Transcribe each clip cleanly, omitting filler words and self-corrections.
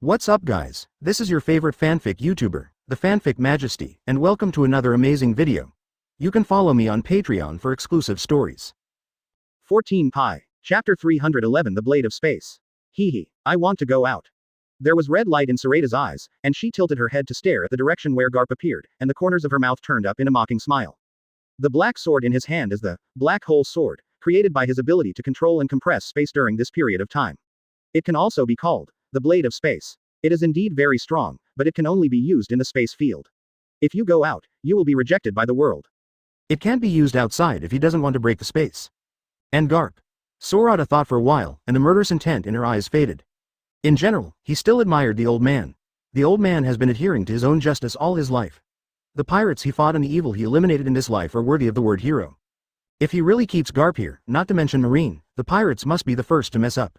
What's up guys, this is your favorite fanfic YouTuber, the Fanfic Majesty, and welcome to another amazing video. You can follow me on Patreon for exclusive stories. 14 Pi, Chapter 311 The Blade of Space. Hee, I want to go out. There was red light in Sorata's eyes, and she tilted her head to stare at the direction where Garp appeared, and the corners of her mouth turned up in a mocking smile. The black sword in his hand is the black hole sword, created by his ability to control and compress space during this period of time. It can also be called the Blade of Space. It is indeed very strong, but it can only be used in the space field. If you go out, you will be rejected by the world. It can't be used outside if he doesn't want to break the space. And Garp. Sorata thought for a while, and the murderous intent in her eyes faded. In general, he still admired the old man. The old man has been adhering to his own justice all his life. The pirates he fought and the evil he eliminated in this life are worthy of the word hero. If he really keeps Garp here, not to mention Marine, the pirates must be the first to mess up.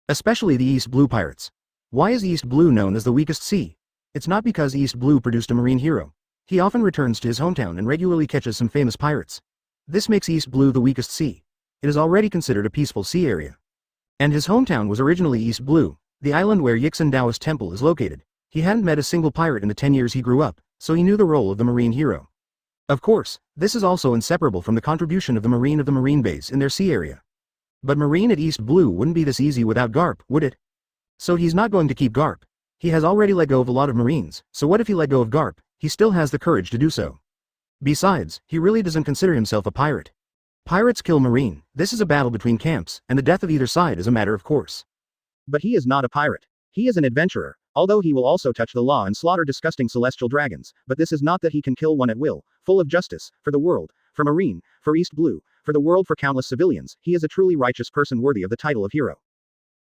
Especially the East Blue pirates. Why is East Blue known as the weakest sea? It's not because East Blue produced a marine hero. He often returns to his hometown and regularly catches some famous pirates. This makes East Blue the weakest sea. It is already considered a peaceful sea area. And his hometown was originally East Blue, the island where Yixin Taoist Temple is located. He hadn't met a single pirate in the 10 years he grew up, so he knew the role of the marine hero. Of course, this is also inseparable from the contribution of the marine base in their sea area. But Marine at East Blue wouldn't be this easy without Garp, would it? So he's not going to keep Garp. He has already let go of a lot of Marines, so what if he let go of Garp? He still has the courage to do so. Besides, he really doesn't consider himself a pirate. Pirates kill Marine, this is a battle between camps, and the death of either side is a matter of course. But he is not a pirate. He is an adventurer, although he will also touch the law and slaughter disgusting celestial dragons, but this is not that he can kill one at will, full of justice, for the world, for Marine, for East Blue, for the world, for countless civilians. He is a truly righteous person worthy of the title of hero.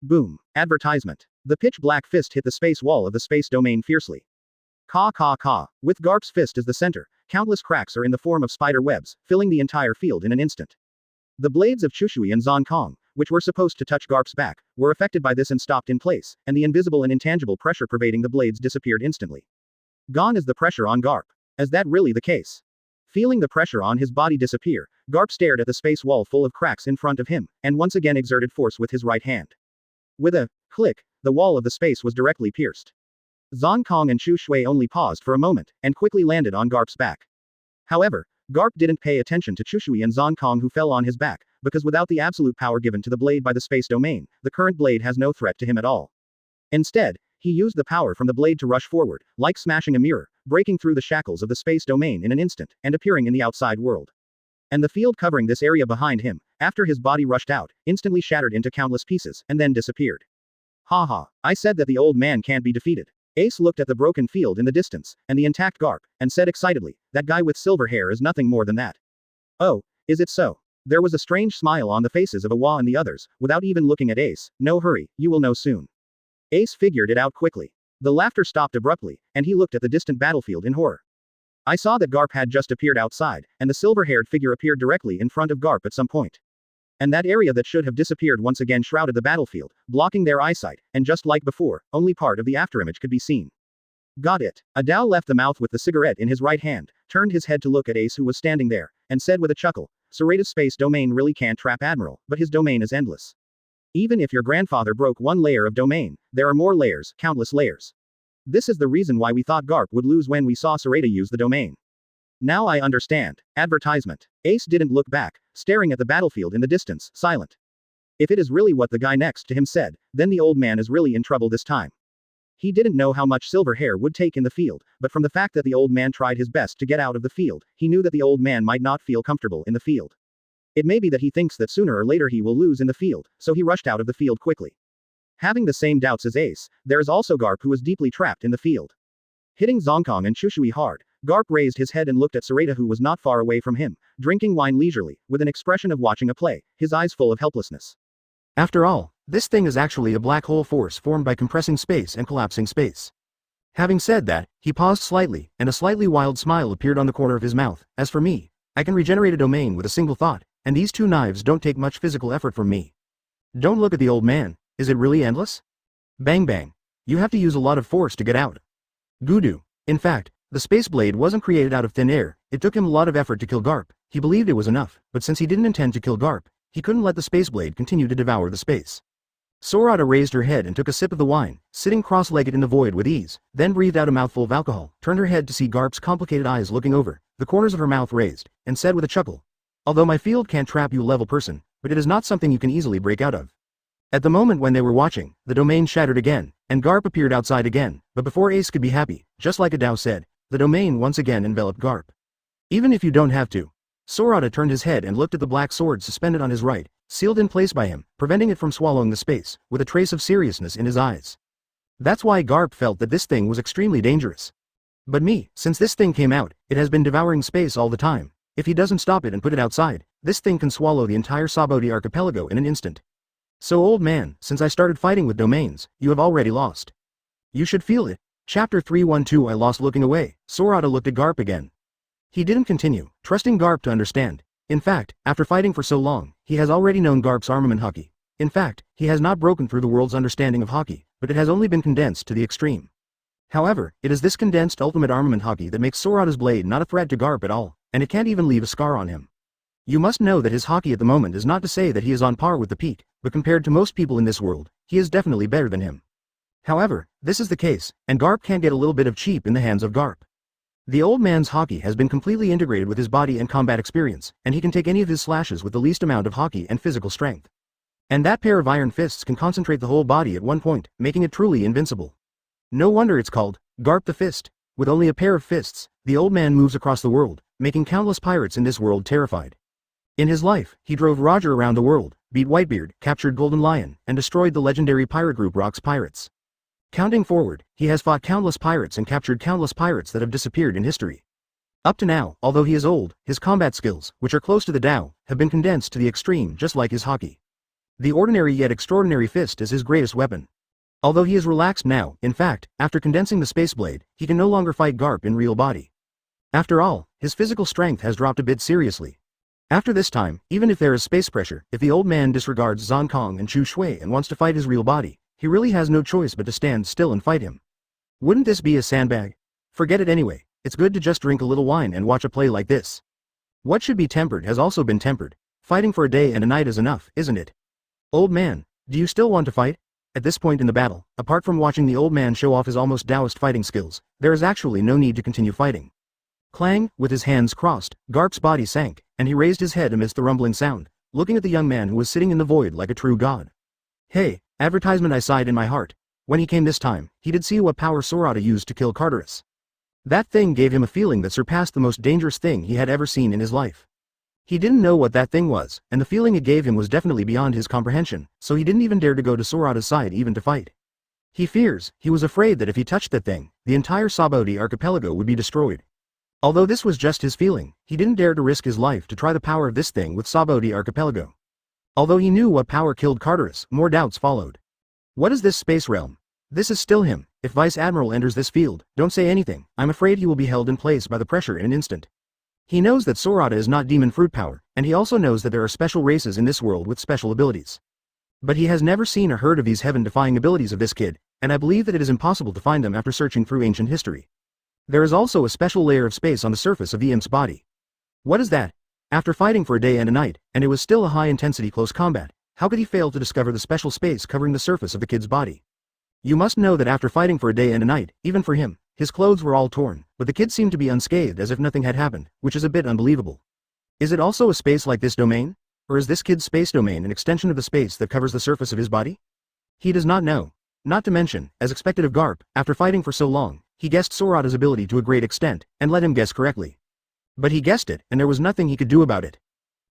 Boom. Advertisement. The pitch-black fist hit the space wall of the space domain fiercely. Caw caw caw. With Garp's fist as the center, countless cracks are in the form of spider webs, filling the entire field in an instant. The blades of Chushui and Zon Kong, which were supposed to touch Garp's back, were affected by this and stopped in place, and the invisible and intangible pressure pervading the blades disappeared instantly. Gone is the pressure on Garp. Is that really the case? Feeling the pressure on his body disappear, Garp stared at the space wall full of cracks in front of him, and once again exerted force with his right hand. With a click, the wall of the space was directly pierced. Zon Kong and Chu Shui only paused for a moment, and quickly landed on Garp's back. However, Garp didn't pay attention to Chu Shui and Zon Kong who fell on his back, because without the absolute power given to the blade by the space domain, the current blade has no threat to him at all. Instead, he used the power from the blade to rush forward, like smashing a mirror, breaking through the shackles of the space domain in an instant, and appearing in the outside world. And the field covering this area behind him, after his body rushed out, instantly shattered into countless pieces, and then disappeared. Haha, I said that the old man can't be defeated. Ace looked at the broken field in the distance, and the intact Garp, and said excitedly, that guy with silver hair is nothing more than that. Oh, is it so? There was a strange smile on the faces of Awa and the others, without even looking at Ace. No hurry, you will know soon. Ace figured it out quickly. The laughter stopped abruptly, and he looked at the distant battlefield in horror. I saw that Garp had just appeared outside, and the silver-haired figure appeared directly in front of Garp at some point. And that area that should have disappeared once again shrouded the battlefield, blocking their eyesight, and just like before, only part of the afterimage could be seen. Got it. Adao left the mouth with the cigarette in his right hand, turned his head to look at Ace who was standing there, and said with a chuckle, Sorata's space domain really can't trap Admiral, but his domain is endless. Even if your grandfather broke one layer of domain, there are more layers, countless layers. This is the reason why we thought Garp would lose when we saw Sorata use the domain. Now I understand. Advertisement. Ace didn't look back, staring at the battlefield in the distance, silent. If it is really what the guy next to him said, then the old man is really in trouble this time. He didn't know how much silver hair would take in the field, but from the fact that the old man tried his best to get out of the field, he knew that the old man might not feel comfortable in the field. It may be that he thinks that sooner or later he will lose in the field, so he rushed out of the field quickly. Having the same doubts as Ace, there is also Garp who is deeply trapped in the field. Hitting Zonkong and Chushui hard, Garp raised his head and looked at Sorata who was not far away from him, drinking wine leisurely, with an expression of watching a play, his eyes full of helplessness. After all, this thing is actually a black hole force formed by compressing space and collapsing space. Having said that, he paused slightly, and a slightly wild smile appeared on the corner of his mouth. As for me, I can regenerate a domain with a single thought, and these two knives don't take much physical effort from me. Don't look at the old man, is it really endless? Bang bang. You have to use a lot of force to get out. Gudu. In fact, the space blade wasn't created out of thin air, it took him a lot of effort to kill Garp. He believed it was enough, but since he didn't intend to kill Garp, he couldn't let the space blade continue to devour the space. Sorata raised her head and took a sip of the wine, sitting cross-legged in the void with ease, then breathed out a mouthful of alcohol, turned her head to see Garp's complicated eyes looking over, the corners of her mouth raised, and said with a chuckle, "Although my field can't trap you level person, but it is not something you can easily break out of." At the moment when they were watching, the domain shattered again, and Garp appeared outside again, but before Ace could be happy, just like Adao said, the domain once again enveloped Garp. "Even if you don't have to." Sorata turned his head and looked at the black sword suspended on his right, sealed in place by him, preventing it from swallowing the space, with a trace of seriousness in his eyes. That's why Garp felt that this thing was extremely dangerous. "But me, since this thing came out, it has been devouring space all the time. If he doesn't stop it and put it outside, this thing can swallow the entire Saboti archipelago in an instant. So old man, since I started fighting with domains, you have already lost. You should feel it." Chapter 312 I lost looking away. Sorata looked at Garp again. He didn't continue, trusting Garp to understand. In fact, after fighting for so long, he has already known Garp's armament hockey. In fact, he has not broken through the world's understanding of hockey, but it has only been condensed to the extreme. However, it is this condensed ultimate armament hockey that makes Sorata's blade not a threat to Garp at all, and it can't even leave a scar on him. You must know that his hockey at the moment is not to say that he is on par with the peak, but compared to most people in this world, he is definitely better than him. However, this is the case, and Garp can't get a little bit of cheap in the hands of Garp. The old man's hockey has been completely integrated with his body and combat experience, and he can take any of his slashes with the least amount of hockey and physical strength. And that pair of iron fists can concentrate the whole body at one point, making it truly invincible. No wonder it's called Garp the Fist. With only a pair of fists, the old man moves across the world, making countless pirates in this world terrified. In his life, he drove Roger around the world, beat Whitebeard, captured Golden Lion, and destroyed the legendary pirate group Rock's Pirates. Counting forward, he has fought countless pirates and captured countless pirates that have disappeared in history. Up to now, although he is old, his combat skills, which are close to the Tao, have been condensed to the extreme just like his hockey. The ordinary yet extraordinary fist is his greatest weapon. Although he is relaxed now, in fact, after condensing the space blade, he can no longer fight Garp in real body. After all, his physical strength has dropped a bit seriously. After this time, even if there is space pressure, if the old man disregards Zhang Kong and Chu Shui and wants to fight his real body, he really has no choice but to stand still and fight him. Wouldn't this be a sandbag? Forget it anyway, it's good to just drink a little wine and watch a play like this. What should be tempered has also been tempered. Fighting for a day and a night is enough, isn't it? Old man, do you still want to fight? At this point in the battle, apart from watching the old man show off his almost Taoist fighting skills, there is actually no need to continue fighting. Clang, with his hands crossed, Garp's body sank, and he raised his head amidst the rumbling sound, looking at the young man who was sitting in the void like a true god. Hey, advertisement, I sighed in my heart. When he came this time, he did see what power Sorata used to kill Carteris. That thing gave him a feeling that surpassed the most dangerous thing he had ever seen in his life. He didn't know what that thing was, and the feeling it gave him was definitely beyond his comprehension, so he didn't even dare to go to Sorata's side even to fight. He was afraid that if he touched that thing, the entire Saboti archipelago would be destroyed. Although this was just his feeling, he didn't dare to risk his life to try the power of this thing with Saboti archipelago. Although he knew what power killed Carteris, more doubts followed. What is this space realm? This is still him. If Vice Admiral enters this field, don't say anything. I'm afraid he will be held in place by the pressure in an instant. He knows that Sorata is not demon fruit power, and he also knows that there are special races in this world with special abilities. But he has never seen or heard of these heaven-defying abilities of this kid, and I believe that it is impossible to find them after searching through ancient history. There is also a special layer of space on the surface of the imp's body. What is that? After fighting for a day and a night, and it was still a high-intensity close combat, how could he fail to discover the special space covering the surface of the kid's body? You must know that after fighting for a day and a night, even for him, his clothes were all torn, but the kid seemed to be unscathed as if nothing had happened, which is a bit unbelievable. Is it also a space like this domain? Or is this kid's space domain an extension of the space that covers the surface of his body? He does not know. Not to mention, as expected of Garp, after fighting for so long, he guessed Sorata's ability to a great extent, and let him guess correctly. But he guessed it, and there was nothing he could do about it.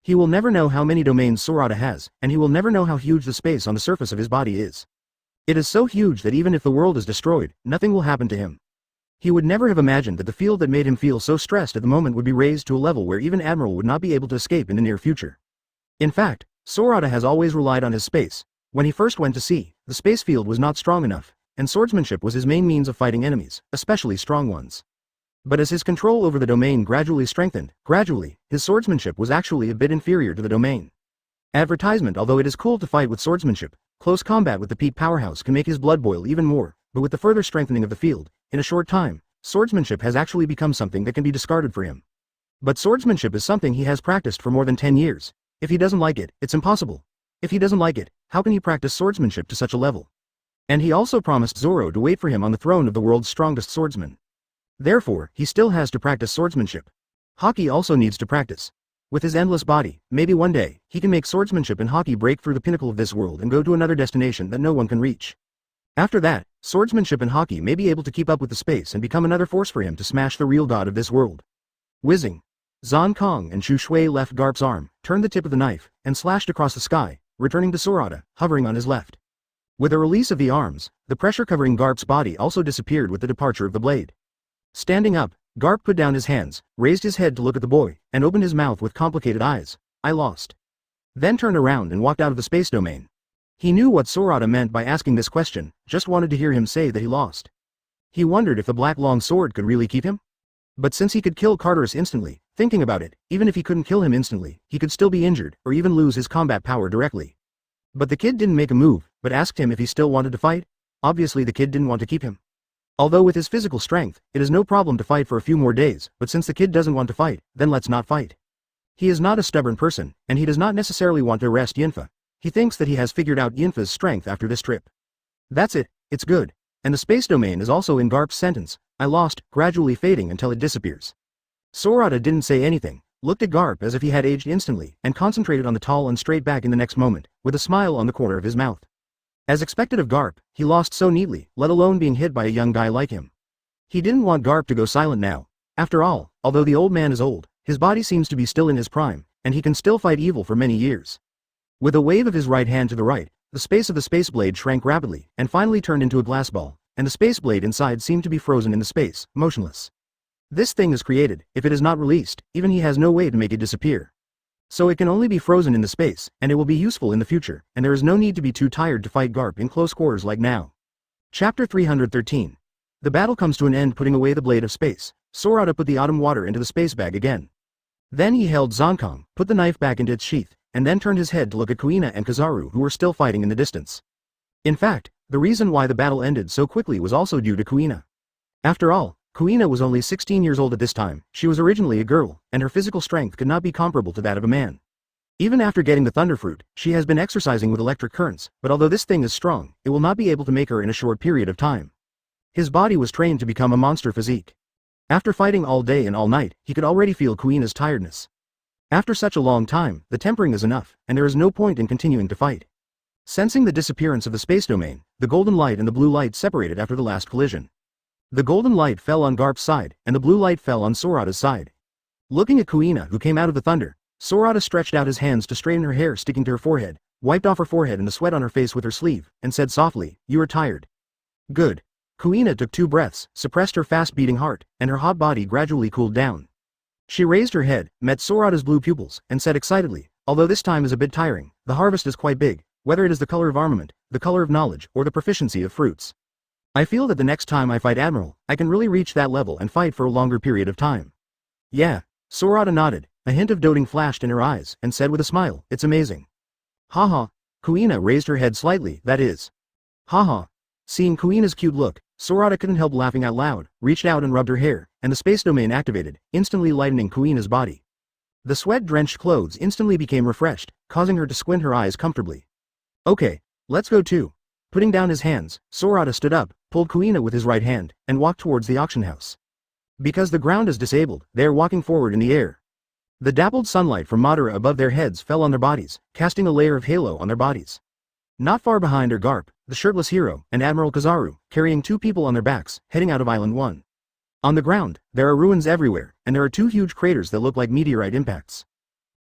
He will never know how many domains Sorata has, and he will never know how huge the space on the surface of his body is. It is so huge that even if the world is destroyed, nothing will happen to him. He would never have imagined that the field that made him feel so stressed at the moment would be raised to a level where even Admiral would not be able to escape in the near future. In fact, Sorata has always relied on his space. When he first went to sea, the space field was not strong enough, and swordsmanship was his main means of fighting enemies, especially strong ones. But as his control over the domain gradually strengthened, his swordsmanship was actually a bit inferior to the domain. Advertisement. Although it is cool to fight with swordsmanship, close combat with the peak powerhouse can make his blood boil even more, but with the further strengthening of the field, in a short time, swordsmanship has actually become something that can be discarded for him. But swordsmanship is something he has practiced for more than 10 years. If he doesn't like it, it's impossible. If he doesn't like it, how can he practice swordsmanship to such a level? And he also promised Zoro to wait for him on the throne of the world's strongest swordsman. Therefore, he still has to practice swordsmanship. Haki also needs to practice. With his endless body, maybe one day, he can make swordsmanship and Haki break through the pinnacle of this world and go to another destination that no one can reach. After that, swordsmanship and Haki may be able to keep up with the space and become another force for him to smash the real god of this world. Whizzing. Zan Kong and Shu Shui left Garp's arm, turned the tip of the knife, and slashed across the sky, returning to Sorata, hovering on his left. With the release of the arms, the pressure covering Garp's body also disappeared with the departure of the blade. Standing up, Garp put down his hands, raised his head to look at the boy, and opened his mouth with complicated eyes. I lost. Then turned around and walked out of the space domain. He knew what Sorata meant by asking this question, just wanted to hear him say that he lost. He wondered if the black long sword could really keep him? But since he could kill Carterus instantly, thinking about it, even if he couldn't kill him instantly, he could still be injured, or even lose his combat power directly. But the kid didn't make a move, but asked him if he still wanted to fight. Obviously the kid didn't want to keep him. Although with his physical strength, it is no problem to fight for a few more days, but since the kid doesn't want to fight, then let's not fight. He is not a stubborn person, and he does not necessarily want to arrest Yinfa. He thinks that he has figured out Yinfa's strength after this trip. That's it, it's good. And the space domain is also in Garp's sentence, I lost, gradually fading until it disappears. Sorata didn't say anything, looked at Garp as if he had aged instantly, and concentrated on the tall and straight back in the next moment, with a smile on the corner of his mouth. As expected of Garp, he lost so neatly, let alone being hit by a young guy like him. He didn't want Garp to go silent now. After all, although the old man is old, his body seems to be still in his prime, and he can still fight evil for many years. With a wave of his right hand to the right, the space of the space blade shrank rapidly, and finally turned into a glass ball, and the space blade inside seemed to be frozen in the space, motionless. This thing is created, if it is not released, even he has no way to make it disappear. So it can only be frozen in the space, and it will be useful in the future, and there is no need to be too tired to fight Garp in close quarters like now. Chapter 313. The battle comes to an end putting away the blade of space. Sorata put the autumn water into the space bag again. Then he held Zonkong, put the knife back into its sheath, and then turned his head to look at Kuina and Kizaru who were still fighting in the distance. In fact, the reason why the battle ended so quickly was also due to Kuina. After all, Kuina was only 16 years old at this time, she was originally a girl, and her physical strength could not be comparable to that of a man. Even after getting the Thunder Fruit, she has been exercising with electric currents, but although this thing is strong, it will not be able to make her in a short period of time. His body was trained to become a monster physique. After fighting all day and all night, he could already feel Kuina's tiredness. After such a long time, the tempering is enough, and there is no point in continuing to fight. Sensing the disappearance of the space domain, the golden light and the blue light separated after the last collision. The golden light fell on Garp's side, and the blue light fell on Sorata's side. Looking at Kuina who came out of the thunder, Sorata stretched out his hands to straighten her hair sticking to her forehead, wiped off her forehead and the sweat on her face with her sleeve, and said softly, "You are tired." Good. Kuina took 2 breaths, suppressed her fast-beating heart, and her hot body gradually cooled down. She raised her head, met Sorata's blue pupils, and said excitedly, "Although this time is a bit tiring, the harvest is quite big, whether it is the color of armament, the color of knowledge, or the proficiency of fruits. I feel that the next time I fight Admiral, I can really reach that level and fight for a longer period of time." Yeah. Sorata nodded, a hint of doting flashed in her eyes, and said with a smile, "It's amazing." Haha. Kuina raised her head slightly, that is. Haha. Seeing Kuina's cute look, Sorata couldn't help laughing out loud, reached out and rubbed her hair, and the space domain activated, instantly lightening Kuina's body. The sweat-drenched clothes instantly became refreshed, causing her to squint her eyes comfortably. Okay, let's go too. Putting down his hands, Sorata stood up, pulled Kuina with his right hand, and walked towards the auction house. Because the ground is disabled, they are walking forward in the air. The dappled sunlight from Madara above their heads fell on their bodies, casting a layer of halo on their bodies. Not far behind are Garp, the shirtless hero, and Admiral Kizaru, carrying 2 people on their backs, heading out of Island 1. On the ground, there are ruins everywhere, and there are 2 huge craters that look like meteorite impacts.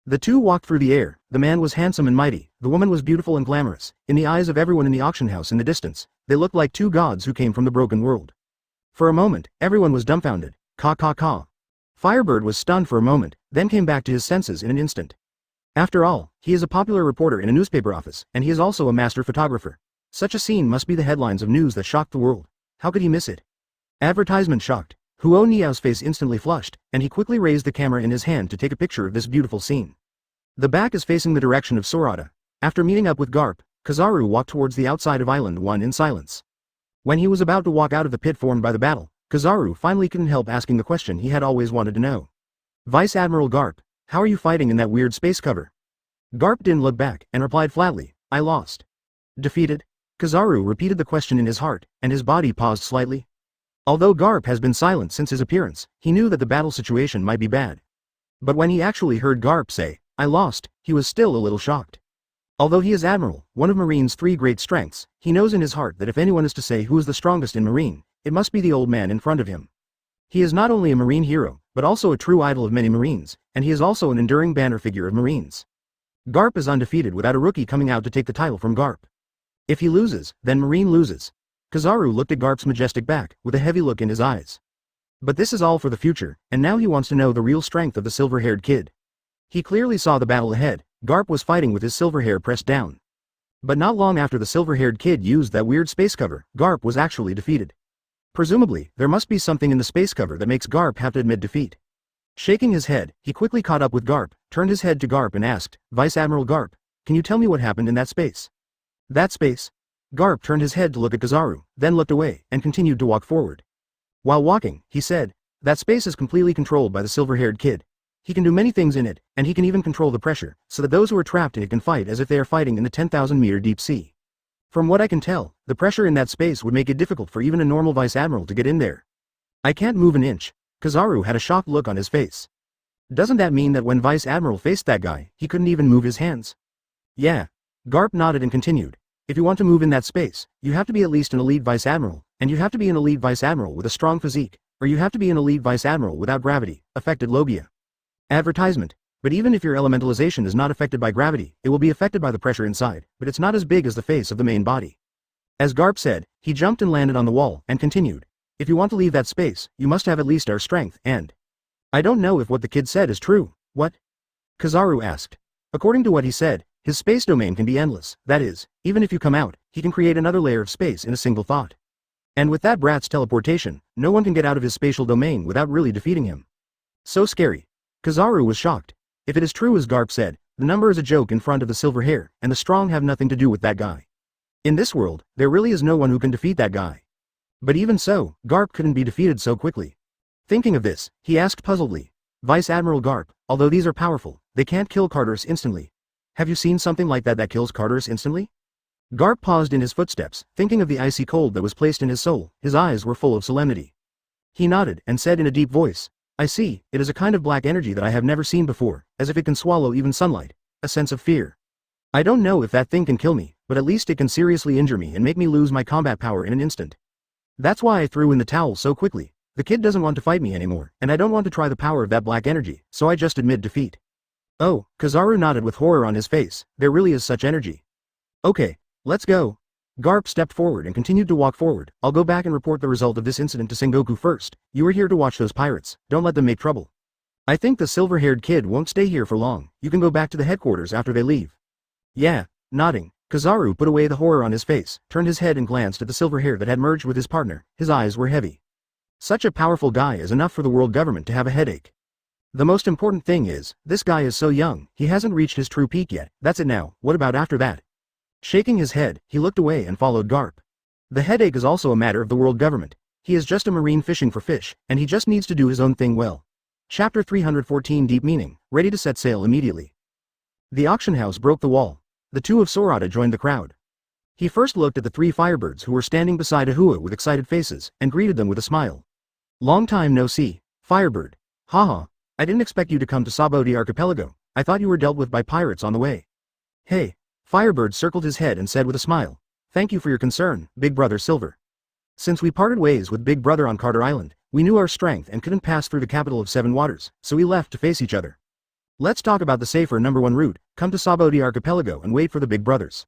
The 2 walked through the air, the man was handsome and mighty, the woman was beautiful and glamorous, in the eyes of everyone in the auction house in the distance, they looked like 2 gods who came from the broken world. For a moment, everyone was dumbfounded, ka. Firebird was stunned for a moment, then came back to his senses in an instant. After all, he is a popular reporter in a newspaper office, and he is also a master photographer. Such a scene must be the headlines of news that shocked the world. How could he miss it? Advertisement shocked. Huo Niao's face instantly flushed, and he quickly raised the camera in his hand to take a picture of this beautiful scene. The back is facing the direction of Sorata. After meeting up with Garp, Kizaru walked towards the outside of Island 1 in silence. When he was about to walk out of the pit formed by the battle, Kizaru finally couldn't help asking the question he had always wanted to know. "Vice Admiral Garp, how are you fighting in that weird space cover?" Garp didn't look back, and replied flatly, I lost. Defeated? Kizaru repeated the question in his heart, and his body paused slightly. Although Garp has been silent since his appearance, he knew that the battle situation might be bad. But when he actually heard Garp say, I lost, he was still a little shocked. Although he is Admiral, one of Marine's 3 great strengths, he knows in his heart that if anyone is to say who is the strongest in Marine, it must be the old man in front of him. He is not only a Marine hero, but also a true idol of many Marines, and he is also an enduring banner figure of Marines. Garp is undefeated without a rookie coming out to take the title from Garp. If he loses, then Marine loses. Kizaru looked at Garp's majestic back, with a heavy look in his eyes. But this is all for the future, and now he wants to know the real strength of the silver-haired kid. He clearly saw the battle ahead. Garp was fighting with his silver hair pressed down. But not long after the silver-haired kid used that weird space cover, Garp was actually defeated. Presumably, there must be something in the space cover that makes Garp have to admit defeat. Shaking his head, he quickly caught up with Garp, turned his head to Garp and asked, Vice Admiral Garp, can you tell me what happened in that space? That space? Garp turned his head to look at Kizaru, then looked away, and continued to walk forward. While walking, he said, that space is completely controlled by the silver-haired kid. He can do many things in it, and he can even control the pressure, so that those who are trapped in it can fight as if they are fighting in the 10,000-meter deep sea. From what I can tell, the pressure in that space would make it difficult for even a normal vice admiral to get in there. I can't move an inch. Kizaru had a shocked look on his face. Doesn't that mean that when Vice Admiral faced that guy, he couldn't even move his hands? Yeah. Garp nodded and continued. If you want to move in that space, you have to be at least an elite Vice Admiral, and you have to be an elite Vice Admiral with a strong physique, or you have to be an elite Vice Admiral without gravity, affected Logia. Advertisement. But even if your elementalization is not affected by gravity, it will be affected by the pressure inside, but it's not as big as the face of the main body. As Garp said, he jumped and landed on the wall, and continued. If you want to leave that space, you must have at least our strength, and... I don't know if what the kid said is true. What? Kizaru asked. According to what he said, his space domain can be endless, that is, even if you come out, he can create another layer of space in a single thought. And with that brat's teleportation, no one can get out of his spatial domain without really defeating him. So scary. Kizaru was shocked. If it is true as Garp said, the number is a joke in front of the silver hair, and the strong have nothing to do with that guy. In this world, there really is no one who can defeat that guy. But even so, Garp couldn't be defeated so quickly. Thinking of this, he asked puzzledly, Vice Admiral Garp, although these are powerful, they can't kill Carterus instantly. Have you seen something like that kills Carterus instantly? Garp paused in his footsteps, thinking of the icy cold that was placed in his soul. His eyes were full of solemnity. He nodded and said in a deep voice, I see, it is a kind of black energy that I have never seen before, as if it can swallow even sunlight, a sense of fear. I don't know if that thing can kill me, but at least it can seriously injure me and make me lose my combat power in an instant. That's why I threw in the towel so quickly. The kid doesn't want to fight me anymore, and I don't want to try the power of that black energy, so I just admit defeat. Oh, Kizaru nodded with horror on his face, there really is such energy. Okay, let's go. Garp stepped forward and continued to walk forward. I'll go back and report the result of this incident to Sengoku first. You were here to watch those pirates, don't let them make trouble. I think the silver-haired kid won't stay here for long, you can go back to the headquarters after they leave. Yeah, nodding. Kizaru put away the horror on his face, turned his head and glanced at the silver hair that had merged with his partner. His eyes were heavy. Such a powerful guy is enough for the world government to have a headache. The most important thing is, this guy is so young, he hasn't reached his true peak yet. That's it now, what about after that? Shaking his head, he looked away and followed Garp. The headache is also a matter of the world government. He is just a marine fishing for fish, and he just needs to do his own thing well. Chapter 314 Deep Meaning, ready to set sail immediately. The auction house broke the wall. The two of Sorata joined the crowd. He first looked at the 3 firebirds who were standing beside Ahua with excited faces, and greeted them with a smile. Long time no see, Firebird. Haha, I didn't expect you to come to Saboti Archipelago, I thought you were dealt with by pirates on the way. Hey, Firebird circled his head and said with a smile, thank you for your concern, Big Brother Silver. Since we parted ways with Big Brother on Carter Island, we knew our strength and couldn't pass through the capital of 7 waters, so we left to face each other. Let's talk about the safer #1 route, come to Saboti Archipelago and wait for the Big Brothers.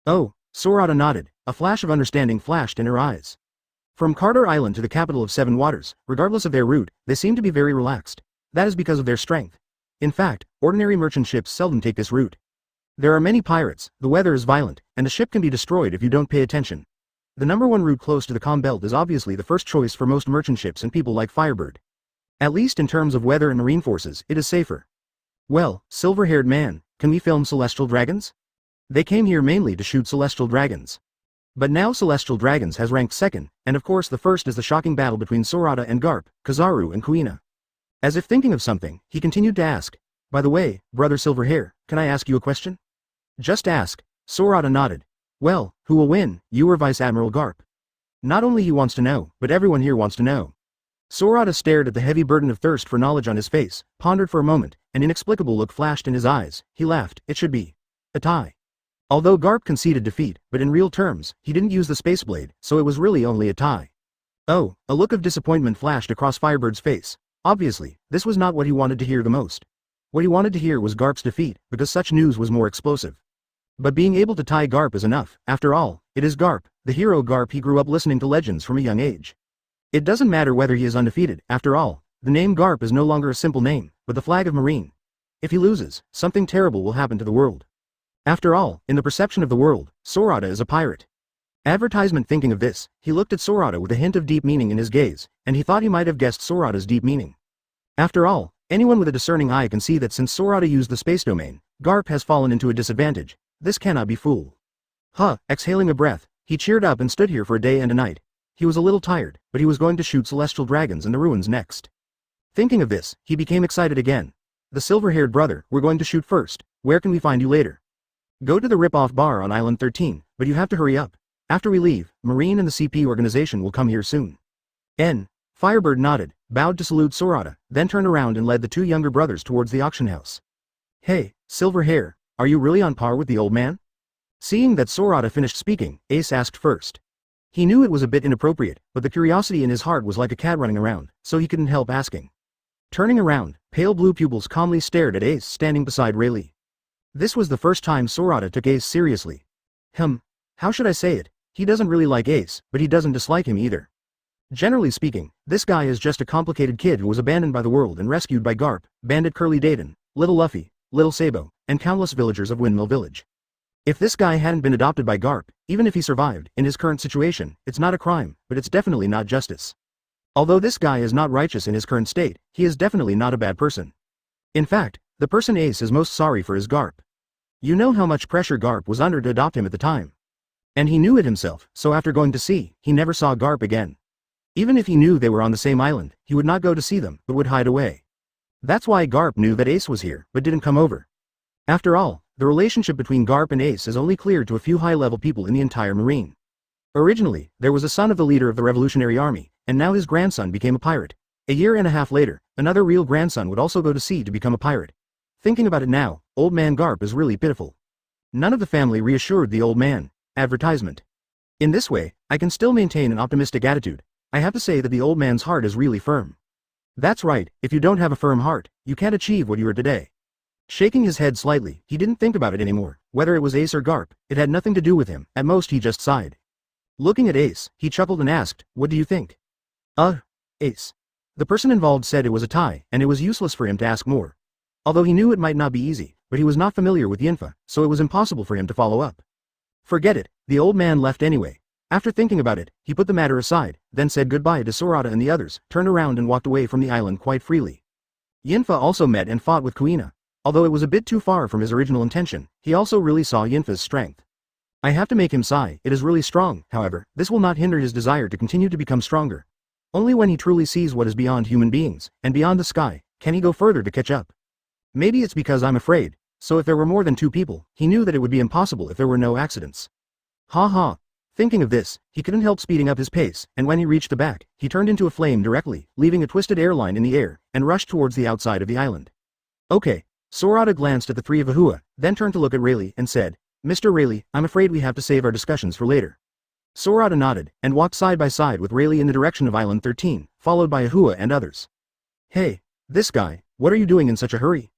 Oh, Sorata nodded, a flash of understanding flashed in her eyes. From Carter Island to the capital of 7 waters, regardless of their route, they seem to be very relaxed. That is because of their strength. In fact, ordinary merchant ships seldom take this route. There are many pirates, the weather is violent, and the ship can be destroyed if you don't pay attention. The #1 route close to the calm belt is obviously the first choice for most merchant ships and people like Firebird. At least in terms of weather and marine forces, it is safer. Well, silver-haired man, can we film celestial dragons? They came here mainly to shoot celestial dragons. But now celestial dragons has ranked 2nd, and of course the first is the shocking battle between Sorata and Garp, Kizaru and Kuina. As if thinking of something, he continued to ask, by the way, Brother Silverhair, can I ask you a question? Just ask. Sorata nodded. Well, who will win, you or Vice Admiral Garp? Not only he wants to know, but everyone here wants to know. Sorata stared at the heavy burden of thirst for knowledge on his face, pondered for a moment, an inexplicable look flashed in his eyes. He laughed. It should be a tie. Although Garp conceded defeat, but in real terms, he didn't use the space blade, so it was really only a tie. Oh, a look of disappointment flashed across Firebird's face. Obviously, this was not what he wanted to hear the most. What he wanted to hear was Garp's defeat, because such news was more explosive. But being able to tie Garp is enough. After all, it is Garp, the hero Garp he grew up listening to legends from a young age. It doesn't matter whether he is undefeated. After all, the name Garp is no longer a simple name, but the flag of Marine. If he loses, something terrible will happen to the world. After all, in the perception of the world, Sorata is a pirate. Advertisement. Thinking of this, he looked at Sorata with a hint of deep meaning in his gaze, and he thought he might have guessed Sorata's deep meaning. After all, anyone with a discerning eye can see that since Sorata used the space domain, Garp has fallen into a disadvantage. This cannot be fool. Exhaling a breath, he cheered up and stood here for a day and a night. He was a little tired, but he was going to shoot celestial dragons in the ruins next. Thinking of this, he became excited again. The silver-haired brother, we're going to shoot first. Where can we find you later? Go to the rip-off bar on Island 13, but you have to hurry up. After we leave, Marine and the CP organization will come here soon. Firebird nodded, bowed to salute Sorata, then turned around and led the two younger brothers towards the auction house. Hey, silver hair, are you really on par with the old man? Seeing that Sorata finished speaking, Ace asked first. He knew it was a bit inappropriate, but the curiosity in his heart was like a cat running around, so he couldn't help asking. Turning around, pale blue pupils calmly stared at Ace standing beside Rayleigh. This was the first time Sorata took Ace seriously. How should I say it? He doesn't really like Ace, but he doesn't dislike him either. Generally speaking, this guy is just a complicated kid who was abandoned by the world and rescued by Garp, Bandit Curly Dayton, Little Luffy, Little Sabo, and countless villagers of Windmill Village. If this guy hadn't been adopted by Garp, even if he survived, in his current situation, it's not a crime, but it's definitely not justice. Although this guy is not righteous in his current state, he is definitely not a bad person. In fact, the person Ace is most sorry for is Garp. You know how much pressure Garp was under to adopt him at the time. And he knew it himself, so after going to sea, he never saw Garp again. Even if he knew they were on the same island, he would not go to see them, but would hide away. That's why Garp knew that Ace was here, but didn't come over. After all, the relationship between Garp and Ace is only clear to a few high-level people in the entire Marine. Originally, there was a son of the leader of the Revolutionary Army, and now his grandson became a pirate. A year and a half later, another real grandson would also go to sea to become a pirate. Thinking about it now, old man Garp is really pitiful. None of the family reassured the old man. Advertisement. In this way, I can still maintain an optimistic attitude. I have to say that the old man's heart is really firm. That's right, if you don't have a firm heart, you can't achieve what you are today. Shaking his head slightly, he didn't think about it anymore. Whether it was Ace or Garp, it had nothing to do with him. At most he just sighed. Looking at Ace, he chuckled and asked, what do you think? Ace. The person involved said it was a tie, and it was useless for him to ask more. Although he knew it might not be easy, but he was not familiar with Yinfa, so it was impossible for him to follow up. Forget it, the old man left anyway. After thinking about it, he put the matter aside, then said goodbye to Sorata and the others, turned around and walked away from the island quite freely. Yinfa also met and fought with Kuina. Although it was a bit too far from his original intention, he also really saw Yinfa's strength. I have to make him sigh, it is really strong, however, this will not hinder his desire to continue to become stronger. Only when he truly sees what is beyond human beings, and beyond the sky, can he go further to catch up. Maybe it's because I'm afraid, so if there were more than two people, he knew that it would be impossible if there were no accidents. Thinking of this, he couldn't help speeding up his pace, and when he reached the back, he turned into a flame directly, leaving a twisted airline in the air, and rushed towards the outside of the island. Okay. Sorata glanced at the three of Ahua, then turned to look at Rayleigh and said, Mr. Rayleigh, I'm afraid we have to save our discussions for later. Sorata nodded, and walked side by side with Rayleigh in the direction of Island 13, followed by Ahua and others. Hey, this guy, what are you doing in such a hurry?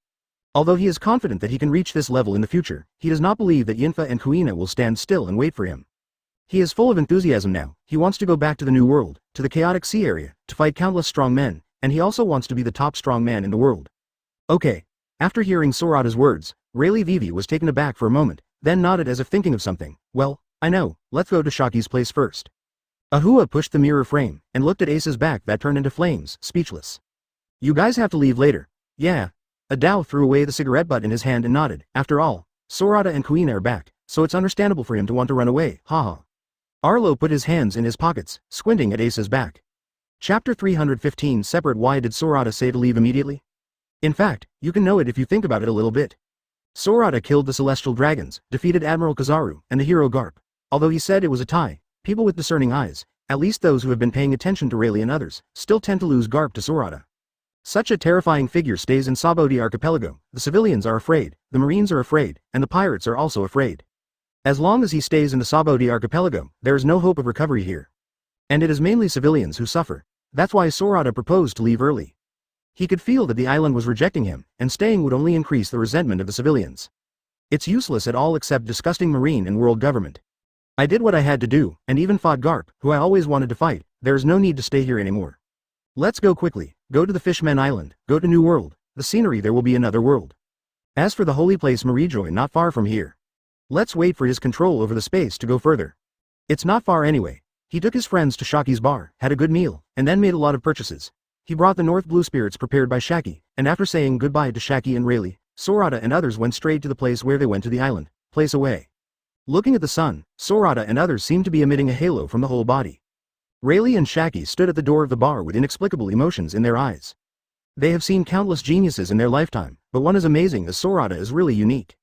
Although he is confident that he can reach this level in the future, he does not believe that Yinfa and Kuina will stand still and wait for him. He is full of enthusiasm now, he wants to go back to the New World, to the chaotic sea area, to fight countless strong men, and he also wants to be the top strong man in the world. Okay. After hearing Sorata's words, Rayleigh Vivi was taken aback for a moment, then nodded as if thinking of something. Well, I know, let's go to Shaki's place first. Ahua pushed the mirror frame, and looked at Ace's back that turned into flames, speechless. You guys have to leave later. Yeah. Adao threw away the cigarette butt in his hand and nodded. After all, Sorata and Kuina are back, so it's understandable for him to want to run away, haha. Arlo put his hands in his pockets, squinting at Ace's back. Chapter 315 Separate. Why did Sorata say to leave immediately? In fact, you can know it if you think about it a little bit. Sorata killed the celestial dragons, defeated Admiral Kizaru, and the hero Garp. Although he said it was a tie, people with discerning eyes, at least those who have been paying attention to Rayleigh and others, still tend to lose Garp to Sorata. Such a terrifying figure stays in Sabodi Archipelago, the civilians are afraid, the Marines are afraid, and the pirates are also afraid. As long as he stays in the Sabodi Archipelago, there is no hope of recovery here. And it is mainly civilians who suffer. That's why Sorata proposed to leave early. He could feel that the island was rejecting him, and staying would only increase the resentment of the civilians. It's useless at all except disgusting Marine and world government. I did what I had to do, and even fought Garp, who I always wanted to fight. There is no need to stay here anymore. Let's go quickly, go to the Fishmen Island, go to New World, the scenery there will be another world. As for the holy place Marijoy not far from here. Let's wait for his control over the space to go further. It's not far anyway. He took his friends to Shaki's bar, had a good meal, and then made a lot of purchases. He brought the North Blue spirits prepared by Shaki, and after saying goodbye to Shaki and Rayleigh, Sorata and others went straight to the place where they went to the island, place away. Looking at the sun, Sorata and others seemed to be emitting a halo from the whole body. Rayleigh and Shaki stood at the door of the bar with inexplicable emotions in their eyes. They have seen countless geniuses in their lifetime, but one as amazing as Sorata is really unique.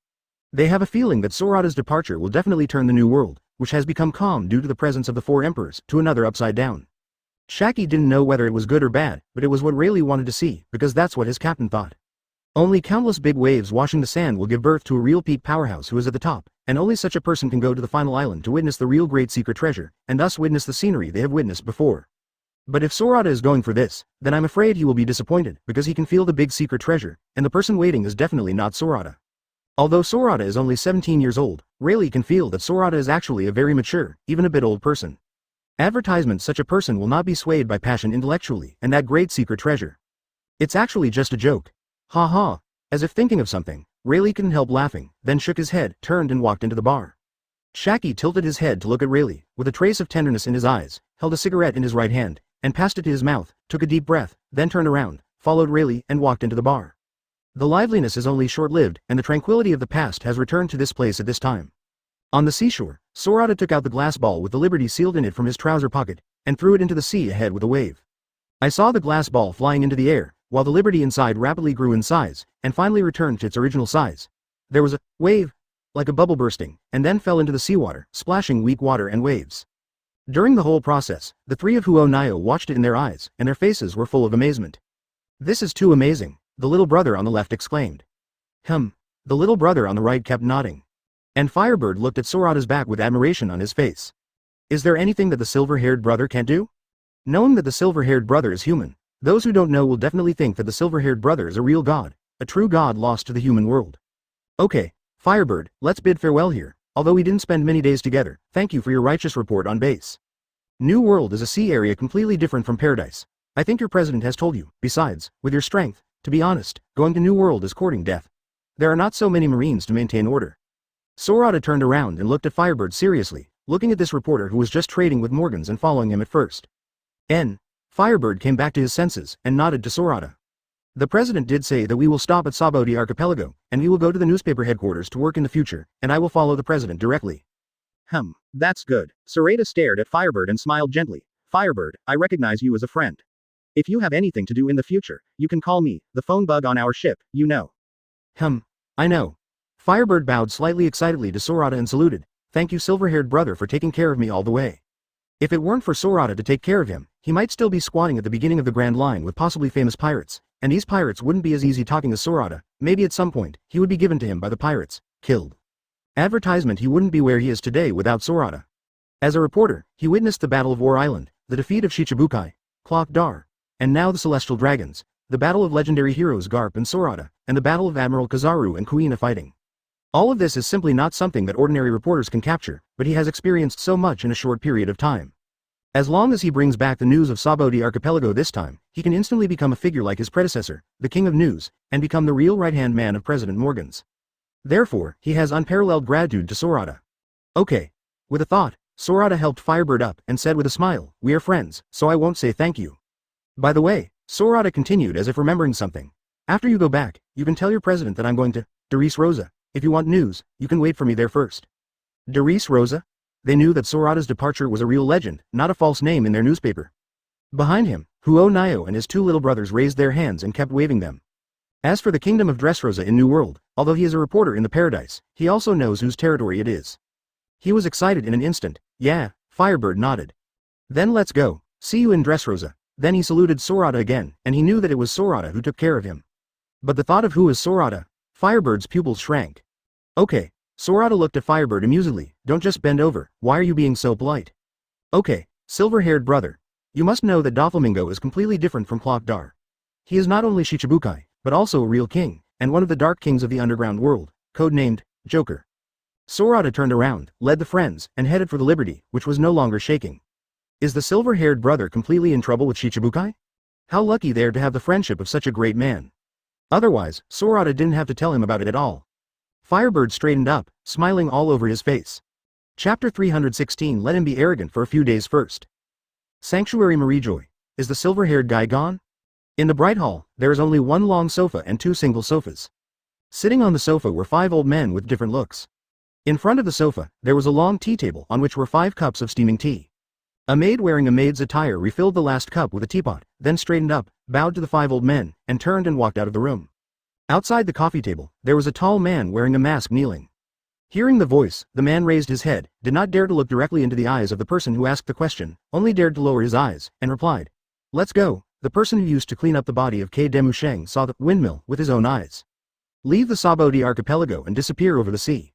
They have a feeling that Sorata's departure will definitely turn the New World, which has become calm due to the presence of the four emperors, to another upside down. Shaki didn't know whether it was good or bad, but it was what Rayleigh wanted to see, because that's what his captain thought. Only countless big waves washing the sand will give birth to a real peak powerhouse who is at the top, and only such a person can go to the final island to witness the real great secret treasure, and thus witness the scenery they have witnessed before. But if Sorata is going for this, then I'm afraid he will be disappointed, because he can feel the big secret treasure, and the person waiting is definitely not Sorata. Although Sorata is only 17 years old, Rayleigh can feel that Sorata is actually a very mature, even a bit old person. Advertisement such a person will not be swayed by passion intellectually, and that great secret treasure. It's actually just a joke. Ha ha. As if thinking of something, Rayleigh couldn't help laughing, then shook his head, turned and walked into the bar. Shaki tilted his head to look at Rayleigh, with a trace of tenderness in his eyes, held a cigarette in his right hand, and passed it to his mouth, took a deep breath, then turned around, followed Rayleigh and walked into the bar. The liveliness is only short-lived, and the tranquility of the past has returned to this place at this time. On the seashore, Sorata took out the glass ball with the Liberty sealed in it from his trouser pocket, and threw it into the sea ahead with a wave. I saw the glass ball flying into the air, while the Liberty inside rapidly grew in size, and finally returned to its original size. There was a wave, like a bubble bursting, and then fell into the seawater, splashing weak water and waves. During the whole process, the three of Huo Nio watched it in their eyes, and their faces were full of amazement. This is too amazing, the little brother on the left exclaimed. The little brother on the right kept nodding. And Firebird looked at Sorata's back with admiration on his face. Is there anything that the silver-haired brother can't do? Knowing that the silver-haired brother is human, those who don't know will definitely think that the silver-haired brother is a real god, a true god lost to the human world. Okay, Firebird, let's bid farewell here, although we didn't spend many days together, thank you for your righteous report on base. New World is a sea area completely different from Paradise. I think your president has told you, besides, with your strength, to be honest, going to New World is courting death. There are not so many Marines to maintain order. Sorata turned around and looked at Firebird seriously, looking at this reporter who was just trading with Morgans and following him at first. Firebird came back to his senses, and nodded to Sorata. The president did say that we will stop at Sabodi Archipelago, and we will go to the newspaper headquarters to work in the future, and I will follow the president directly. That's good. Sorata stared at Firebird and smiled gently. Firebird, I recognize you as a friend. If you have anything to do in the future, you can call me, the phone bug on our ship, you know. I know. Firebird bowed slightly excitedly to Sorata and saluted. Thank you silver-haired brother for taking care of me all the way. If it weren't for Sorata to take care of him, he might still be squatting at the beginning of the Grand Line with possibly famous pirates, and these pirates wouldn't be as easy talking as Sorata, maybe at some point, he would be given to him by the pirates, killed. Advertisement he wouldn't be where he is today without Sorata. As a reporter, he witnessed the Battle of War Island, the defeat of Shichibukai, Cloak Dar, and now the Celestial Dragons, the battle of legendary heroes Garp and Sorata, and the battle of Admiral Kizaru and Kuina fighting. All of this is simply not something that ordinary reporters can capture, but he has experienced so much in a short period of time. As long as he brings back the news of Sabodi Archipelago this time, he can instantly become a figure like his predecessor, the King of News, and become the real right-hand man of President Morgans. Therefore, he has unparalleled gratitude to Sorata. Okay. With a thought, Sorata helped Firebird up and said with a smile, we are friends, so I won't say thank you. By the way, Sorata continued as if remembering something. After you go back, you can tell your president that I'm going to Doris Rosa. If you want news, you can wait for me there first. Doris Rosa? They knew that Sorata's departure was a real legend, not a false name in their newspaper. Behind him, Huo Nio and his two little brothers raised their hands and kept waving them. As for the kingdom of Dressrosa in New World, although he is a reporter in the paradise, he also knows whose territory it is. He was excited in an instant. Yeah, Firebird nodded. Then let's go. See you in Dressrosa. Then he saluted Sorata again, and he knew that it was Sorata who took care of him. But the thought of who is Sorata? Firebird's pupils shrank. Okay. Sorata looked at Firebird amusedly. Don't just bend over, why are you being so polite? Okay, silver-haired brother. You must know that Doflamingo is completely different from Cloak Dar. He is not only Shichibukai, but also a real king, and one of the dark kings of the underground world, codenamed Joker. Sorata turned around, led the friends, and headed for the Liberty, which was no longer shaking. Is the silver-haired brother completely in trouble with Shichibukai? How lucky they are to have the friendship of such a great man. Otherwise, Sorata didn't have to tell him about it at all. Firebird straightened up, smiling all over his face. Chapter 316. Let him be arrogant for a few days first. Sanctuary Marijoy. Is the silver-haired guy gone? In the bright hall, there is only one long sofa and two single sofas. Sitting on the sofa were 5 old men with different looks. In front of the sofa, there was a long tea table on which were 5 cups of steaming tea. A maid wearing a maid's attire refilled the last cup with a teapot, then straightened up, bowed to the 5 old men, and turned and walked out of the room. Outside the coffee table, there was a tall man wearing a mask kneeling. Hearing the voice, the man raised his head, did not dare to look directly into the eyes of the person who asked the question, only dared to lower his eyes, and replied. Let's go. The person who used to clean up the body of K. Demusheng saw the windmill with his own eyes. Leave the Sabodi archipelago and disappear over the sea.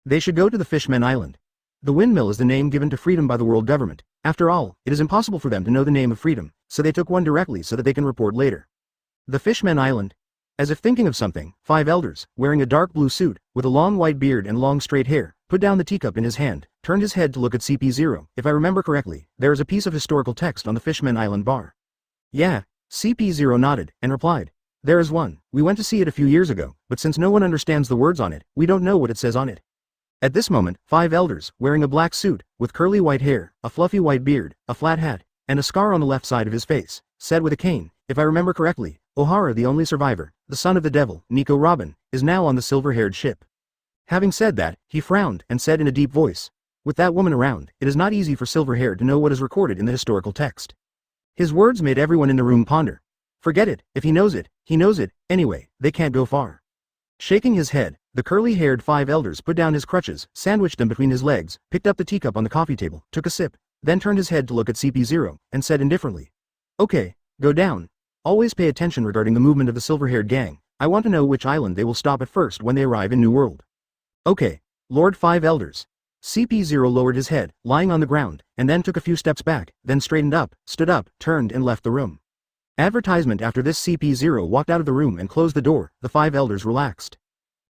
They should go to the Fishmen Island. The windmill is the name given to freedom by the world government. After all, it is impossible for them to know the name of freedom, so they took one directly so that they can report later. The Fishmen Island. As if thinking of something, 5 elders, wearing a dark blue suit, with a long white beard and long straight hair, put down the teacup in his hand, turned his head to look at CP0. If I remember correctly, there is a piece of historical text on the Fishmen Island bar. Yeah, CP0 nodded, and replied. There is one. We went to see it a few years ago, but since no one understands the words on it, we don't know what it says on it. At this moment, 5 elders, wearing a black suit, with curly white hair, a fluffy white beard, a flat hat, and a scar on the left side of his face, said with a cane, if I remember correctly, O'Hara, the only survivor, the son of the devil, Nico Robin, is now on the silver-haired ship. Having said that, he frowned and said in a deep voice, with that woman around, it is not easy for silver-haired to know what is recorded in the historical text. His words made everyone in the room ponder. Forget it, if he knows it, anyway, they can't go far. Shaking his head, the curly-haired 5 elders put down his crutches, sandwiched them between his legs, picked up the teacup on the coffee table, took a sip, then turned his head to look at CP0, and said indifferently. Okay, go down. Always pay attention regarding the movement of the silver-haired gang. I want to know which island they will stop at first when they arrive in New World. Okay, Lord 5 elders. CP0 lowered his head, lying on the ground, and then took a few steps back, then straightened up, stood up, turned and left the room. Advertisement. After this, CP0 walked out of the room and closed the door. The 5 elders relaxed.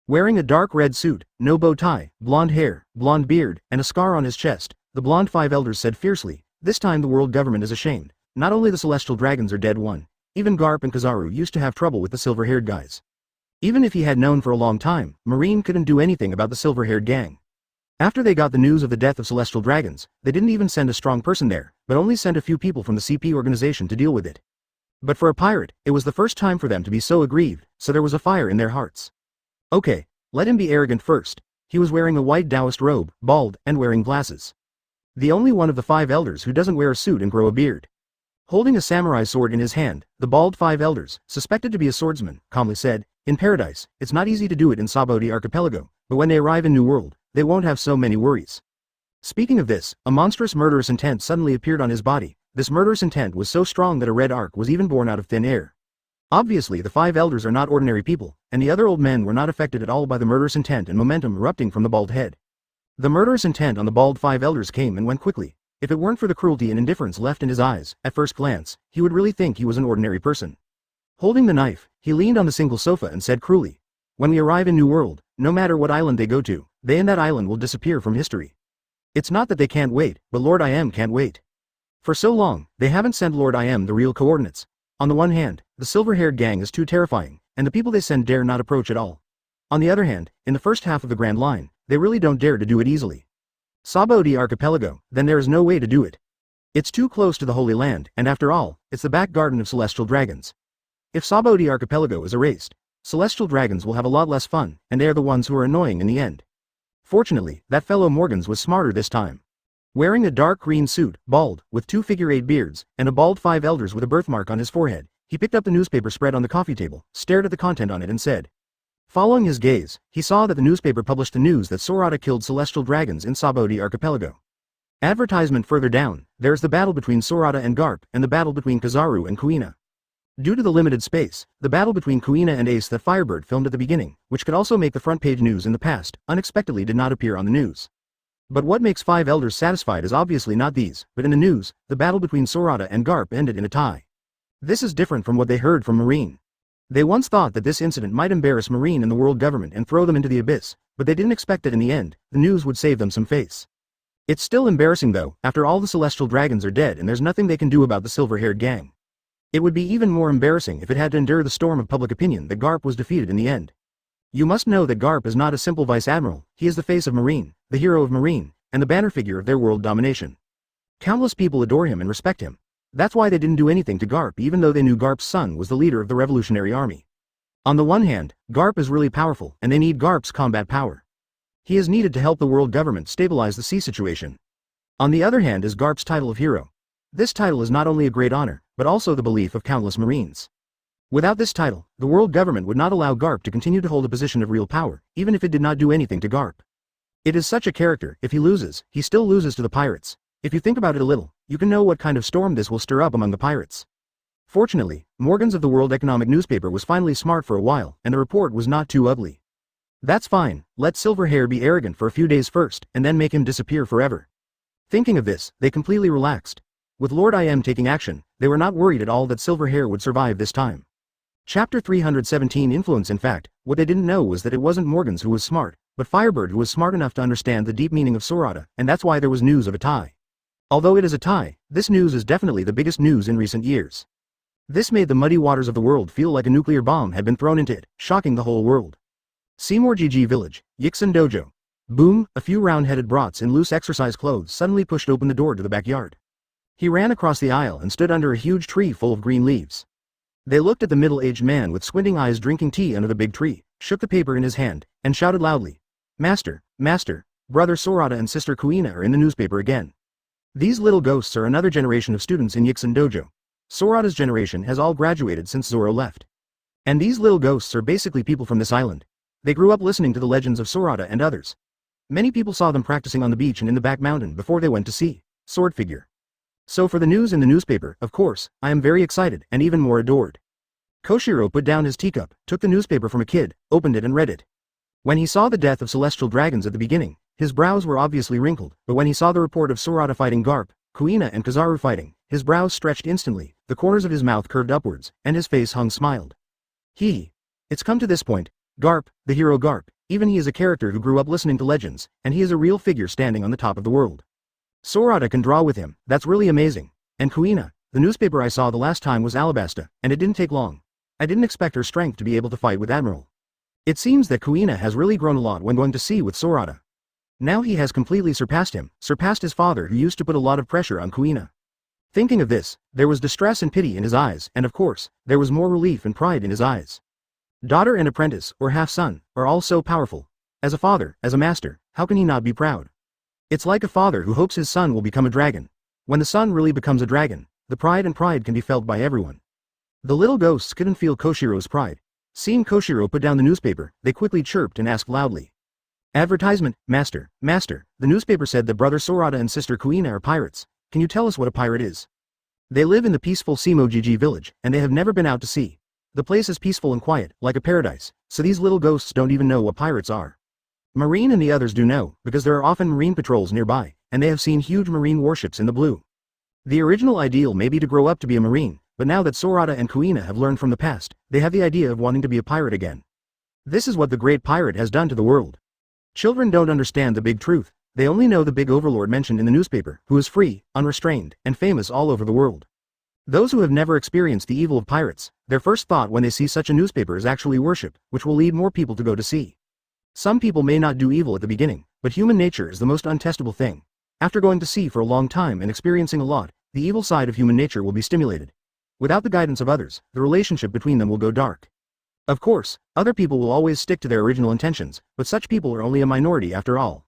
Wearing a dark red suit, no bow tie, blonde hair, blonde beard, and a scar on his chest, the blonde 5 elders said fiercely, this time the world government is ashamed. Not only the celestial dragons are dead one. Even Garp and Kazaru used to have trouble with the silver-haired guys. Even if he had known for a long time, Marine couldn't do anything about the silver-haired gang. After they got the news of the death of celestial dragons, they didn't even send a strong person there, but only sent a few people from the CP organization to deal with it. But for a pirate, it was the first time for them to be so aggrieved, so there was a fire in their hearts. Okay, let him be arrogant first. He was wearing a white Taoist robe, bald, and wearing glasses. The only one of the 5 elders who doesn't wear a suit and grow a beard. Holding a samurai sword in his hand, the bald 5 elders, suspected to be a swordsman, calmly said, in paradise, it's not easy to do it in Sabodi archipelago, but when they arrive in New World, they won't have so many worries. Speaking of this, a monstrous murderous intent suddenly appeared on his body. This murderous intent was so strong that a red arc was even born out of thin air. Obviously the 5 elders are not ordinary people, and the other old men were not affected at all by the murderous intent and momentum erupting from the bald head. The murderous intent on the bald 5 elders came and went quickly. If it weren't for the cruelty and indifference left in his eyes, at first glance, he would really think he was an ordinary person. Holding the knife, he leaned on the single sofa and said cruelly, when we arrive in New World, no matter what island they go to, they and that island will disappear from history. It's not that they can't wait, but Lord I Am can't wait. For so long, they haven't sent Lord I Am the real coordinates. On the one hand, the silver-haired gang is too terrifying, and the people they send dare not approach at all. On the other hand, in the first half of the Grand Line, they really don't dare to do it easily. Sabodi archipelago, then there is no way to do it. It's too close to the Holy Land, and after all, it's the back garden of celestial dragons. If Sabodi archipelago is erased, celestial dragons will have a lot less fun, and they are the ones who are annoying in the end. Fortunately, that fellow Morgans was smarter this time. Wearing a dark green suit, bald, with 2 figure-8 beards, and a bald 5 elders with a birthmark on his forehead, He picked up the newspaper spread on the coffee table, stared at the content on it and said. Following his gaze, he saw that the newspaper published the news that Sorata killed celestial dragons in Sabodi Archipelago. Advertisement further down, there's the battle between Sorata and Garp, and the battle between Kizaru and Kuina. Due to the limited space, the battle between Kuina and Ace that Firebird filmed at the beginning, which could also make the front page news in the past, unexpectedly did not appear on the news. But what makes Five Elders satisfied is obviously not these, but in the news, the battle between Sorata and Garp ended in a tie. This is different from what they heard from Marine. They once thought that this incident might embarrass Marine and the world government and throw them into the abyss, but they didn't expect that in the end, the news would save them some face. It's still embarrassing though, after all the celestial dragons are dead and there's nothing they can do about the silver-haired gang. It would be even more embarrassing if it had to endure the storm of public opinion that Garp was defeated in the end. You must know that Garp is not a simple vice-admiral, he is the face of Marine, the hero of Marine, and the banner figure of their world domination. Countless people adore him and respect him. That's why they didn't do anything to Garp even though they knew Garp's son was the leader of the Revolutionary Army. On the one hand, Garp is really powerful and they need Garp's combat power. He is needed to help the world government stabilize the sea situation. On the other hand is Garp's title of hero. This title is not only a great honor, but also the belief of countless Marines. Without this title, the world government would not allow Garp to continue to hold a position of real power, even if it did not do anything to Garp. It is such a character, if he loses, he still loses to the pirates. If you think about it a little, you can know what kind of storm this will stir up among the pirates. Fortunately, Morgan's of the World Economic newspaper was finally smart for a while, and the report was not too ugly. That's fine, let Silverhair be arrogant for a few days first, and then make him disappear forever. Thinking of this, they completely relaxed. With Lord IM taking action, they were not worried at all that Silverhair would survive this time. Chapter 317 Influence. In fact, what they didn't know was that it wasn't Morgans who was smart, but Firebird who was smart enough to understand the deep meaning of Sorata, and that's why there was news of a tie. Although it is a tie, this news is definitely the biggest news in recent years. This made the muddy waters of the world feel like a nuclear bomb had been thrown into it, shocking the whole world. Seymour GG Village, Yixin Dojo. Boom, a few round-headed brats in loose exercise clothes suddenly pushed open the door to the backyard. He ran across the aisle and stood under a huge tree full of green leaves. They looked at the middle-aged man with squinting eyes drinking tea under the big tree, shook the paper in his hand, and shouted loudly, Master, Master, Brother Sorata and Sister Kuina are in the newspaper again. These little ghosts are another generation of students in Yixin Dojo. Sorata's generation has all graduated since Zoro left. And these little ghosts are basically people from this island. They grew up listening to the legends of Sorata and others. Many people saw them practicing on the beach and in the back mountain before they went to sea. Sword figure. So for the news in the newspaper, of course, I am very excited and even more adored. Koshiro put down his teacup, took the newspaper from a kid, opened it and read it. When he saw the death of celestial dragons at the beginning, his brows were obviously wrinkled, but when he saw the report of Sorata fighting Garp, Kuina and Kizaru fighting, his brows stretched instantly, the corners of his mouth curved upwards, and his face hung smiled. It's come to this point. Garp, the hero Garp, even he is a character who grew up listening to legends, and he is a real figure standing on the top of the world. Sorata can draw with him, that's really amazing. And Kuina, the newspaper I saw the last time was Alabasta, and it didn't take long. I didn't expect her strength to be able to fight with Admiral. It seems that Kuina has really grown a lot when going to sea with Sorata. Now he has completely surpassed him, surpassed his father who used to put a lot of pressure on Kuina. Thinking of this, there was distress and pity in his eyes, and of course, there was more relief and pride in his eyes. Daughter and apprentice, or half-son, are all so powerful. As a father, as a master, how can he not be proud? It's like a father who hopes his son will become a dragon. When the son really becomes a dragon, the pride can be felt by everyone. The little ghosts couldn't feel Koshiro's pride. Seeing Koshiro put down the newspaper, they quickly chirped and asked loudly. Advertisement, Master, Master, the newspaper said that Brother Sorata and Sister Kuina are pirates. Can you tell us what a pirate is? They live in the peaceful Seymour GG village, and they have never been out to sea. The place is peaceful and quiet, like a paradise, so these little ghosts don't even know what pirates are. Marine and the others do know, because there are often marine patrols nearby, and they have seen huge marine warships in the blue. The original ideal may be to grow up to be a marine, but now that Sorata and Kuina have learned from the past, they have the idea of wanting to be a pirate again. This is what the great pirate has done to the world. Children don't understand the big truth, they only know the big overlord mentioned in the newspaper, who is free, unrestrained, and famous all over the world. Those who have never experienced the evil of pirates, their first thought when they see such a newspaper is actually worship, which will lead more people to go to sea. Some people may not do evil at the beginning, but human nature is the most untestable thing. After going to sea for a long time and experiencing a lot, the evil side of human nature will be stimulated. Without the guidance of others, the relationship between them will go dark. Of course, other people will always stick to their original intentions, but such people are only a minority after all.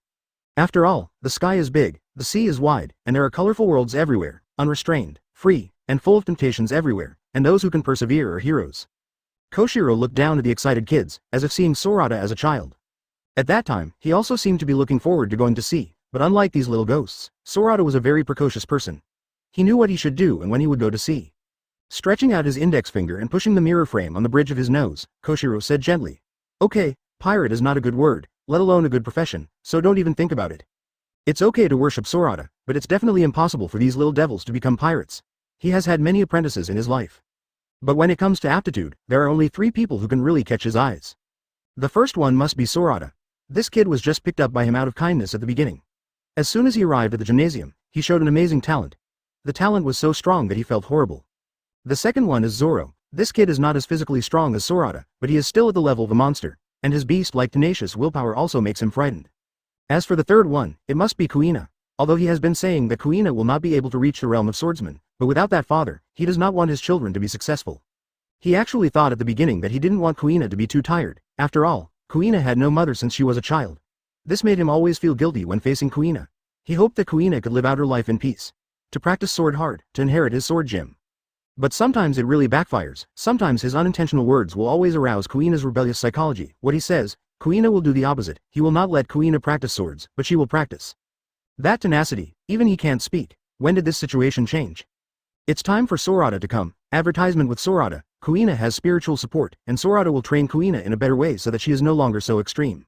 After all, the sky is big, the sea is wide, and there are colorful worlds everywhere, unrestrained, free, and full of temptations everywhere, and those who can persevere are heroes. Koshiro looked down at the excited kids, as if seeing Sorata as a child. At that time, he also seemed to be looking forward to going to sea, but unlike these little ghosts, Sorata was a very precocious person. He knew what he should do and when he would go to sea. Stretching out his index finger and pushing the mirror frame on the bridge of his nose, Koshiro said gently, "Okay, pirate is not a good word, let alone a good profession, so don't even think about it. It's okay to worship Sorata, but it's definitely impossible for these little devils to become pirates. He has had many apprentices in his life. But when it comes to aptitude, there are only 3 people who can really catch his eyes. The first one must be Sorata. This kid was just picked up by him out of kindness at the beginning. As soon as he arrived at the gymnasium, he showed an amazing talent. The talent was so strong that he felt horrible. The second one is Zoro. This kid is not as physically strong as Sorata, but he is still at the level of a monster, and his beast-like tenacious willpower also makes him frightened. As for the third one, it must be Kuina. Although he has been saying that Kuina will not be able to reach the realm of swordsmen, but without that father, he does not want his children to be successful. He actually thought at the beginning that he didn't want Kuina to be too tired. After all, Kuina had no mother since she was a child. This made him always feel guilty when facing Kuina. He hoped that Kuina could live out her life in peace. To practice sword hard, to inherit his sword gym. But sometimes it really backfires. Sometimes his unintentional words will always arouse Kuina's rebellious psychology. What he says, Kuina will do the opposite. He will not let Kuina practice swords, but she will practice. That tenacity, even he can't speak. When did this situation change? It's time for Sorata to come. Advertisement with Sorata. Kuina has spiritual support, and Sorata will train Kuina in a better way so that she is no longer so extreme.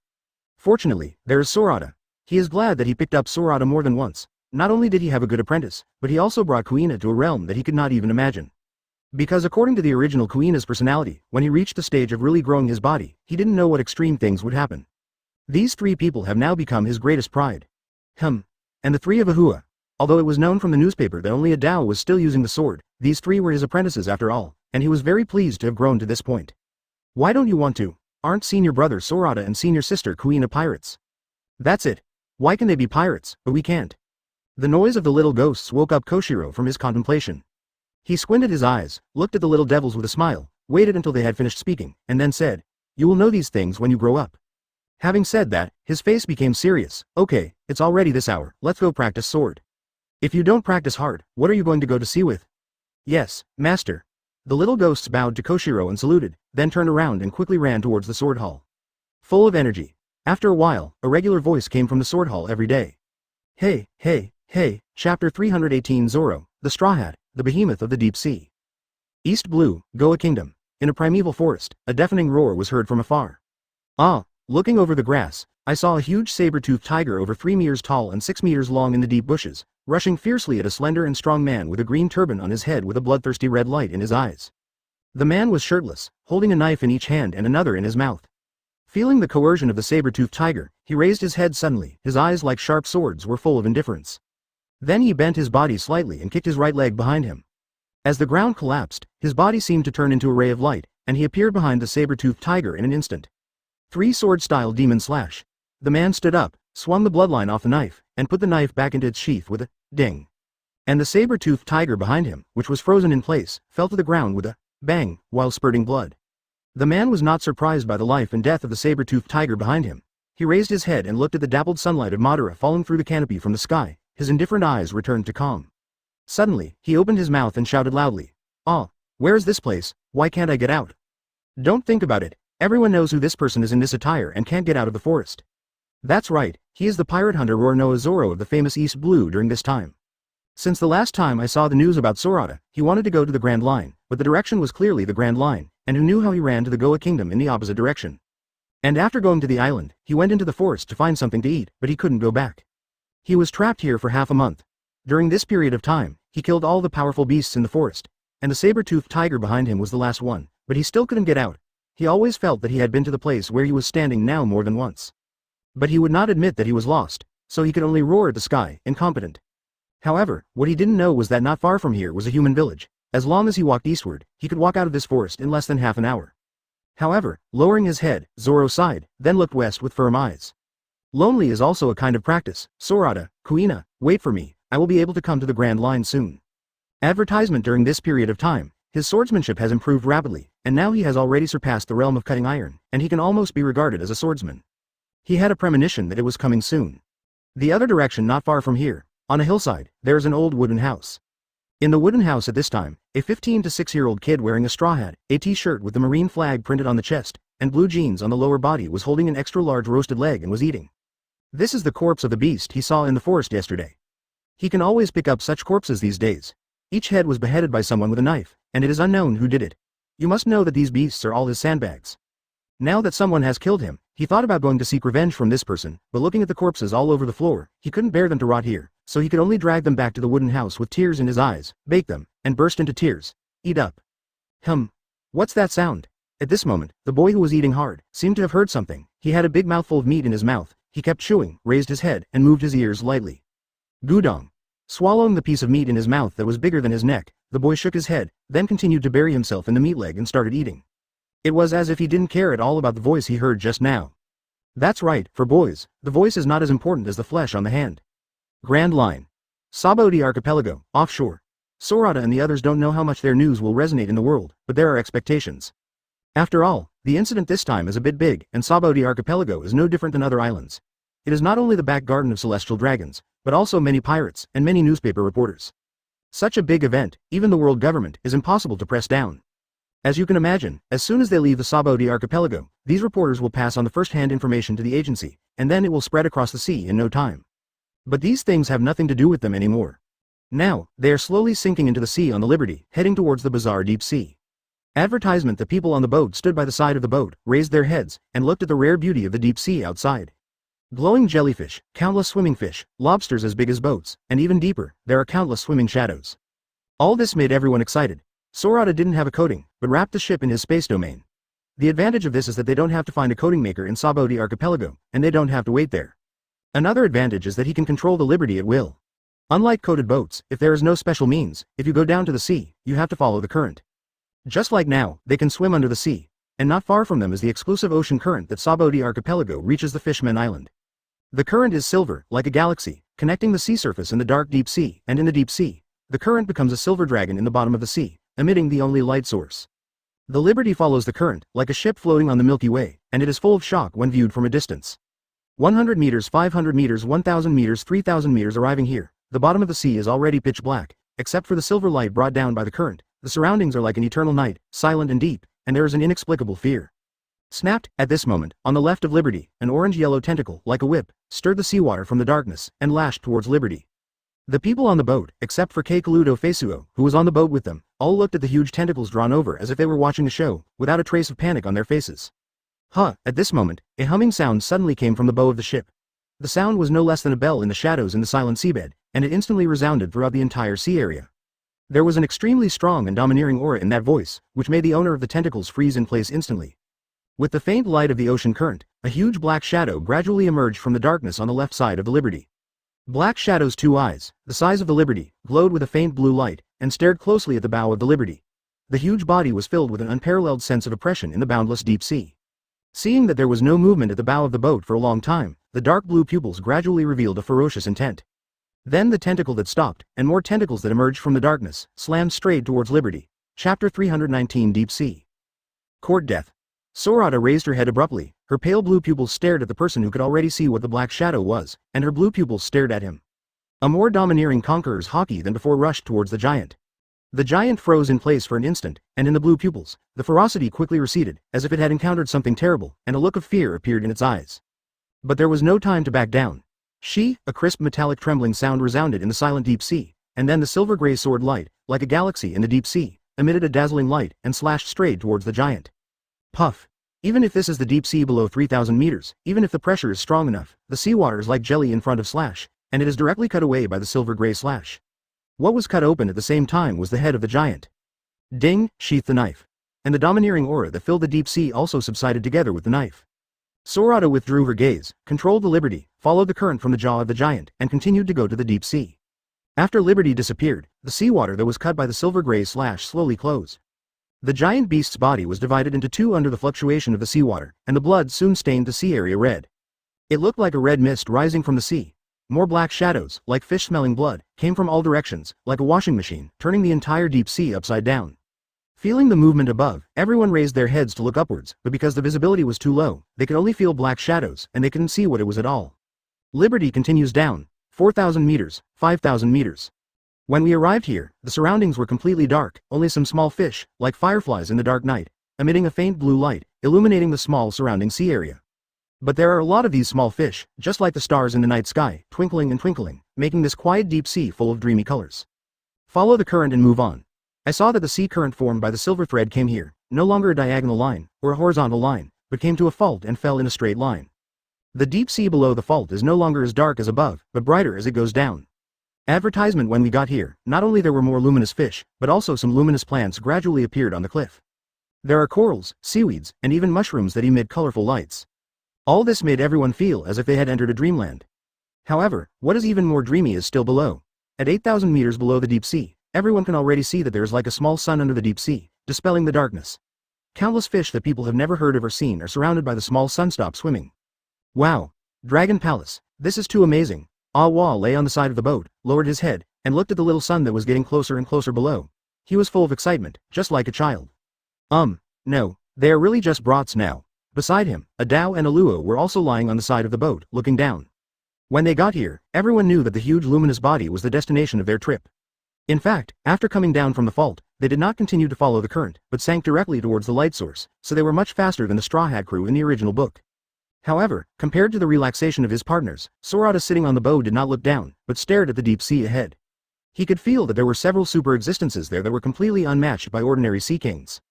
Fortunately, there is Sorata. He is glad that he picked up Sorata more than once. Not only did he have a good apprentice, but he also brought Kuina to a realm that he could not even imagine. Because according to the original Kuina's personality, when he reached the stage of really growing his body, he didn't know what extreme things would happen. These 3 people have now become his greatest pride. And the 3 of Ahua. Although it was known from the newspaper that only a Dao was still using the sword, these 3 were his apprentices after all, and he was very pleased to have grown to this point. Why don't you want to? Aren't senior brother Sorata and senior sister Kuina pirates? That's it. Why can they be pirates, but we can't? The noise of the little ghosts woke up Koshiro from his contemplation. He squinted his eyes, looked at the little devils with a smile, waited until they had finished speaking, and then said, "You will know these things when you grow up." Having said that, his face became serious. "Okay, it's already this hour, let's go practice sword. If you don't practice hard, what are you going to go to sea with?" "Yes, master." The little ghosts bowed to Koshiro and saluted, then turned around and quickly ran towards the sword hall. Full of energy. After a while, a regular voice came from the sword hall every day. Hey, Chapter 318 Zoro, the Straw Hat, the Behemoth of the Deep Sea. East Blue, Goa Kingdom. In a primeval forest, a deafening roar was heard from afar. Looking over the grass, I saw a huge saber-toothed tiger over 3 meters tall and 6 meters long in the deep bushes, rushing fiercely at a slender and strong man with a green turban on his head with a bloodthirsty red light in his eyes. The man was shirtless, holding a knife in each hand and another in his mouth. Feeling the coercion of the saber-toothed tiger, he raised his head suddenly, his eyes like sharp swords were full of indifference. Then he bent his body slightly and kicked his right leg behind him. As the ground collapsed, his body seemed to turn into a ray of light, and he appeared behind the saber-toothed tiger in an instant. 3 sword-style demon slash. The man stood up, swung the bloodline off the knife, and put the knife back into its sheath with a ding. And the saber-toothed tiger behind him, which was frozen in place, fell to the ground with a bang, while spurting blood. The man was not surprised by the life and death of the saber-toothed tiger behind him. He raised his head and looked at the dappled sunlight of Madara falling through the canopy from the sky. His indifferent eyes returned to calm. Suddenly, he opened his mouth and shouted loudly. Where is this place? Why can't I get out? Don't think about it. Everyone knows who this person is in this attire and can't get out of the forest. That's right, he is the pirate hunter Roronoa Zoro of the famous East Blue during this time. Since the last time I saw the news about Sorata, he wanted to go to the Grand Line, but the direction was clearly the Grand Line, and who knew how he ran to the Goa Kingdom in the opposite direction. And after going to the island, he went into the forest to find something to eat, but he couldn't go back. He was trapped here for half a month. During this period of time, he killed all the powerful beasts in the forest, and the saber-toothed tiger behind him was the last one, but he still couldn't get out. He always felt that he had been to the place where he was standing now more than once. But he would not admit that he was lost, so he could only roar at the sky, incompetent. However, what he didn't know was that not far from here was a human village. As long as he walked eastward, he could walk out of this forest in less than half an hour. However, lowering his head, Zoro sighed, then looked west with firm eyes. Lonely is also a kind of practice. Sorata, Kuina, wait for me, I will be able to come to the Grand Line soon. Advertisement during this period of time, his swordsmanship has improved rapidly, and now he has already surpassed the realm of cutting iron, and he can almost be regarded as a swordsman. He had a premonition that it was coming soon. The other direction not far from here, on a hillside, there is an old wooden house. In the wooden house at this time, a 15 to 6-year-old kid wearing a straw hat, a t-shirt with the marine flag printed on the chest, and blue jeans on the lower body was holding an extra-large roasted leg and was eating. This is the corpse of the beast he saw in the forest yesterday. He can always pick up such corpses these days. Each head was beheaded by someone with a knife, and it is unknown who did it. You must know that these beasts are all his sandbags. Now that someone has killed him, he thought about going to seek revenge from this person, but looking at the corpses all over the floor, he couldn't bear them to rot here, so he could only drag them back to the wooden house with tears in his eyes, bake them, and burst into tears. Eat up. What's that sound? At this moment, the boy who was eating hard seemed to have heard something. He had a big mouthful of meat in his mouth. He kept chewing, raised his head, and moved his ears lightly. Gudong. Swallowing the piece of meat in his mouth that was bigger than his neck, the boy shook his head, then continued to bury himself in the meat leg and started eating. It was as if he didn't care at all about the voice he heard just now. That's right, for boys, the voice is not as important as the flesh on the hand. Grand Line. Sabodi Archipelago, offshore. Sorata and the others don't know how much their news will resonate in the world, but there are expectations. After all, the incident this time is a bit big, and Sabodi Archipelago is no different than other islands. It is not only the back garden of celestial dragons, but also many pirates and many newspaper reporters. Such a big event, even the world government, is impossible to press down. As you can imagine, as soon as they leave the Sabodi Archipelago, these reporters will pass on the first-hand information to the agency, and then it will spread across the sea in no time. But these things have nothing to do with them anymore. Now, they are slowly sinking into the sea on the Liberty, heading towards the bizarre deep sea. Advertisement. The people on the boat stood by the side of the boat, raised their heads, and looked at the rare beauty of the deep sea outside. Glowing jellyfish, countless swimming fish, lobsters as big as boats, and even deeper, there are countless swimming shadows. All this made everyone excited. Sorata didn't have a coating, but wrapped the ship in his space domain. The advantage of this is that they don't have to find a coating maker in Sabodi Archipelago, and they don't have to wait there. Another advantage is that he can control the Liberty at will. Unlike coated boats, if there is no special means, if you go down to the sea, you have to follow the current. Just like now, they can swim under the sea, and not far from them is the exclusive ocean current that Sabodi Archipelago reaches the Fishman Island. The current is silver, like a galaxy, connecting the sea surface and the dark deep sea, and in the deep sea, the current becomes a silver dragon in the bottom of the sea, emitting the only light source. The Liberty follows the current, like a ship floating on the Milky Way, and it is full of shock when viewed from a distance. 100 meters, 500 meters, 1000 meters, 3000 meters. Arriving here, the bottom of the sea is already pitch black, except for the silver light brought down by the current. The surroundings are like an eternal night, silent and deep, and there is an inexplicable fear. Snapped, at this moment, on the left of Liberty, an orange-yellow tentacle, like a whip, stirred the seawater from the darkness, and lashed towards Liberty. The people on the boat, except for Keikaludo Fesuo, who was on the boat with them, all looked at the huge tentacles drawn over as if they were watching a show, without a trace of panic on their faces. At this moment, a humming sound suddenly came from the bow of the ship. The sound was no less than a bell in the shadows in the silent seabed, and it instantly resounded throughout the entire sea area. There was an extremely strong and domineering aura in that voice, which made the owner of the tentacles freeze in place instantly. With the faint light of the ocean current, a huge black shadow gradually emerged from the darkness on the left side of the Liberty. Black Shadow's two eyes, the size of the Liberty, glowed with a faint blue light, and stared closely at the bow of the Liberty. The huge body was filled with an unparalleled sense of oppression in the boundless deep sea. Seeing that there was no movement at the bow of the boat for a long time, the dark blue pupils gradually revealed a ferocious intent. Then the tentacle that stopped, and more tentacles that emerged from the darkness, slammed straight towards Liberty. Chapter 319. Deep Sea. Court Death. Sorata raised her head abruptly. Her pale blue pupils stared at the person who could already see what the black shadow was, and her blue pupils stared at him. A more domineering conqueror's haki than before rushed towards the giant. The giant froze in place for an instant, and in the blue pupils, the ferocity quickly receded, as if it had encountered something terrible, and a look of fear appeared in its eyes. But there was no time to back down. A crisp metallic trembling sound resounded in the silent deep sea, and then the silver-gray sword light, like a galaxy in the deep sea, emitted a dazzling light and slashed straight towards the giant. Puff. Even if this is the deep sea below 3,000 meters, even if the pressure is strong enough, the seawater is like jelly in front of Slash, and it is directly cut away by the silver-gray Slash. What was cut open at the same time was the head of the giant. Ding, sheathed the knife. And the domineering aura that filled the deep sea also subsided together with the knife. Sorata withdrew her gaze, controlled the Liberty, followed the current from the jaw of the giant, and continued to go to the deep sea. After Liberty disappeared, the seawater that was cut by the silver-gray Slash slowly closed. The giant beast's body was divided into two under the fluctuation of the seawater, and the blood soon stained the sea area red. It looked like a red mist rising from the sea. More black shadows, like fish-smelling blood, came from all directions, like a washing machine, turning the entire deep sea upside down. Feeling the movement above, everyone raised their heads to look upwards, but because the visibility was too low, they could only feel black shadows, and they couldn't see what it was at all. Liberty continues down. 4,000 meters, 5,000 meters. When we arrived here, the surroundings were completely dark, only some small fish, like fireflies in the dark night, emitting a faint blue light, illuminating the small surrounding sea area. But there are a lot of these small fish, just like the stars in the night sky, twinkling and twinkling, making this quiet deep sea full of dreamy colors. Follow the current and move on. I saw that the sea current formed by the silver thread came here, no longer a diagonal line, or a horizontal line, but came to a fault and fell in a straight line. The deep sea below the fault is no longer as dark as above, but brighter as it goes down. Advertisement: when we got here, not only there were more luminous fish, but also some luminous plants gradually appeared on the cliff. There are corals, seaweeds, and even mushrooms that emit colorful lights. All this made everyone feel as if they had entered a dreamland. However, what is even more dreamy is still below. At 8,000 meters below the deep sea, everyone can already see that there is like a small sun under the deep sea, dispelling the darkness. Countless fish that people have never heard of or seen are surrounded by the small sun. Stop swimming. Wow! Dragon Palace, this is too amazing. Ah Wah lay on the side of the boat, lowered his head, and looked at the little sun that was getting closer and closer below. He was full of excitement, just like a child. No, they are really just brats now. Beside him, a Dao and a Luo were also lying on the side of the boat, looking down. When they got here, everyone knew that the huge luminous body was the destination of their trip. In fact, after coming down from the fault, they did not continue to follow the current, but sank directly towards the light source, so they were much faster than the Straw Hat crew in the original book. However, compared to the relaxation of his partners, Sorata sitting on the bow did not look down, but stared at the deep sea ahead. He could feel that there were several super existences there that were completely unmatched by ordinary sea kings.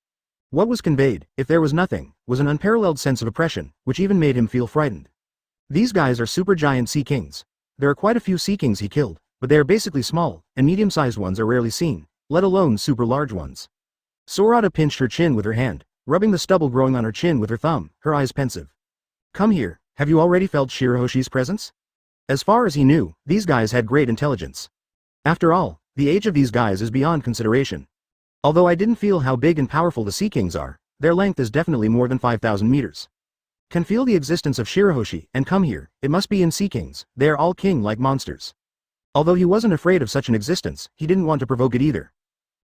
What was conveyed, if there was nothing, was an unparalleled sense of oppression, which even made him feel frightened. These guys are super giant sea kings. There are quite a few sea kings he killed, but they are basically small, and medium-sized ones are rarely seen, let alone super large ones. Sorata pinched her chin with her hand, rubbing the stubble growing on her chin with her thumb, her eyes pensive. Come here, have you already felt Shirahoshi's presence? As far as he knew, these guys had great intelligence. After all, the age of these guys is beyond consideration. Although I didn't feel how big and powerful the sea kings are, their length is definitely more than 5,000 meters. Can feel the existence of Shirahoshi, and come here, it must be in sea kings, they are all king-like monsters. Although he wasn't afraid of such an existence, he didn't want to provoke it either.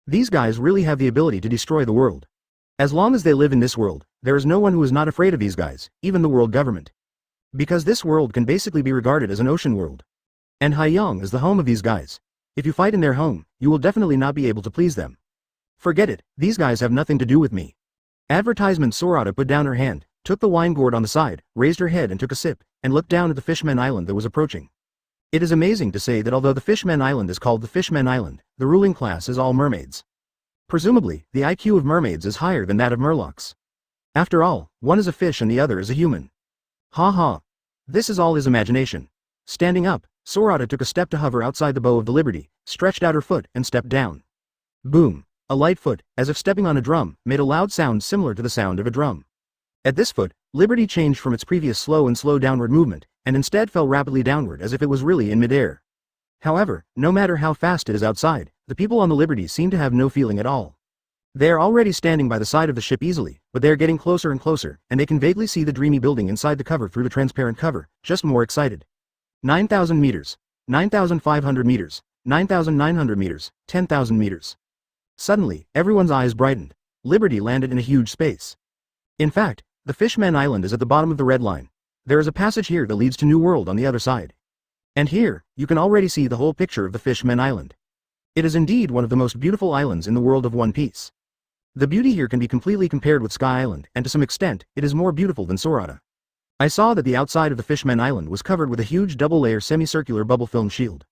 These guys really have the ability to destroy the world. As long as they live in this world, there is no one who is not afraid of these guys, even the world government. Because this world can basically be regarded as an ocean world. And Haiyang is the home of these guys. If you fight in their home, you will definitely not be able to please them. Forget it, these guys have nothing to do with me. Advertisement. Sorata put down her hand, took the wine gourd on the side, raised her head and took a sip, and looked down at the Fishmen Island that was approaching. It is amazing to say that although the Fishmen Island is called the Fishmen Island, the ruling class is all mermaids. Presumably, the IQ of mermaids is higher than that of murlocs. After all, one is a fish and the other is a human. Ha ha. This is all his imagination. Standing up, Sorata took a step to hover outside the bow of the Liberty, stretched out her foot and stepped down. Boom. A light foot, as if stepping on a drum, made a loud sound similar to the sound of a drum. At this foot, Liberty changed from its previous slow downward movement, and instead fell rapidly downward as if it was really in midair. However, no matter how fast it is outside, the people on the Liberty seem to have no feeling at all. They are already standing by the side of the ship easily, but they are getting closer and closer, and they can vaguely see the dreamy building inside the cover through the transparent cover, just more excited. 9,000 meters. 9,500 meters. 9,900 meters. 10,000 meters. Suddenly, everyone's eyes brightened. Liberty landed in a huge space. In fact, the Fishmen Island is at the bottom of the red line. There is a passage here that leads to New World on the other side. And here, you can already see the whole picture of the Fishmen Island. It is indeed one of the most beautiful islands in the world of One Piece. The beauty here can be completely compared with Sky Island, and to some extent, it is more beautiful than Sorata. I saw that the outside of the Fishmen Island was covered with a huge double-layer semicircular bubble film shield.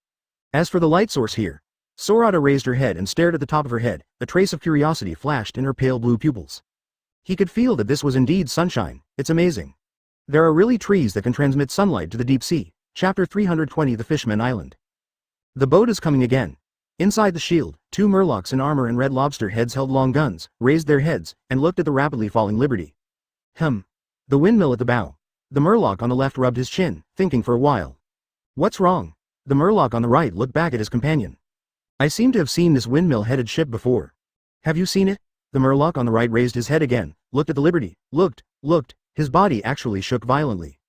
As for the light source here, Sorata raised her head and stared at the top of her head, a trace of curiosity flashed in her pale blue pupils. He could feel that this was indeed sunshine. It's amazing. There are really trees that can transmit sunlight to the deep sea. Chapter 320. The Fishmen Island. The boat is coming again. Inside the shield, two murlocs in armor and red lobster heads held long guns, raised their heads, and looked at the rapidly falling Liberty. The windmill at the bow. The murloc on the left rubbed his chin, thinking for a while. What's wrong? The murloc on the right looked back at his companion. I seem to have seen this windmill-headed ship before. Have you seen it? The murloc on the right raised his head again, looked at the Liberty, looked, his body actually shook violently.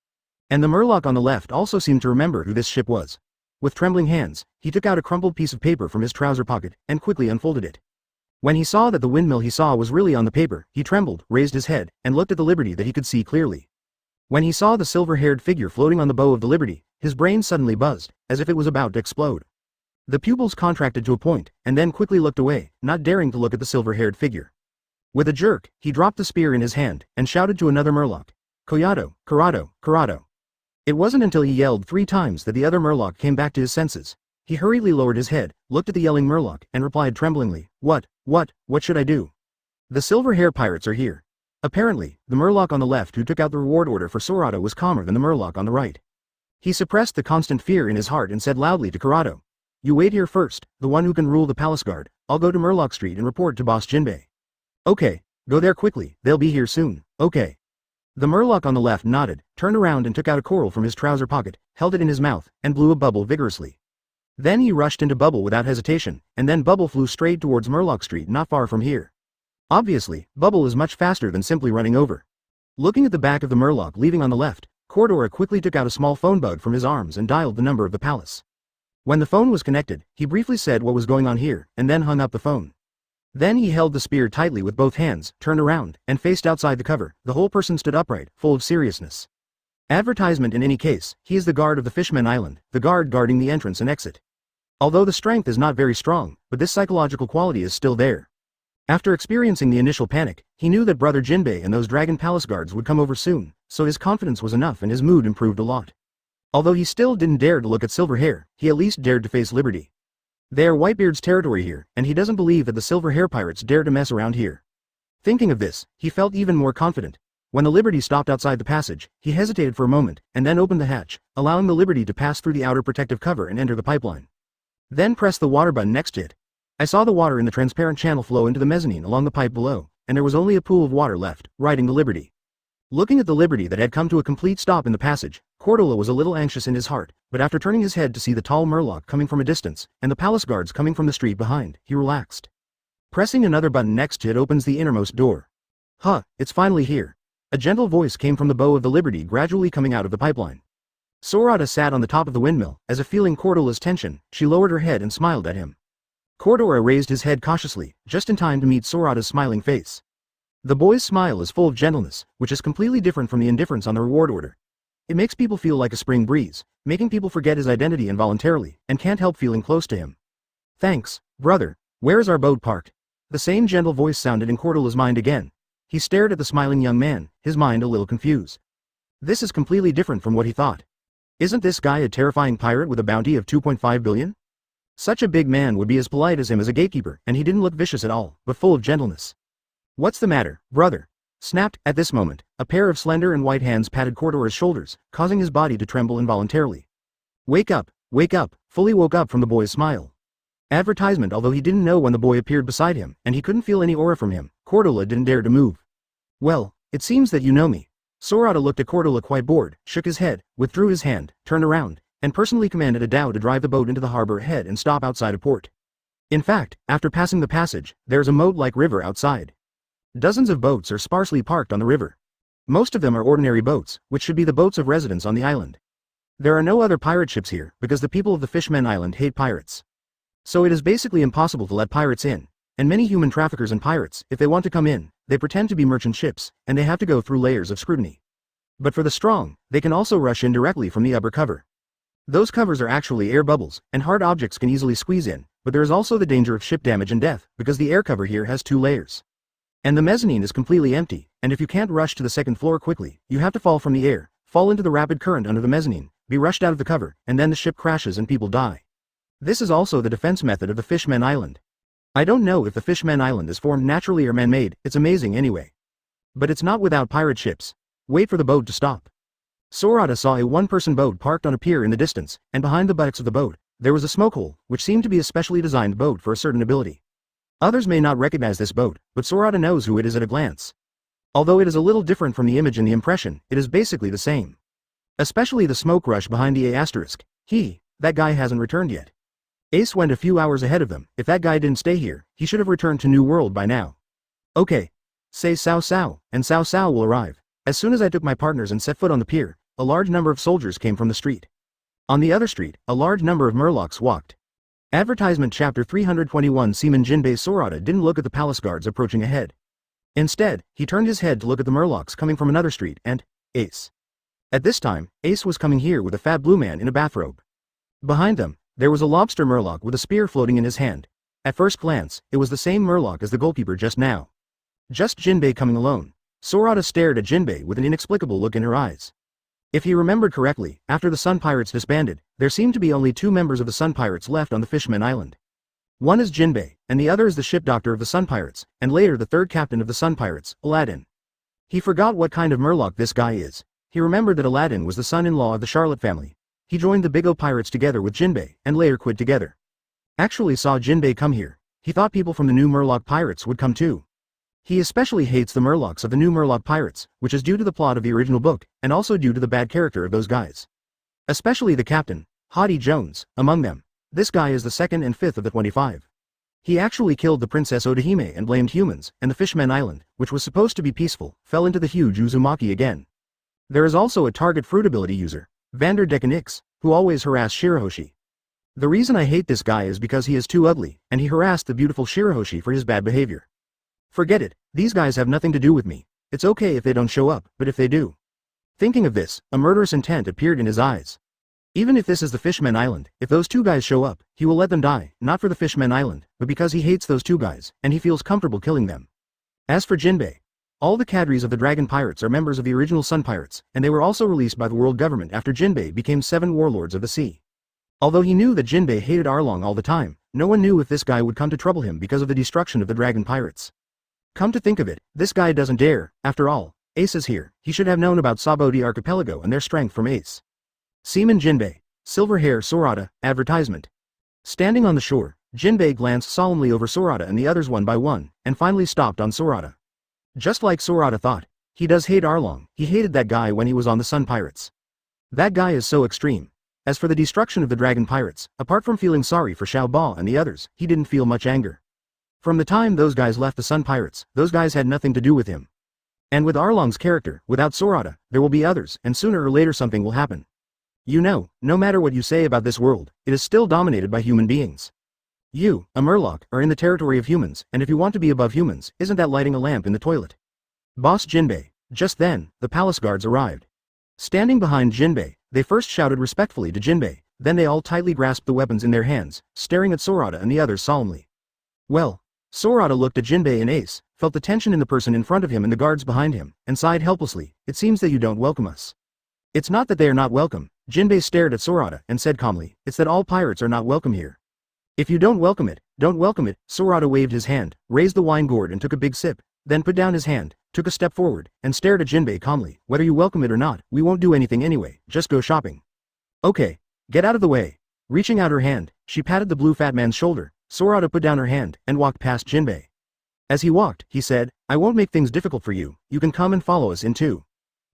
And the murloc on the left also seemed to remember who this ship was. With trembling hands, he took out a crumpled piece of paper from his trouser pocket, and quickly unfolded it. When he saw that the windmill he saw was really on the paper, he trembled, raised his head, and looked at the Liberty that he could see clearly. When he saw the silver-haired figure floating on the bow of the Liberty, his brain suddenly buzzed, as if it was about to explode. The pupils contracted to a point, and then quickly looked away, not daring to look at the silver-haired figure. With a jerk, he dropped the spear in his hand, and shouted to another Murloc. Coyato, Corrado, Corrado. It wasn't until he yelled 3 times that the other Murloc came back to his senses. He hurriedly lowered his head, looked at the yelling Murloc, and replied tremblingly, What should I do? The silver-hair pirates are here. Apparently, the Murloc on the left who took out the reward order for Sorata was calmer than the Murloc on the right. He suppressed the constant fear in his heart and said loudly to Corrado. You wait here first, the one who can rule the palace guard. I'll go to Murloc Street and report to Boss Jinbei. Okay, go there quickly, they'll be here soon, okay. The Murloc on the left nodded, turned around and took out a coral from his trouser pocket, held it in his mouth, and blew a bubble vigorously. Then he rushed into Bubble without hesitation, and then Bubble flew straight towards Murloc Street not far from here. Obviously, Bubble is much faster than simply running over. Looking at the back of the Murloc leaving on the left, Cordora quickly took out a small phone bug from his arms and dialed the number of the palace. When the phone was connected, he briefly said what was going on here, and then hung up the phone. Then he held the spear tightly with both hands, turned around, and faced outside the cover. The whole person stood upright, full of seriousness. Advertisement in any case, he is the guard of the Fishmen Island, the guard guarding the entrance and exit. Although the strength is not very strong, but this psychological quality is still there. After experiencing the initial panic, he knew that Brother Jinbei and those Dragon Palace guards would come over soon, so his confidence was enough and his mood improved a lot. Although he still didn't dare to look at Silverhair, he at least dared to face Liberty. They are Whitebeard's territory here, and he doesn't believe that the Silverhair pirates dare to mess around here. Thinking of this, he felt even more confident. When the Liberty stopped outside the passage, he hesitated for a moment, and then opened the hatch, allowing the Liberty to pass through the outer protective cover and enter the pipeline. Then press the water button next to it. I saw the water in the transparent channel flow into the mezzanine along the pipe below, and there was only a pool of water left, riding the Liberty. Looking at the Liberty that had come to a complete stop in the passage, Cordola was a little anxious in his heart, but after turning his head to see the tall Murloc coming from a distance, and the palace guards coming from the street behind, he relaxed. Pressing another button next to it opens the innermost door. Huh, it's finally here. A gentle voice came from the bow of the Liberty gradually coming out of the pipeline. Sorata sat on the top of the windmill, as if feeling Cordola's tension, she lowered her head and smiled at him. Cordora raised his head cautiously, just in time to meet Sorata's smiling face. The boy's smile is full of gentleness, which is completely different from the indifference on the reward order. It makes people feel like a spring breeze, making people forget his identity involuntarily, and can't help feeling close to him. Thanks, brother. Where is our boat parked? The same gentle voice sounded in Cordola's mind again. He stared at the smiling young man, his mind a little confused. This is completely different from what he thought. Isn't this guy a terrifying pirate with a bounty of 2.5 billion? Such a big man would be as polite as him as a gatekeeper, and he didn't look vicious at all, but full of gentleness. What's the matter, brother? Snapped. At this moment, a pair of slender and white hands patted Cordora's shoulders, causing his body to tremble involuntarily. Wake up, fully woke up from the boy's smile. Advertisement. Although he didn't know when the boy appeared beside him, and he couldn't feel any aura from him, Cordola didn't dare to move. Well, it seems that you know me. Sorata looked at Cordola quite bored, shook his head, withdrew his hand, turned around, and personally commanded a dhow to drive the boat into the harbor ahead and stop outside a port. In fact, after passing the passage, there's a moat-like river outside. Dozens of boats are sparsely parked on the river. Most of them are ordinary boats, which should be the boats of residents on the island. There are no other pirate ships here, because the people of the Fishmen Island hate pirates. So it is basically impossible to let pirates in, and many human traffickers and pirates, if they want to come in, they pretend to be merchant ships, and they have to go through layers of scrutiny. But for the strong, they can also rush in directly from the upper cover. Those covers are actually air bubbles, and hard objects can easily squeeze in, but there is also the danger of ship damage and death, because the air cover here has 2 layers. And the mezzanine is completely empty, and if you can't rush to the second floor quickly, you have to fall from the air, fall into the rapid current under the mezzanine, be rushed out of the cover, and then the ship crashes and people die. This is also the defense method of the Fishmen Island. I don't know if the Fishmen Island is formed naturally or man-made, it's amazing anyway. But it's not without pirate ships. Wait for the boat to stop. Sorata saw a one-person boat parked on a pier in the distance, and behind the buttocks of the boat, there was a smoke hole, which seemed to be a specially designed boat for a certain ability. Others may not recognize this boat, but Sorata knows who it is at a glance. Although it is a little different from the image and the impression, it is basically the same. Especially the smoke rush behind the A**. That guy hasn't returned yet. Ace went a few hours ahead of them. If that guy didn't stay here, he should have returned to New World by now. Okay. Say Sao Sao, and Sao Sao will arrive. As soon as I took my partners and set foot on the pier, a large number of soldiers came from the street. On the other street, a large number of Murlocs walked. Advertisement Chapter 321 Seaman Jinbei Sorata didn't look at the palace guards approaching ahead. Instead, he turned his head to look at the Murlocs coming from another street and Ace. At this time, Ace was coming here with a fat blue man in a bathrobe. Behind them, There was a lobster murloc with a spear floating in his hand. At first glance, it was the same murloc as the goalkeeper just now. Just Jinbei coming alone. Sorata stared at Jinbei with an inexplicable look in her eyes. If he remembered correctly, after the Sun Pirates disbanded, there seemed to be only 2 members of the Sun Pirates left on the Fishman Island. One is Jinbei, and the other is the ship doctor of the Sun Pirates, and later the 3rd captain of the Sun Pirates, Aladdin. He forgot what kind of murloc this guy is. He remembered that Aladdin was the son-in-law of the Charlotte family. He joined the Big O Pirates together with Jinbei, and later quit together. Actually saw Jinbei come here. He thought people from the new Murloc Pirates would come too. He especially hates the Murlocs of the new Murloc Pirates, which is due to the plot of the original book, and also due to the bad character of those guys. Especially the captain, Hottie Jones, among them. This guy is the 2nd and 5th of the 25. He actually killed the Princess Odahime and blamed humans, and the Fishman Island, which was supposed to be peaceful, fell into the huge Uzumaki again. There is also a target fruit ability user, Vander Dekanix, who always harassed Shirahoshi. The reason I hate this guy is because he is too ugly, and he harassed the beautiful Shirahoshi for his bad behavior. Forget it, these guys have nothing to do with me. It's okay if they don't show up, but if they do. Thinking of this, a murderous intent appeared in his eyes. Even if this is the Fishman Island, if those 2 guys show up, he will let them die, not for the Fishman Island, but because he hates those 2 guys, and he feels comfortable killing them. As for Jinbei, all the cadres of the Dragon Pirates are members of the original Sun Pirates, and they were also released by the world government after Jinbei became 7 warlords of the sea. Although he knew that Jinbei hated Arlong all the time, no one knew if this guy would come to trouble him because of the destruction of the Dragon Pirates. Come to think of it, this guy doesn't dare. After all, Ace is here. He should have known about Saboti Archipelago and their strength from Ace. Seaman Jinbei. Silver hair Sorata, advertisement. Standing on the shore, Jinbei glanced solemnly over Sorata and the others one by one, and finally stopped on Sorata. Just like Sorata thought, he does hate Arlong. He hated that guy when he was on the Sun Pirates. That guy is so extreme. As for the destruction of the Dragon Pirates, apart from feeling sorry for Xiao Ba and the others, he didn't feel much anger. From the time those guys left the Sun Pirates, those guys had nothing to do with him. And with Arlong's character, without Sorata, there will be others, and sooner or later something will happen. You know, no matter what you say about this world, it is still dominated by human beings. You, a Murloc, are in the territory of humans, and if you want to be above humans, isn't that lighting a lamp in the toilet? Boss Jinbei. Just then, the palace guards arrived. Standing behind Jinbei, they first shouted respectfully to Jinbei, then they all tightly grasped the weapons in their hands, staring at Sorata and the others solemnly. Well, Sorata looked at Jinbei and Ace, felt the tension in the person in front of him and the guards behind him, and sighed helplessly. It seems that you don't welcome us. It's not that they are not welcome. Jinbei stared at Sorata and said calmly, it's that all pirates are not welcome here. If you don't welcome it, don't welcome it. Sorata waved his hand, raised the wine gourd and took a big sip, then put down his hand, took a step forward, and stared at Jinbei calmly. Whether you welcome it or not, we won't do anything anyway, just go shopping. Okay. Get out of the way. Reaching out her hand, she patted the blue fat man's shoulder. Sorata put down her hand, and walked past Jinbei. As he walked, he said, I won't make things difficult for you, you can come and follow us in too.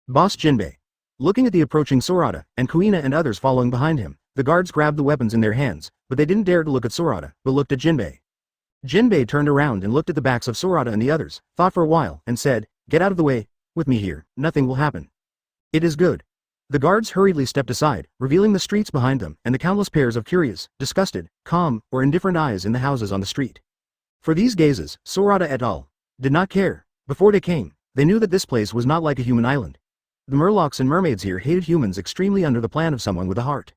Boss Jinbei. Looking at the approaching Sorata, and Kuina and others following behind him, the guards grabbed the weapons in their hands, but they didn't dare to look at Sorata, but looked at Jinbei. Jinbei turned around and looked at the backs of Sorata and the others, thought for a while, and said, get out of the way, with me here, nothing will happen. It is good. The guards hurriedly stepped aside, revealing the streets behind them, and the countless pairs of curious, disgusted, calm, or indifferent eyes in the houses on the street. For these gazes, Sorata et al. Did not care. Before they came, they knew that this place was not like a human island. The Murlocs and mermaids here hated humans extremely under the plan of someone with a heart.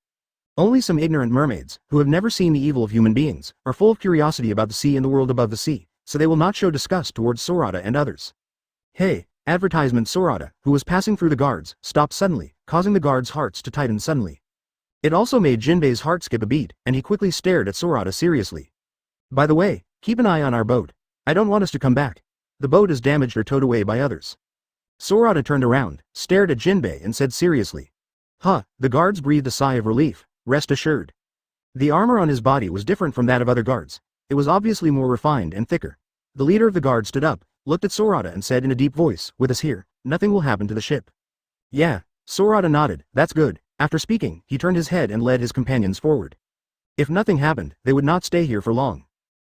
Only some ignorant mermaids, who have never seen the evil of human beings, are full of curiosity about the sea and the world above the sea, so they will not show disgust towards Sorata and others. Hey, advertisement. Sorata, who was passing through the guards, stopped suddenly, causing the guards' hearts to tighten suddenly. It also made Jinbei's heart skip a beat, and he quickly stared at Sorata seriously. By the way, keep an eye on our boat. I don't want us to come back. The boat is damaged or towed away by others. Sorata turned around, stared at Jinbei and said seriously. Huh, the guards breathed a sigh of relief, rest assured. The armor on his body was different from that of other guards. It was obviously more refined and thicker. The leader of the guard stood up, looked at Sorata and said in a deep voice, with us here, nothing will happen to the ship. Yeah, Sorata nodded, that's good. After speaking, he turned his head and led his companions forward. If nothing happened, they would not stay here for long.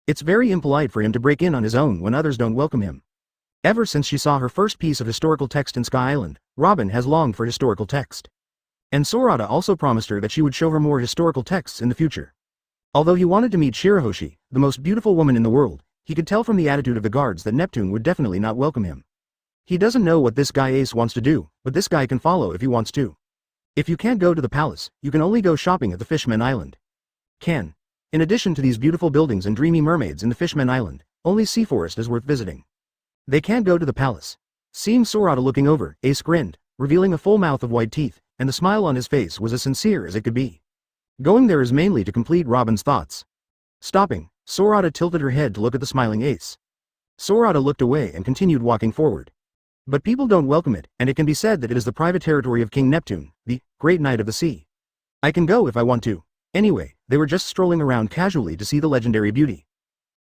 It's very impolite for him to break in on his own when others don't welcome him. Ever since she saw her first piece of historical text in Sky Island, Robin has longed for historical text. And Sorata also promised her that she would show her more historical texts in the future. Although he wanted to meet Shirahoshi, the most beautiful woman in the world, he could tell from the attitude of the guards that Neptune would definitely not welcome him. He doesn't know what this guy Ace wants to do, but this guy can follow if he wants to. If you can't go to the palace, you can only go shopping at the Fishman Island. Can. In addition to these beautiful buildings and dreamy mermaids in the Fishman Island, only Sea Forest is worth visiting. They can't go to the palace. Seeing Sorata looking over, Ace grinned, revealing a full mouth of white teeth, and the smile on his face was as sincere as it could be. Going there is mainly to complete Robin's thoughts. Stopping, Sorata tilted her head to look at the smiling Ace. Sorata looked away and continued walking forward. But people don't welcome it, and it can be said that it is the private territory of King Neptune, the Great Knight of the Sea. I can go if I want to. Anyway, they were just strolling around casually to see the legendary beauty.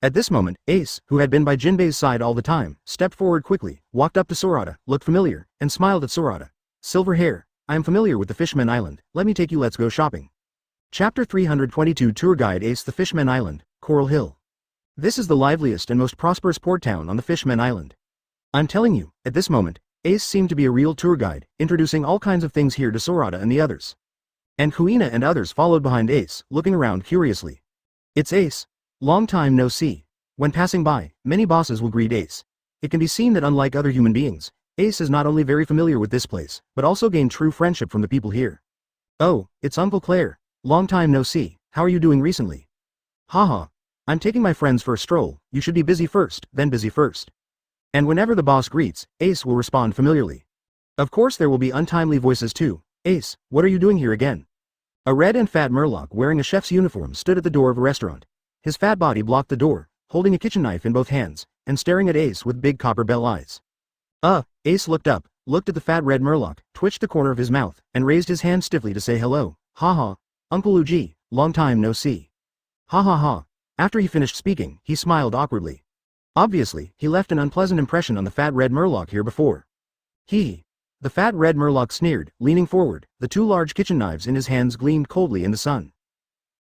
At this moment, Ace, who had been by Jinbei's side all the time, stepped forward quickly, walked up to Sorata, looked familiar, and smiled at Sorata. Silver hair, I am familiar with the Fishman Island, let me take you, let's go shopping. Chapter 322 Tour Guide Ace The Fishman Island, Coral Hill. This is the liveliest and most prosperous port town on the Fishman Island. I'm telling you, at this moment, Ace seemed to be a real tour guide, introducing all kinds of things here to Sorata and the others. And Kuina and others followed behind Ace, looking around curiously. It's Ace. Long time no see. When passing by, many bosses will greet Ace. It can be seen that unlike other human beings, Ace is not only very familiar with this place, but also gained true friendship from the people here. Oh, it's Uncle Claire. Long time no see, how are you doing recently? Haha. I'm taking my friends for a stroll, you should be busy first, then busy first. And whenever the boss greets, Ace will respond familiarly. Of course there will be untimely voices too. Ace, what are you doing here again? A red and fat Murloc wearing a chef's uniform stood at the door of a restaurant. His fat body blocked the door, holding a kitchen knife in both hands, and staring at Ace with big copper bell eyes. Ace looked up, looked at the fat red Murloc, twitched the corner of his mouth, and raised his hand stiffly to say hello. Haha. Uncle Uji, long time no see. Ha ha ha. After he finished speaking, he smiled awkwardly. Obviously, he left an unpleasant impression on the fat red Murloc here before. Hee. The fat red Murloc sneered, leaning forward, the two large kitchen knives in his hands gleamed coldly in the sun.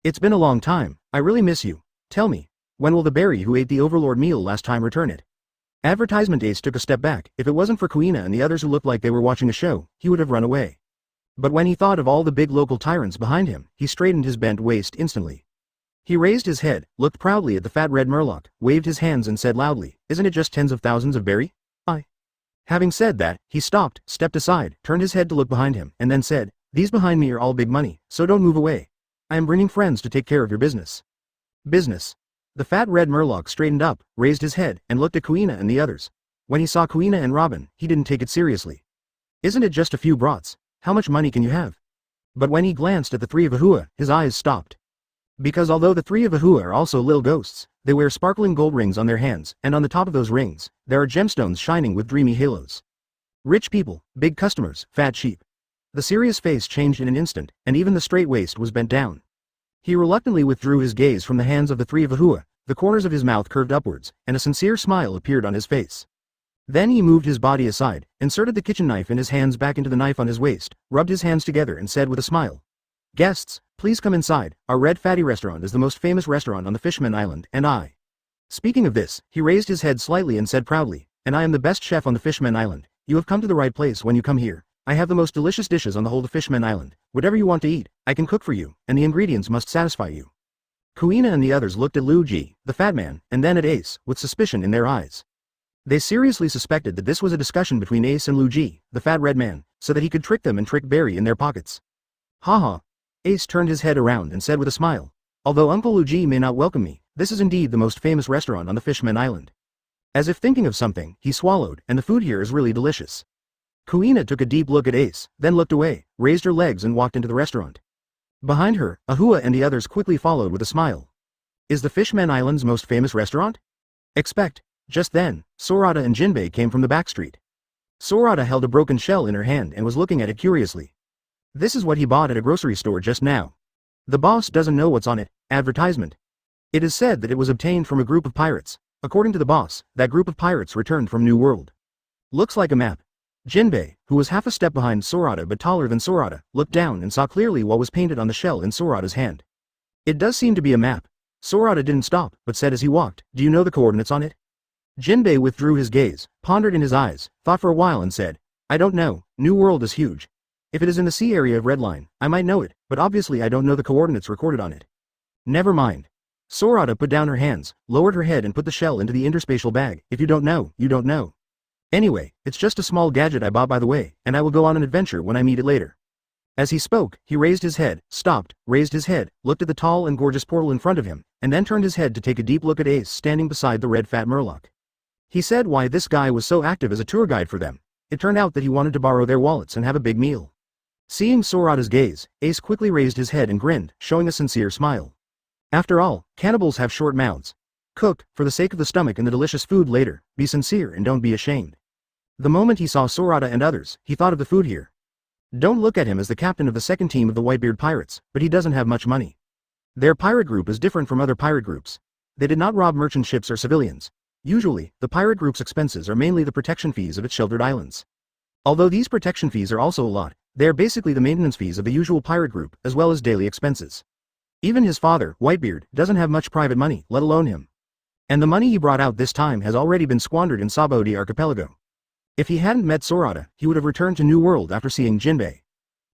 It's been a long time, I really miss you. Tell me, when will the berry who ate the overlord meal last time return it? Advertisement Ace took a step back, if it wasn't for Kuina and the others who looked like they were watching a show, he would have run away. But when he thought of all the big local tyrants behind him, he straightened his bent waist instantly. He raised his head, looked proudly at the fat red Murloc, waved his hands and said loudly, isn't it just tens of thousands of berry? Having said that, he stopped, stepped aside, turned his head to look behind him, and then said, these behind me are all big money, so don't move away. I am bringing friends to take care of your business. Business. The fat red Murloc straightened up, raised his head, and looked at Kuina and the others. When he saw Kuina and Robin, he didn't take it seriously. Isn't it just a few brats? How much money can you have? But when he glanced at the three of Ahua, his eyes stopped. Because although the three of Ahua are also lil ghosts, they wear sparkling gold rings on their hands, and on the top of those rings, there are gemstones shining with dreamy halos. Rich people, big customers, fat sheep. The serious face changed in an instant, and even the straight waist was bent down. He reluctantly withdrew his gaze from the hands of the three of Ahua, the corners of his mouth curved upwards, and a sincere smile appeared on his face. Then he moved his body aside, inserted the kitchen knife in his hands back into the knife on his waist, rubbed his hands together and said with a smile. Guests, please come inside, our Red Fatty restaurant is the most famous restaurant on the Fishman Island, and I. Speaking of this, he raised his head slightly and said proudly, and I am the best chef on the Fishman Island. You have come to the right place when you come here. I have the most delicious dishes on the whole of Fishman Island. Whatever you want to eat, I can cook for you, and the ingredients must satisfy you. Kuina and the others looked at Lu Ji, the fat man, and then at Ace, with suspicion in their eyes. They seriously suspected that this was a discussion between Ace and Lu Ji, the fat red man, so that he could trick them and trick Barry in their pockets. Haha. Ace turned his head around and said with a smile. Although Uncle Lu Ji may not welcome me, this is indeed the most famous restaurant on the Fishman Island. As if thinking of something, he swallowed, and the food here is really delicious. Kuina took a deep look at Ace, then looked away, raised her legs and walked into the restaurant. Behind her, Ahua and the others quickly followed with a smile. Is the Fishman Island's most famous restaurant? Expect. Just then, Sorata and Jinbei came from the back street. Sorata held a broken shell in her hand and was looking at it curiously. This is what he bought at a grocery store just now. The boss doesn't know what's on it. Advertisement. It is said that it was obtained from a group of pirates. According to the boss, that group of pirates returned from New World. Looks like a map. Jinbei, who was half a step behind Sorata but taller than Sorata, looked down and saw clearly what was painted on the shell in Sorata's hand. It does seem to be a map. Sorata didn't stop, but said as he walked, do you know the coordinates on it? Jinbei withdrew his gaze, pondered in his eyes, thought for a while and said, I don't know, New World is huge. If it is in the sea area of Redline, I might know it, but obviously I don't know the coordinates recorded on it. Never mind. Sorata put down her hands, lowered her head and put the shell into the interspatial bag. If you don't know, you don't know. Anyway, it's just a small gadget I bought by the way, and I will go on an adventure when I meet it later. As he spoke, he raised his head, stopped, raised his head, looked at the tall and gorgeous portal in front of him, and then turned his head to take a deep look at Ace standing beside the red fat Murloc. He said why this guy was so active as a tour guide for them. It turned out that he wanted to borrow their wallets and have a big meal. Seeing Sorata's gaze, Ace quickly raised his head and grinned, showing a sincere smile. After all, cannibals have short mouths. Cook, for the sake of the stomach and the delicious food later, be sincere and don't be ashamed. The moment he saw Sorata and others, he thought of the food here. Don't look at him as the captain of the second team of the Whitebeard Pirates, but he doesn't have much money. Their pirate group is different from other pirate groups. They did not rob merchant ships or civilians. Usually, the pirate group's expenses are mainly the protection fees of its sheltered islands. Although these protection fees are also a lot, they are basically the maintenance fees of the usual pirate group, as well as daily expenses. Even his father, Whitebeard, doesn't have much private money, let alone him. And the money he brought out this time has already been squandered in Sabaody Archipelago. If he hadn't met Sorata, he would have returned to New World after seeing Jinbei.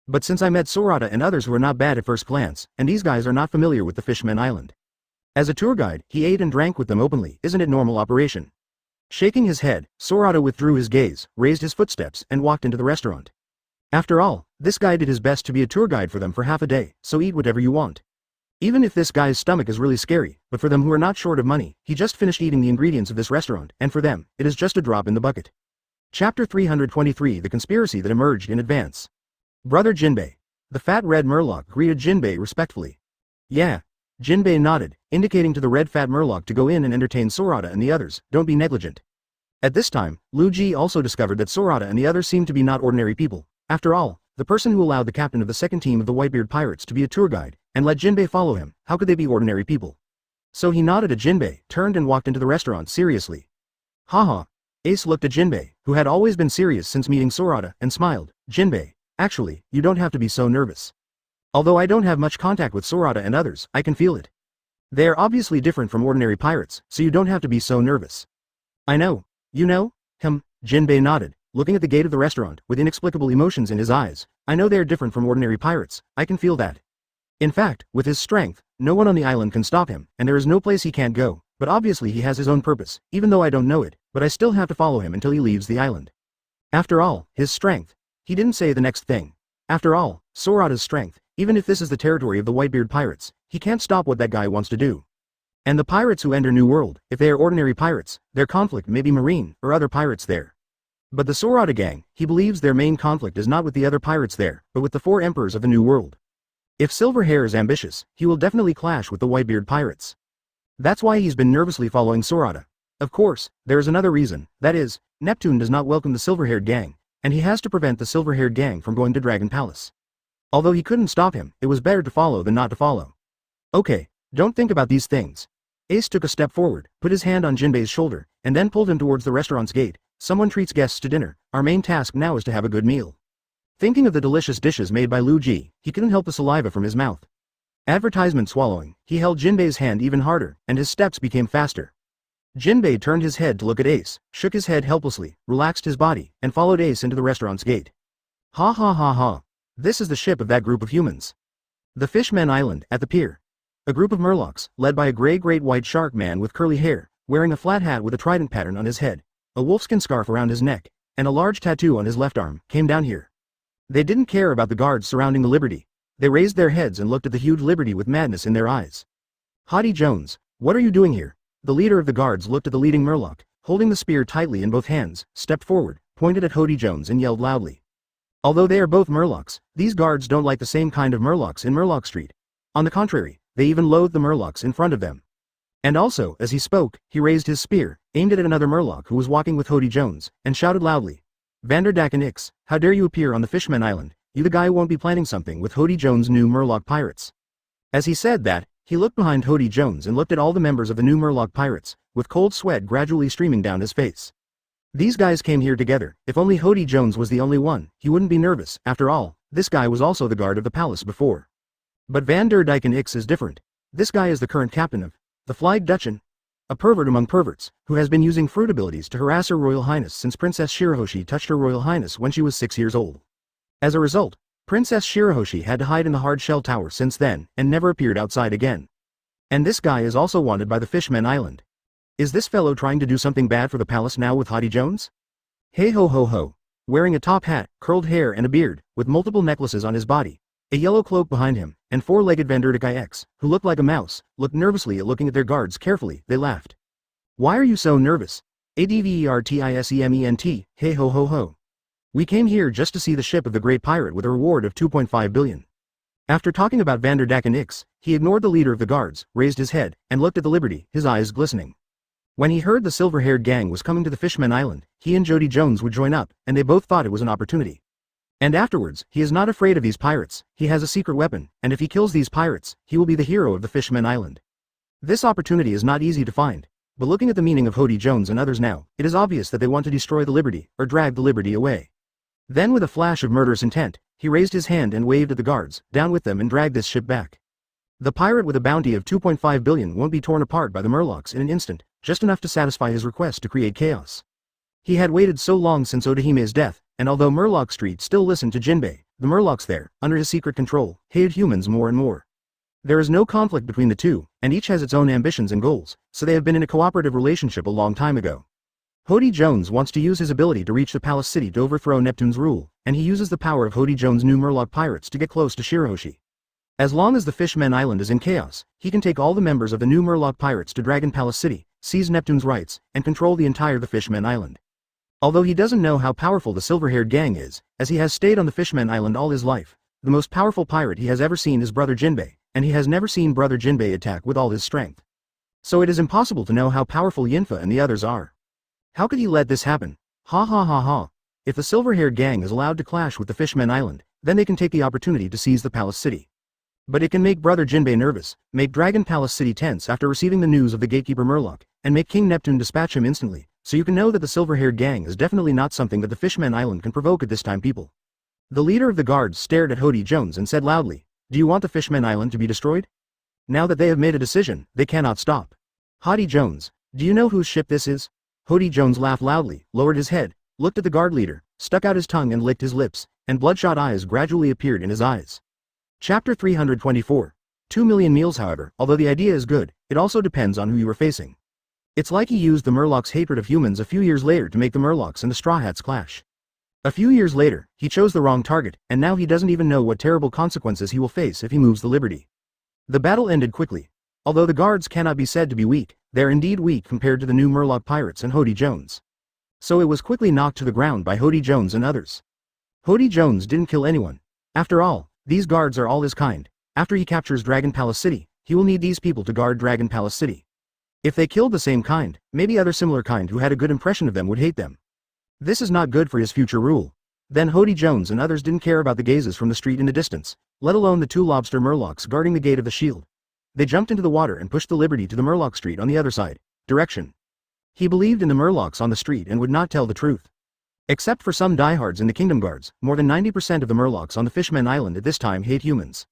But since I met Sorata and others who are not bad at first glance, and these guys are not familiar with the Fishman Island. As a tour guide, he ate and drank with them openly, isn't it normal operation? Shaking his head, Sorata withdrew his gaze, raised his footsteps, and walked into the restaurant. After all, this guy did his best to be a tour guide for them for half a day, so eat whatever you want. Even if this guy's stomach is really scary, but for them who are not short of money, he just finished eating the ingredients of this restaurant, and for them, it is just a drop in the bucket. Chapter 323 The Conspiracy That Emerged in Advance. Brother Jinbei. The fat red Murloc greeted Jinbei respectfully. Yeah. Jinbei nodded, indicating to the red fat Murloc to go in and entertain Sorata and the others, don't be negligent. At this time, Lu Ji also discovered that Sorata and the others seemed to be not ordinary people. After all, the person who allowed the captain of the second team of the Whitebeard Pirates to be a tour guide, and let Jinbei follow him, how could they be ordinary people? So he nodded at Jinbei, turned and walked into the restaurant seriously. Haha. Ace looked at Jinbei, who had always been serious since meeting Sorata, and smiled. Jinbei, actually, you don't have to be so nervous. Although I don't have much contact with Sorata and others, I can feel it. They are obviously different from ordinary pirates, so you don't have to be so nervous. I know. You know? Jinbei nodded, looking at the gate of the restaurant, with inexplicable emotions in his eyes. I know they are different from ordinary pirates, I can feel that. In fact, with his strength, no one on the island can stop him, and there is no place he can't go, but obviously he has his own purpose, even though I don't know it, but I still have to follow him until he leaves the island. After all, his strength. He didn't say the next thing. After all, Sorata's strength, even if this is the territory of the Whitebeard Pirates, he can't stop what that guy wants to do. And the pirates who enter New World, if they are ordinary pirates, their conflict may be marine, or other pirates there. But the Sorata gang, he believes their main conflict is not with the other pirates there, but with the four emperors of the New World. If Silverhair is ambitious, he will definitely clash with the Whitebeard Pirates. That's why he's been nervously following Sorata. Of course, there is another reason, that is, Neptune does not welcome the Silverhaired gang, and he has to prevent the Silverhaired gang from going to Dragon Palace. Although he couldn't stop him, it was better to follow than not to follow. Okay, don't think about these things. Ace took a step forward, put his hand on Jinbei's shoulder, and then pulled him towards the restaurant's gate. Someone treats guests to dinner, our main task now is to have a good meal. Thinking of the delicious dishes made by Lu Ji, he couldn't help the saliva from his mouth. Advertisement swallowing, he held Jinbei's hand even harder, and his steps became faster. Jinbei turned his head to look at Ace, shook his head helplessly, relaxed his body, and followed Ace into the restaurant's gate. Ha ha ha ha. This is the ship of that group of humans. The Fishman Island, at the pier. A group of Murlocs, led by a gray great white shark man with curly hair, wearing a flat hat with a trident pattern on his head, a wolfskin scarf around his neck, and a large tattoo on his left arm, came down here. They didn't care about the guards surrounding the Liberty. They raised their heads and looked at the huge Liberty with madness in their eyes. Haughty Jones, what are you doing here? The leader of the guards looked at the leading Murloc, holding the spear tightly in both hands, stepped forward, pointed at Haughty Jones and yelled loudly. Although they are both Murlocs, these guards don't like the same kind of Murlocs in Murloc Street. On the contrary, they even loathe the Murlocs in front of them. And also, as he spoke, he raised his spear, aimed it at another Murloc who was walking with Haughty Jones, and shouted loudly. Vanderdak and Ix, how dare you appear on the Fishman Island? You the guy who won't be planning something with Haughty Jones' new Murloc pirates. As he said that, he looked behind Haughty Jones and looked at all the members of the new Murloc pirates, with cold sweat gradually streaming down his face. These guys came here together. If only Haughty Jones was the only one, he wouldn't be nervous. After all, this guy was also the guard of the palace before. But Van der Dyck and Ix is different. This guy is the current captain of the Flag Dutchen, a pervert among perverts, who has been using fruit abilities to harass Her Royal Highness since Princess Shirahoshi touched Her Royal Highness when she was 6 years old. As a result, Princess Shirahoshi had to hide in the hard shell tower since then, and never appeared outside again. And this guy is also wanted by the Fishman Island. Is this fellow trying to do something bad for the palace now with Haughty Jones? Hey ho ho ho. wearing a top hat, curled hair and a beard, with multiple necklaces on his body, a yellow cloak behind him, and four-legged Vanderdyke X, who looked like a mouse, looked nervously at looking at their guards carefully. They laughed. "Why are you so nervous? Advertisement, hey ho ho ho. We came here just to see the ship of the great pirate with a reward of 2.5 billion. After talking about Vanderdyke and Ix, he ignored the leader of the guards, raised his head, and looked at the Liberty, his eyes glistening. When he heard the silver-haired gang was coming to the Fishman Island, he and Jody Jones would join up, and they both thought it was an opportunity. And afterwards, he is not afraid of these pirates, he has a secret weapon, and if he kills these pirates, he will be the hero of the Fishman Island. This opportunity is not easy to find, but looking at the meaning of Jody Jones and others now, it is obvious that they want to destroy the Liberty, or drag the Liberty away. Then with a flash of murderous intent, he raised his hand and waved at the guards, down with them and drag this ship back. The pirate with a bounty of 2.5 billion won't be torn apart by the Murlocs in an instant, just enough to satisfy his request to create chaos. He had waited so long since Odahime's death, and although Murloc Street still listened to Jinbei, the Murlocs there, under his secret control, hated humans more and more. There is no conflict between the two, and each has its own ambitions and goals, so they have been in a cooperative relationship a long time ago. Jody Jones wants to use his ability to reach the Palace City to overthrow Neptune's rule, and he uses the power of Jody Jones' new Murloc pirates to get close to Shirahoshi. As long as the Fishman Island is in chaos, he can take all the members of the new Murloc pirates to Dragon Palace City, seize Neptune's rights, and control the entire the Fishman Island. Although he doesn't know how powerful the silver-haired gang is, as he has stayed on the Fishman Island all his life, the most powerful pirate he has ever seen is Brother Jinbei, and he has never seen Brother Jinbei attack with all his strength. So it is impossible to know how powerful Yinfa and the others are. How could he let this happen? Ha ha ha ha. If the silver-haired gang is allowed to clash with the Fishman Island, then they can take the opportunity to seize the Palace City. But it can make Brother Jinbei nervous, make Dragon Palace City tense after receiving the news of the Gatekeeper Murloc, and make King Neptune dispatch him instantly, so you can know that the silver-haired gang is definitely not something that the Fishman Island can provoke at this time people. The leader of the guards stared at Jody Jones and said loudly, "Do you want the Fishman Island to be destroyed?" Now that they have made a decision, they cannot stop. Jody Jones, do you know whose ship this is? Jody Jones laughed loudly, lowered his head, looked at the guard leader, stuck out his tongue and licked his lips, and bloodshot eyes gradually appeared in his eyes. Chapter 324. 2 million meals. However, although the idea is good, it also depends on who you are facing. It's like he used the Murlocs' hatred of humans a few years later to make the Murlocs and the Straw Hats clash. A few years later, he chose the wrong target, and now he doesn't even know what terrible consequences he will face if he moves the Liberty. The battle ended quickly. Although the guards cannot be said to be weak, they are indeed weak compared to the new Murloc pirates and Jody Jones. So it was quickly knocked to the ground by Jody Jones and others. Jody Jones didn't kill anyone. After all, these guards are all his kind. After he captures Dragon Palace City, he will need these people to guard Dragon Palace City. If they killed the same kind, maybe other similar kind who had a good impression of them would hate them. This is not good for his future rule. Then Jody Jones and others didn't care about the gazes from the street in the distance, let alone the two lobster Murlocs guarding the gate of the shield. They jumped into the water and pushed the Liberty to the Murloc Street on the other side, direction. He believed in the Murlocs on the street and would not tell the truth. Except for some diehards in the Kingdom Guards, more than 90% of the Murlocs on the Fishman Island at this time hate humans.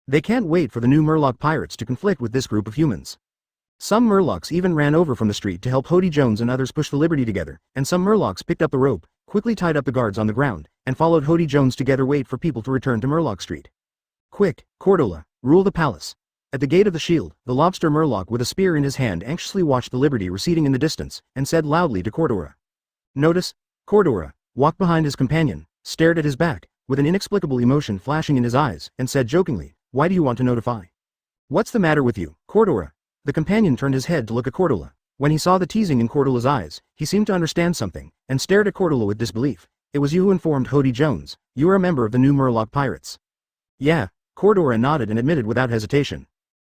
They can't wait for the new Murloc pirates to conflict with this group of humans. Some Murlocs even ran over from the street to help Jody Jones and others push the Liberty together, and some Murlocs picked up the rope, quickly tied up the guards on the ground, and followed Jody Jones together wait for people to return to Murloc Street. Quick, Cordola, rule the palace. At the gate of the shield, the lobster Murloc with a spear in his hand anxiously watched the Liberty receding in the distance, and said loudly to Cordora. Notice, Cordora walked behind his companion, stared at his back, with an inexplicable emotion flashing in his eyes, and said jokingly, "Why do you want to notify? What's the matter with you, Cordora?" The companion turned his head to look at Cordola. When he saw the teasing in Cordola's eyes, he seemed to understand something, and stared at Cordola with disbelief. "It was you who informed Jody Jones. You are a member of the new Murloc pirates." "Yeah," Cordora nodded and admitted without hesitation.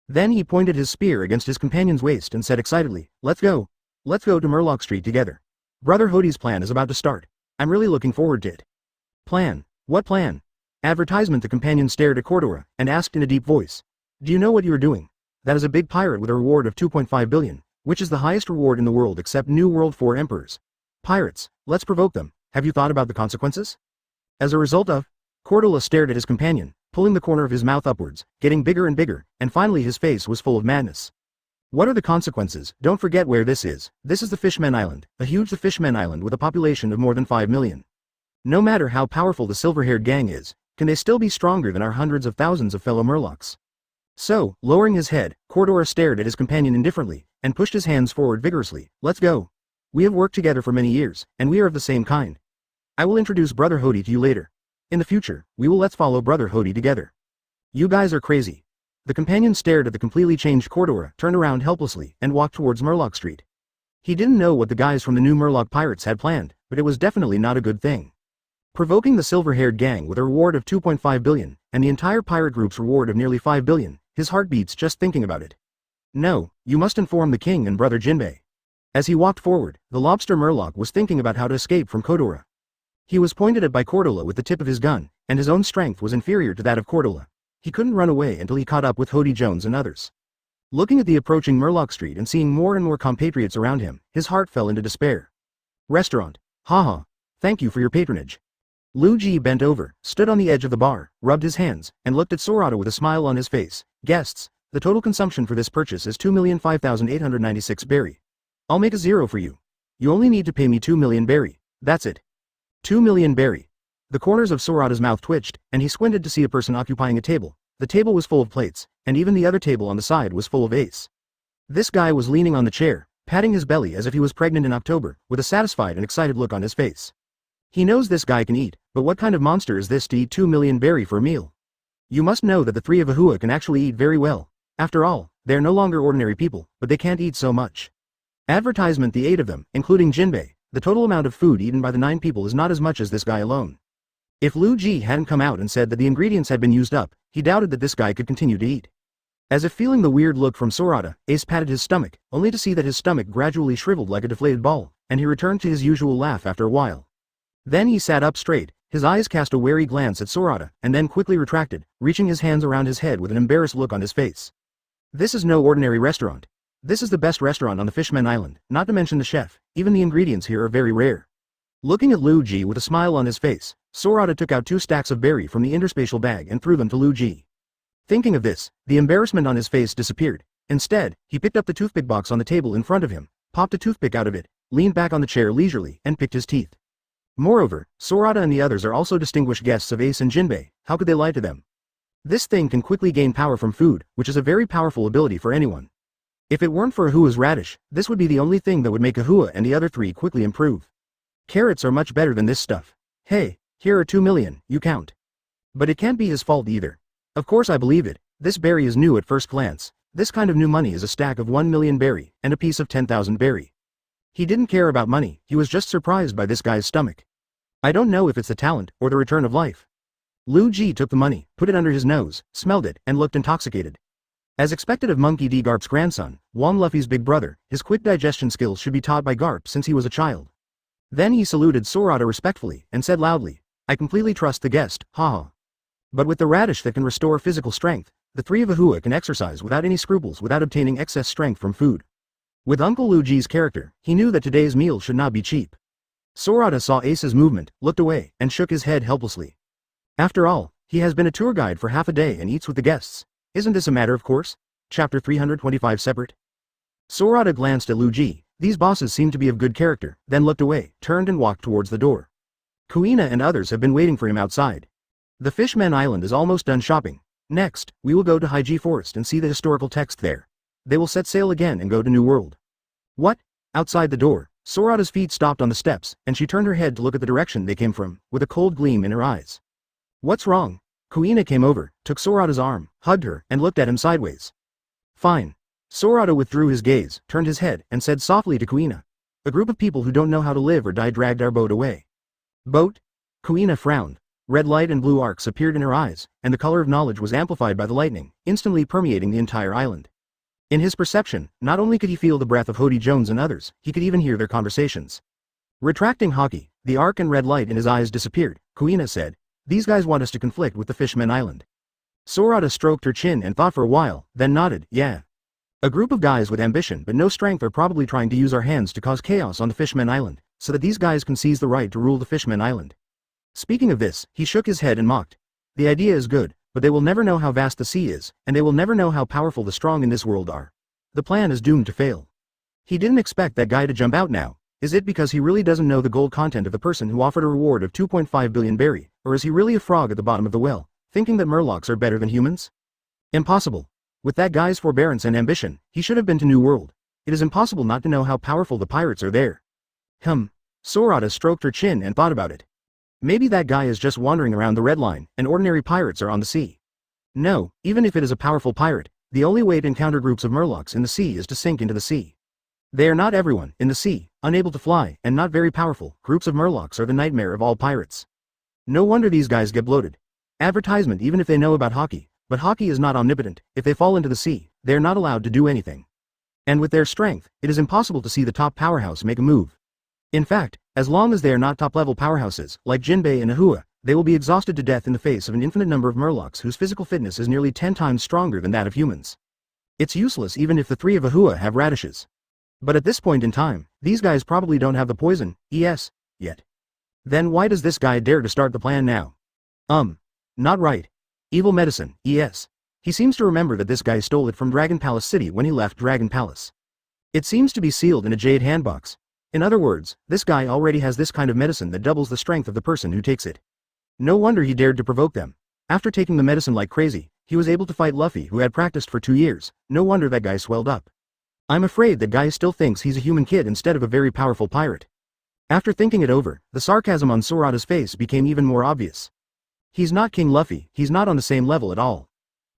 Then he pointed his spear against his companion's waist and said excitedly, "Let's go. Let's go to Murloc Street together. Brother Jody's plan is about to start. I'm really looking forward to it." "Plan? What plan?" Advertisement. The companion stared at Cordora, and asked in a deep voice. "Do you know what you are doing? That is a big pirate with a reward of 2.5 billion, which is the highest reward in the world except New World 4 emperors. Pirates, let's provoke them. Have you thought about the consequences?" As a result of, Cordula stared at his companion, pulling the corner of his mouth upwards, getting bigger and bigger, and finally his face was full of madness. "What are the consequences? Don't forget where this is. This is the Fishman Island, a huge Fishman Island with a population of more than 5 million. No matter how powerful the silver-haired gang is, can they still be stronger than our hundreds of thousands of fellow Murlocs?" So, lowering his head, Cordora stared at his companion indifferently, and pushed his hands forward vigorously. "Let's go. We have worked together for many years, and we are of the same kind. I will introduce Brother Hody to you later. In the future, we will let's follow Brother Hody together. You guys are crazy. The companion stared at the completely changed Cordora, turned around helplessly, and walked towards Murloc Street. He didn't know what the guys from the new Murloc pirates had planned, but it was definitely not a good thing. Provoking the silver-haired gang with a reward of 2.5 billion, and the entire pirate group's reward of nearly 5 billion, his heart beats just thinking about it. No, you must inform the king and Brother Jinbei. As he walked forward, the lobster Murloc was thinking about how to escape from Cordora. He was pointed at by Cordola with the tip of his gun, and his own strength was inferior to that of Cordola. He couldn't run away until he caught up with Hody Jones and others. Looking at the approaching Murloc Street and seeing more and more compatriots around him, his heart fell into despair. Restaurant. Haha. Thank you for your patronage. Lu Ji bent over, stood on the edge of the bar, rubbed his hands, and looked at Sorata with a smile on his face. Guests, the total consumption for this purchase is 2,005,896 berry. I'll make a zero for you. You only need to pay me 2 million berry. That's it. 2 million berry. The corners of Sorata's mouth twitched, and he squinted to see a person occupying a table. The table was full of plates, and even the other table on the side was full of ace. This guy was leaning on the chair, patting his belly as if he was pregnant in October, with a satisfied and excited look on his face. He knows this guy can eat, but what kind of monster is this to eat 2 million berry for a meal? You must know that the three of Ahua can actually eat very well. After all, they are no longer ordinary people, but they can't eat so much. Advertisement: the 8 of them, including Jinbei, the total amount of food eaten by the 9 people is not as much as this guy alone. If Lu Ji hadn't come out and said that the ingredients had been used up, he doubted that this guy could continue to eat. As if feeling the weird look from Sorata, Ace patted his stomach, only to see that his stomach gradually shriveled like a deflated ball, and he returned to his usual laugh after a while. Then he sat up straight, his eyes cast a wary glance at Sorata, and then quickly retracted, reaching his hands around his head with an embarrassed look on his face. This is no ordinary restaurant. This is the best restaurant on the Fishman Island, not to mention the chef. Even the ingredients here are very rare. Looking at Lu Ji with a smile on his face, Sorata took out 2 stacks of berry from the interspatial bag and threw them to Lu Ji. Thinking of this, the embarrassment on his face disappeared. Instead, he picked up the toothpick box on the table in front of him, popped a toothpick out of it, leaned back on the chair leisurely, and picked his teeth. Moreover, Sorata and the others are also distinguished guests of Ace and Jinbei. How could they lie to them? This thing can quickly gain power from food, which is a very powerful ability for anyone. If it weren't for Ahua's radish, this would be the only thing that would make Ahua and the other 3 quickly improve. Carrots are much better than this stuff. Hey, here are 2 million, you count. But it can't be his fault either. Of course I believe it. This berry is new at first glance. This kind of new money is a stack of 1 million berry, and a piece of 10,000 berry. He didn't care about money, he was just surprised by this guy's stomach. I don't know if it's the talent, or the return of life. Lu Ji took the money, put it under his nose, smelled it, and looked intoxicated. As expected of Monkey D. Garp's grandson, Wong Luffy's big brother, his quick digestion skills should be taught by Garp since he was a child. Then he saluted Sorata respectfully, and said loudly, I completely trust the guest, haha. But with the radish that can restore physical strength, the 3 of Ahua can exercise without any scruples without obtaining excess strength from food. With Uncle Lu Ji's character, he knew that today's meal should not be cheap. Sorata saw Ace's movement, looked away, and shook his head helplessly. After all, he has been a tour guide for half a day and eats with the guests. Isn't this a matter of course? Chapter 325 Separate. Sorata glanced at Lu Ji. These bosses seem to be of good character, then looked away, turned and walked towards the door. Kuina and others have been waiting for him outside. The Fishman Island is almost done shopping. Next, we will go to Haiji Forest and see the historical text there. They will set sail again and go to New World. What? Outside the door, Sorata's feet stopped on the steps, and she turned her head to look at the direction they came from, with a cold gleam in her eyes. What's wrong? Kuina came over, took Sorata's arm, hugged her, and looked at him sideways. Fine. Sorata withdrew his gaze, turned his head, and said softly to Kuina. A group of people who don't know how to live or die dragged our boat away. Boat? Kuina frowned. Red light and blue arcs appeared in her eyes, and the color of knowledge was amplified by the lightning, instantly permeating the entire island. In his perception, not only could he feel the breath of Hody Jones and others, he could even hear their conversations. Retracting Haki, the arc and red light in his eyes disappeared. Kuina said, these guys want us to conflict with the Fishman Island. Sorata stroked her chin and thought for a while, then nodded, yeah. A group of guys with ambition but no strength are probably trying to use our hands to cause chaos on the Fishman Island, so that these guys can seize the right to rule the Fishman Island. Speaking of this, he shook his head and mocked. The idea is good, but they will never know how vast the sea is, and they will never know how powerful the strong in this world are. The plan is doomed to fail. He didn't expect that guy to jump out now. Is it because he really doesn't know the gold content of the person who offered a reward of 2.5 billion berry, or is he really a frog at the bottom of the well, thinking that Murlocs are better than humans? Impossible. With that guy's forbearance and ambition, he should have been to New World. It is impossible not to know how powerful the pirates are there. Sorata stroked her chin and thought about it. Maybe that guy is just wandering around the red line, and ordinary pirates are on the sea. No, even if it is a powerful pirate, the only way to encounter groups of murlocs in the sea is to sink into the sea. They are not everyone, in the sea, unable to fly, and not very powerful. Groups of murlocs are the nightmare of all pirates. No wonder these guys get bloated. Advertisement even if they know about hockey, but hockey is not omnipotent. If they fall into the sea, they are not allowed to do anything. And with their strength, it is impossible to see the top powerhouse make a move. In fact, as long as they are not top-level powerhouses, like Jinbei and Ahua, they will be exhausted to death in the face of an infinite number of murlocs whose physical fitness is nearly 10 times stronger than that of humans. It's useless even if the three of Ahua have radishes. But at this point in time, these guys probably don't have the poison, yet. Then why does this guy dare to start the plan now? Not right. Evil medicine, yes. He seems to remember that this guy stole it from Dragon Palace City when he left Dragon Palace. It seems to be sealed in a jade handbox. In other words, this guy already has this kind of medicine that doubles the strength of the person who takes it. No wonder he dared to provoke them. After taking the medicine like crazy, he was able to fight Luffy who had practiced for 2 years. No wonder that guy swelled up. I'm afraid that guy still thinks he's a human kid instead of a very powerful pirate. After thinking it over, the sarcasm on Sorata's face became even more obvious. He's not King Luffy, he's not on the same level at all.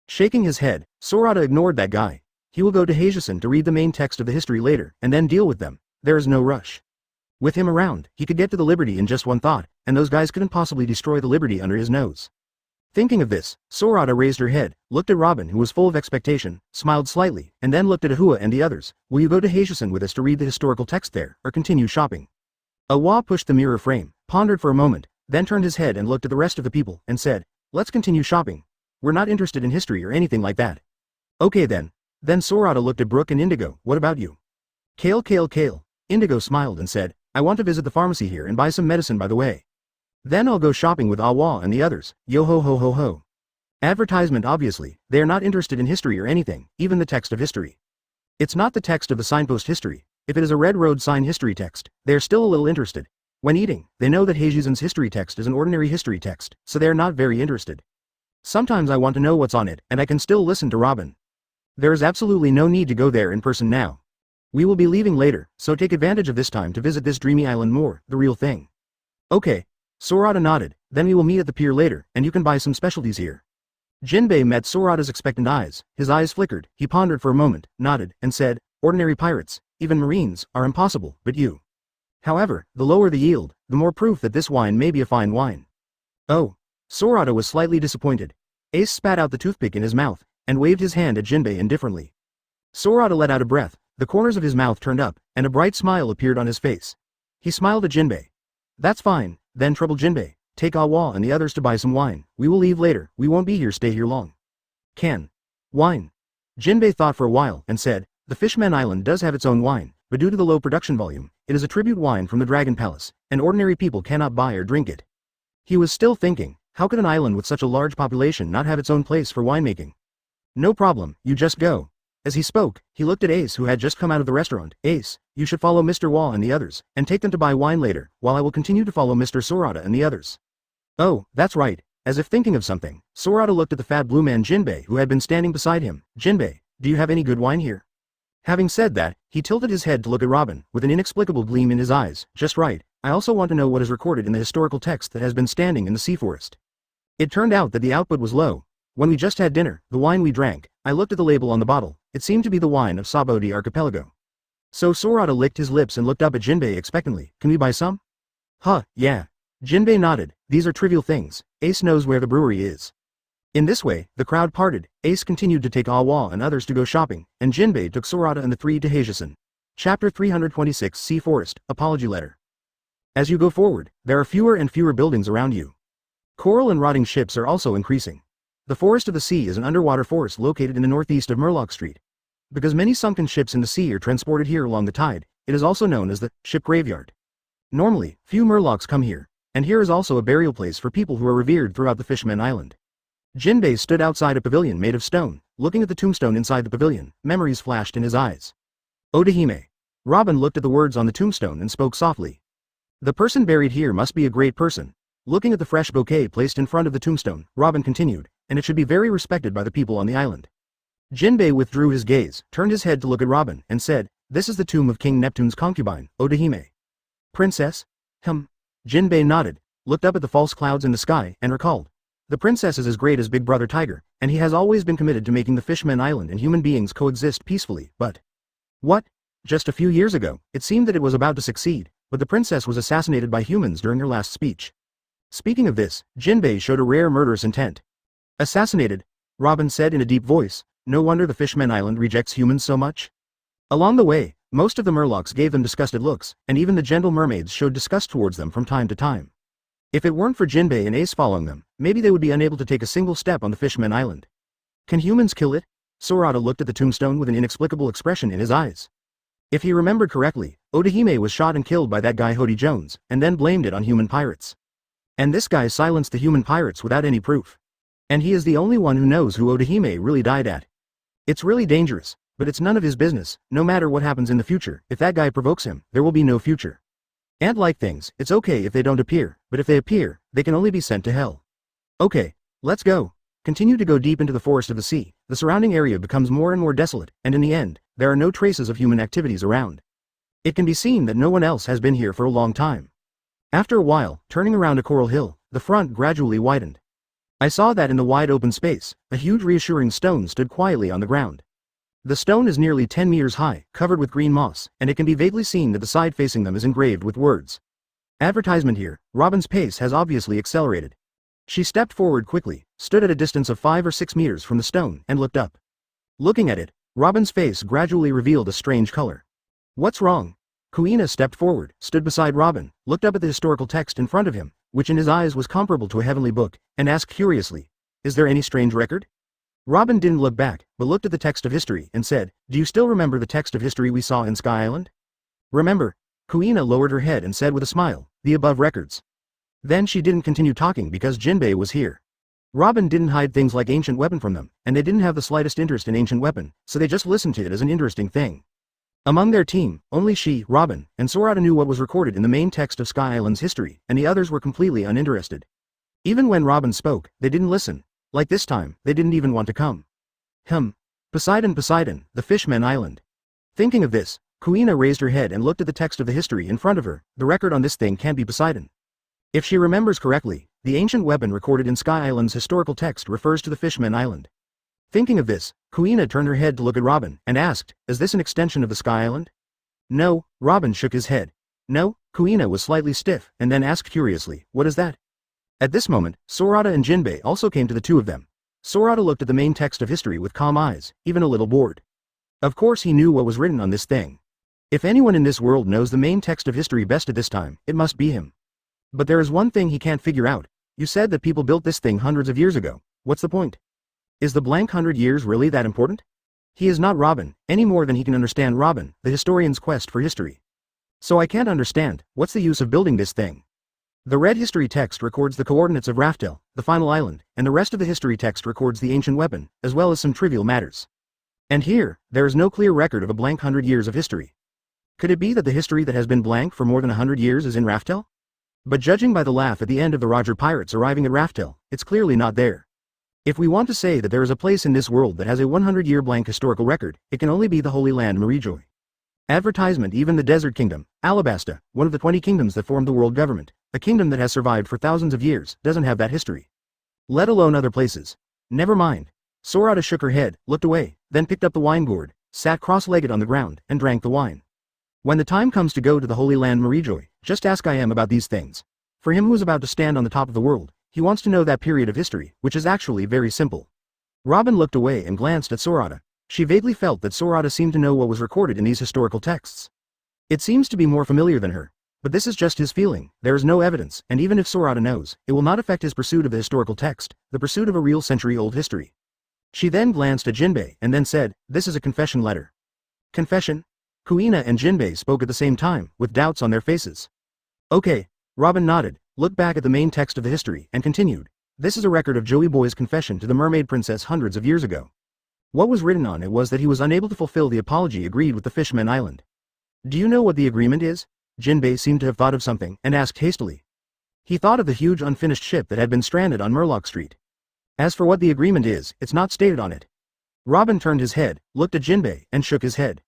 Shaking his head, Sorata ignored that guy. He will go to Heijisen to read the main text of the history later, and then deal with them. There is no rush. With him around, he could get to the Liberty in just one thought, and those guys couldn't possibly destroy the Liberty under his nose. Thinking of this, Sorata raised her head, looked at Robin who was full of expectation, smiled slightly, and then looked at Ahua and the others. Will you go to Heijisen with us to read the historical text there, or continue shopping? Awa pushed the mirror frame, pondered for a moment, then turned his head and looked at the rest of the people, and said, let's continue shopping. We're not interested in history or anything like that. Okay then. Then Sorata looked at Brook and Indigo. What about you? Kale. Indigo smiled and said, I want to visit the pharmacy here and buy some medicine by the way. Then I'll go shopping with Awa and the others. Yo ho ho ho ho. Advertisement obviously, they are not interested in history or anything, even the text of history. It's not the text of the signpost history. If it is a red road sign history text, they are still a little interested. When eating, they know that Heijisen's history text is an ordinary history text, so they are not very interested. Sometimes I want to know what's on it, and I can still listen to Robin. There is absolutely no need to go there in person now. We will be leaving later, so take advantage of this time to visit this dreamy island more, the real thing. Okay. Sorata nodded, then we will meet at the pier later, and you can buy some specialties here. Jinbei met Sorata's expectant eyes, his eyes flickered, he pondered for a moment, nodded, and said, ordinary pirates, even marines, are impossible, but you. However, the lower the yield, the more proof that this wine may be a fine wine. Oh. Sorata was slightly disappointed. Ace spat out the toothpick in his mouth, and waved his hand at Jinbei indifferently. Sorata let out a breath, the corners of his mouth turned up, and a bright smile appeared on his face. He smiled at Jinbei. That's fine, then trouble Jinbei, take Awa and the others to buy some wine, we will leave later, we won't be here stay here long. Wine. Jinbei thought for a while, and said, the Fishman Island does have its own wine, but due to the low production volume, it is a tribute wine from the Dragon Palace, and ordinary people cannot buy or drink it. He was still thinking, how could an island with such a large population not have its own place for winemaking? No problem, you just go. As he spoke, he looked at Ace who had just come out of the restaurant. Ace, you should follow Mr. Wall and the others, and take them to buy wine later, while I will continue to follow Mr. Sorata and the others. Oh, that's right. As if thinking of something, Sorata looked at the fat blue man Jinbei who had been standing beside him. Jinbei, do you have any good wine here? Having said that, he tilted his head to look at Robin, with an inexplicable gleam in his eyes. Just right, I also want to know what is recorded in the historical text that has been standing in the sea forest. It turned out that the output was low. When we just had dinner, the wine we drank, I looked at the label on the bottle, it seemed to be the wine of Sabodi Archipelago. So Sorata licked his lips and looked up at Jinbei expectantly, can we buy some? Huh, yeah. Jinbei nodded, these are trivial things, Ace knows where the brewery is. In this way, the crowd parted, Ace continued to take Awa and others to go shopping, and Jinbei took Sorata and the three to Heijisen. Chapter 326 Sea Forest, Apology Letter. As you go forward, there are fewer and fewer buildings around you. Coral and rotting ships are also increasing. The Forest of the Sea is an underwater forest located in the northeast of Murloc Street. Because many sunken ships in the sea are transported here along the tide, it is also known as the ship graveyard. Normally, few Murlocs come here, and here is also a burial place for people who are revered throughout the Fishman Island. Jinbei stood outside a pavilion made of stone, looking at the tombstone inside the pavilion, memories flashed in his eyes. Odahime. Robin looked at the words on the tombstone and spoke softly. The person buried here must be a great person. Looking at the fresh bouquet placed in front of the tombstone, Robin continued, and it should be very respected by the people on the island. Jinbei withdrew his gaze, turned his head to look at Robin, and said, this is the tomb of King Neptune's concubine, Odahime. Princess? Jinbei nodded. looked up at the false clouds in the sky, and recalled. The princess is as great as Big Brother Tiger, and he has always been committed to making the Fishman Island and human beings coexist peacefully, but... What? Just a few years ago, it seemed that it was about to succeed, but the princess was assassinated by humans during her last speech. Speaking of this, Jinbei showed a rare murderous intent. Assassinated? Robin said in a deep voice. No wonder the Fishman Island rejects humans so much. Along the way, most of the Murlocs gave them disgusted looks, and even the gentle mermaids showed disgust towards them from time to time. If it weren't for Jinbei and Ace following them, maybe they would be unable to take a single step on the Fishman Island. Can humans kill it? Sorata looked at the tombstone with an inexplicable expression in his eyes. If he remembered correctly, Odahime was shot and killed by that guy Hody Jones, and then blamed it on human pirates. And this guy silenced the human pirates without any proof. And he is the only one who knows who Odahime really died at. It's really dangerous, but it's none of his business. No matter what happens in the future, if that guy provokes him, there will be no future. Ant-like things, it's okay if they don't appear, but if they appear, they can only be sent to hell. Okay, let's go. Continue to go deep into the forest of the sea. The surrounding area becomes more and more desolate, and in the end, there are no traces of human activities around. It can be seen that no one else has been here for a long time. After a while, turning around a coral hill, the front gradually widened. I saw that in the wide open space, a huge reassuring stone stood quietly on the ground. The stone is nearly 10 meters high, covered with green moss, and it can be vaguely seen that the side facing them is engraved with words. Advertisement here. Robin's pace has obviously accelerated. She stepped forward quickly, stood at a distance of 5 or 6 meters from the stone, and looked up. Looking at it, Robin's face gradually revealed a strange color. What's wrong? Kuina stepped forward, stood beside Robin, looked up at the historical text in front of him, which in his eyes was comparable to a heavenly book, and asked curiously, "Is there any strange record?" Robin didn't look back, but looked at the text of history and said, "Do you still remember the text of history we saw in Sky Island?" "Remember?" Kuina lowered her head and said with a smile, "The above records." Then she didn't continue talking because Jinbei was here. Robin didn't hide things like ancient weapon from them, and they didn't have the slightest interest in ancient weapon, so they just listened to it as an interesting thing. Among their team, only she, Robin, and Sorata knew what was recorded in the main text of Sky Island's history, and the others were completely uninterested. Even when Robin spoke, they didn't listen. Like this time, they didn't even want to come. Poseidon, the Fishman Island. Thinking of this, Kuina raised her head and looked at the text of the history in front of her. The record on this thing can't be Poseidon. If she remembers correctly, the ancient weapon recorded in Sky Island's historical text refers to the Fishman Island. Thinking of this, Kuina turned her head to look at Robin, and asked, "Is this an extension of the Sky Island?" "No," Robin shook his head. "No?" Kuina was slightly stiff, and then asked curiously, "What is that?" At this moment, Sorata and Jinbei also came to the two of them. Sorata looked at the main text of history with calm eyes, even a little bored. Of course he knew what was written on this thing. If anyone in this world knows the main text of history best at this time, it must be him. But there is one thing he can't figure out. You said that people built this thing hundreds of years ago. What's the point? Is the blank 100 years really that important? He is not Robin, any more than he can understand Robin, the historian's quest for history. So I can't understand, what's the use of building this thing? The red history text records the coordinates of Raftel, the final island, and the rest of the history text records the ancient weapon, as well as some trivial matters. And here, there is no clear record of a blank 100 years of history. Could it be that the history that has been blank for more than 100 years is in Raftel? But judging by the laugh at the end of the Roger Pirates arriving at Raftel, it's clearly not there. If we want to say that there is a place in this world that has a 100-year blank historical record, it can only be the Holy Land Marijoy. Advertisement. Even the Desert Kingdom, Alabasta, one of the 20 kingdoms that formed the world government, a kingdom that has survived for thousands of years, doesn't have that history. Let alone other places. Never mind. Sorata shook her head, looked away, then picked up the wine gourd, sat cross-legged on the ground, and drank the wine. When the time comes to go to the Holy Land Marijoy, just ask I am about these things. For him who is about to stand on the top of the world, he wants to know that period of history, which is actually very simple. Robin looked away and glanced at Sorata. She vaguely felt that Sorata seemed to know what was recorded in these historical texts. It seems to be more familiar than her. But this is just his feeling, there is no evidence, and even if Sorata knows, it will not affect his pursuit of the historical text, the pursuit of a real century-old history. She then glanced at Jinbei and then said, "This is a confession letter." Confession? Kuina and Jinbei spoke at the same time, with doubts on their faces. Okay, Robin nodded, looked back at the main text of the history, and continued. This is a record of Joey Boy's confession to the mermaid princess hundreds of years ago. What was written on it was that he was unable to fulfill the apology agreed with the Fishman Island. Do you know what the agreement is? Jinbei seemed to have thought of something, and asked hastily. He thought of the huge unfinished ship that had been stranded on Murloc Street. As for what the agreement is, it's not stated on it. Robin turned his head, looked at Jinbei, and shook his head.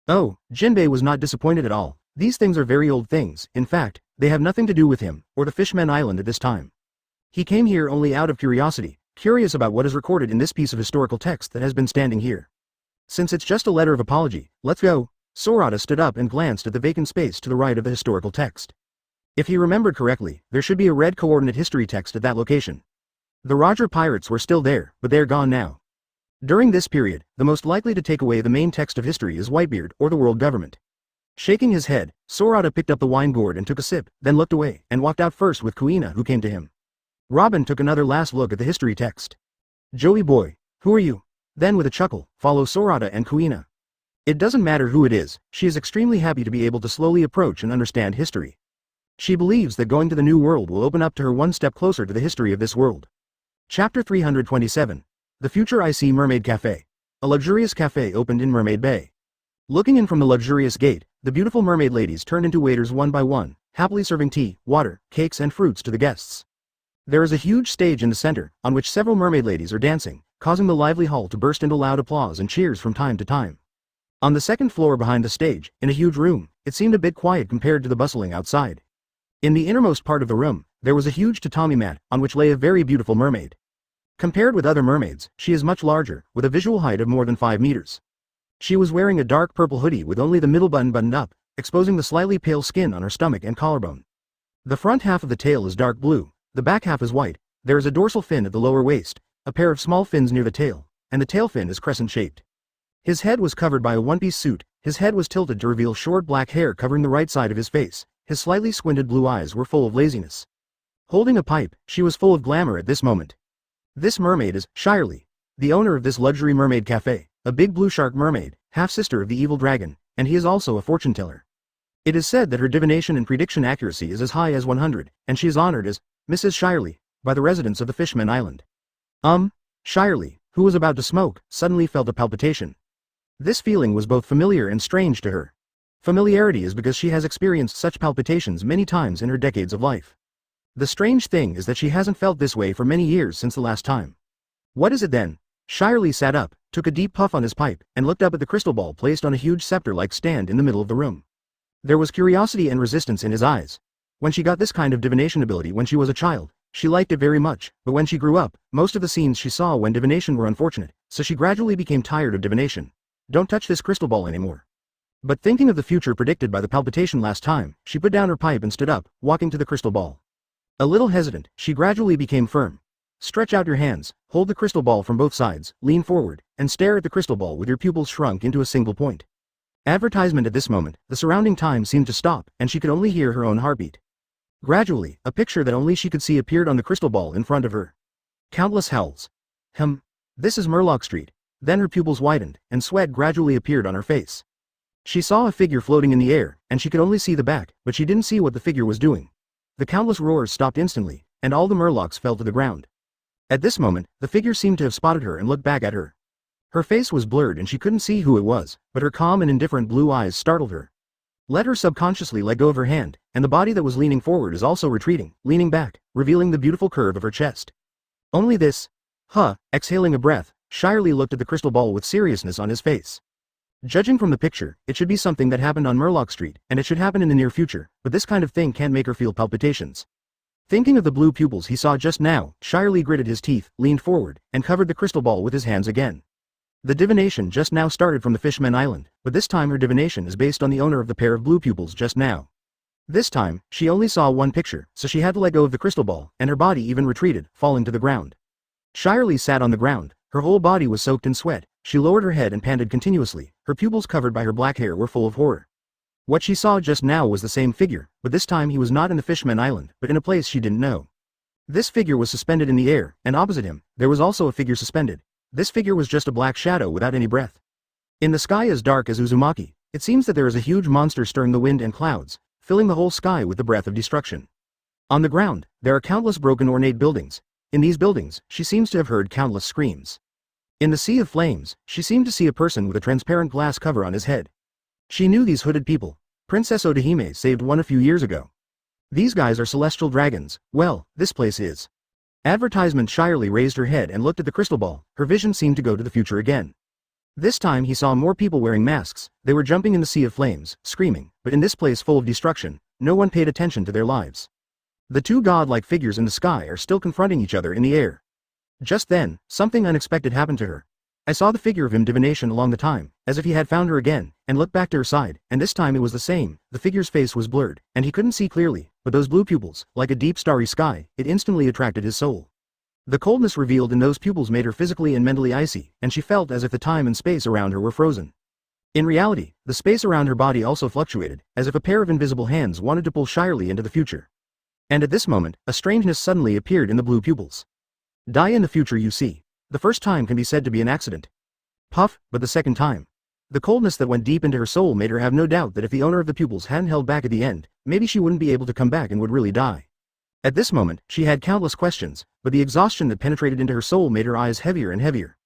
Oh, Jinbei was not disappointed at all. These things are very old things. In fact, They have nothing to do with him, or the Fishmen Island at this time. He came here only out of curiosity, curious about what is recorded in this piece of historical text that has been standing here. Since it's just a letter of apology, let's go. Sorata stood up and glanced at the vacant space to the right of the historical text. If he remembered correctly, there should be a red coordinate history text at that location. The Roger pirates were still there, but they're gone now. During this period, the most likely to take away the main text of history is Whitebeard or the world government. Shaking his head, Sorata picked up the wine gourd and took a sip, then looked away, and walked out first with Kuina, who came to him. Robin took another last look at the history text. Joey boy, who are you? Then with a chuckle, follow Sorata and Kuina. It doesn't matter who it is, she is extremely happy to be able to slowly approach and understand history. She believes that going to the new world will open up to her one step closer to the history of this world. Chapter 327. The Future Icy Mermaid Cafe. A luxurious cafe opened in Mermaid Bay. Looking in from the luxurious gate, the beautiful mermaid ladies turned into waiters one by one, happily serving tea, water, cakes and fruits to the guests. There is a huge stage in the center, on which several mermaid ladies are dancing, causing the lively hall to burst into loud applause and cheers from time to time. On the second floor behind the stage, in a huge room, it seemed a bit quiet compared to the bustling outside. In the innermost part of the room, there was a huge tatami mat, on which lay a very beautiful mermaid. Compared with other mermaids, she is much larger, with a visual height of more than 5 meters. She was wearing a dark purple hoodie with only the middle button buttoned up, exposing the slightly pale skin on her stomach and collarbone. The front half of the tail is dark blue, the back half is white, there is a dorsal fin at the lower waist, a pair of small fins near the tail, and the tail fin is crescent-shaped. His head was covered by a one-piece suit, his head was tilted to reveal short black hair covering the right side of his face, his slightly squinted blue eyes were full of laziness. Holding a pipe, she was full of glamour at this moment. This mermaid is Shirley, the owner of this luxury mermaid cafe, a big blue shark mermaid, half-sister of the evil dragon, and he is also a fortune teller. It is said that her divination and prediction accuracy is as high as 100, and she is honored as Mrs. Shirley by the residents of the Fishmen Island. Shirley, who was about to smoke, suddenly felt a palpitation. This feeling was both familiar and strange to her. Familiarity is because she has experienced such palpitations many times in her decades of life. The strange thing is that she hasn't felt this way for many years since the last time. What is it then? Shirley sat up, took a deep puff on his pipe, and looked up at the crystal ball placed on a huge scepter-like stand in the middle of the room. There was curiosity and resistance in his eyes. When she got this kind of divination ability when she was a child, she liked it very much, but when she grew up, most of the scenes she saw when divination were unfortunate, so she gradually became tired of divination. Don't touch this crystal ball anymore. But thinking of the future predicted by the palpitation last time, she put down her pipe and stood up, walking to the crystal ball. A little hesitant, she gradually became firm. Stretch out your hands, hold the crystal ball from both sides, lean forward, and stare at the crystal ball with your pupils shrunk into a single point. Advertisement at this moment, the surrounding time seemed to stop, and she could only hear her own heartbeat. Gradually, a picture that only she could see appeared on the crystal ball in front of her. Countless howls. This is Murloc Street. Then her pupils widened, and sweat gradually appeared on her face. She saw a figure floating in the air, and she could only see the back, but she didn't see what the figure was doing. The countless roars stopped instantly, and all the Murlocs fell to the ground. At this moment, the figure seemed to have spotted her and looked back at her. Her face was blurred and she couldn't see who it was, but her calm and indifferent blue eyes startled her. Let her subconsciously let go of her hand, and the body that was leaning forward is also retreating, leaning back, revealing the beautiful curve of her chest. Only this. Exhaling a breath, Shirley looked at the crystal ball with seriousness on his face. Judging from the picture, it should be something that happened on Murloc Street, and it should happen in the near future, but this kind of thing can't make her feel palpitations. Thinking of the blue pupils he saw just now, Shirley gritted his teeth, leaned forward, and covered the crystal ball with his hands again. The divination just now started from the Fishmen Island, but this time her divination is based on the owner of the pair of blue pupils just now. This time, she only saw one picture, so she had to let go of the crystal ball, and her body even retreated, falling to the ground. Shirley sat on the ground, her whole body was soaked in sweat, she lowered her head and panted continuously, her pupils covered by her black hair were full of horror. What she saw just now was the same figure, but this time he was not in the Fishmen Island, but in a place she didn't know. This figure was suspended in the air, and opposite him, there was also a figure suspended. This figure was just a black shadow without any breath. In the sky as dark as Uzumaki, it seems that there is a huge monster stirring the wind and clouds, filling the whole sky with the breath of destruction. On the ground, there are countless broken ornate buildings. In these buildings, she seems to have heard countless screams. In the sea of flames, she seemed to see a person with a transparent glass cover on his head. She knew these hooded people. Princess Odahime saved one a few years ago. These guys are celestial dragons. Well, this place is. Advertisement. Shirley raised her head and looked at the crystal ball, her vision seemed to go to the future again. This time he saw more people wearing masks, they were jumping in the sea of flames, screaming, but in this place full of destruction, no one paid attention to their lives. The two godlike figures in the sky are still confronting each other in the air. Just then, something unexpected happened to her. I saw the figure of him divination along the time, as if he had found her again, and looked back to her side, and this time it was the same. The figure's face was blurred, and he couldn't see clearly, but those blue pupils, like a deep starry sky, it instantly attracted his soul. The coldness revealed in those pupils made her physically and mentally icy, and she felt as if the time and space around her were frozen. In reality, the space around her body also fluctuated, as if a pair of invisible hands wanted to pull shyly into the future. And at this moment, a strangeness suddenly appeared in the blue pupils. Die in the future, you see. The first time can be said to be an accident. Puff, but the second time. The coldness that went deep into her soul made her have no doubt that if the owner of the pupils hadn't held back at the end, maybe she wouldn't be able to come back and would really die. At this moment, she had countless questions, but the exhaustion that penetrated into her soul made her eyes heavier and heavier.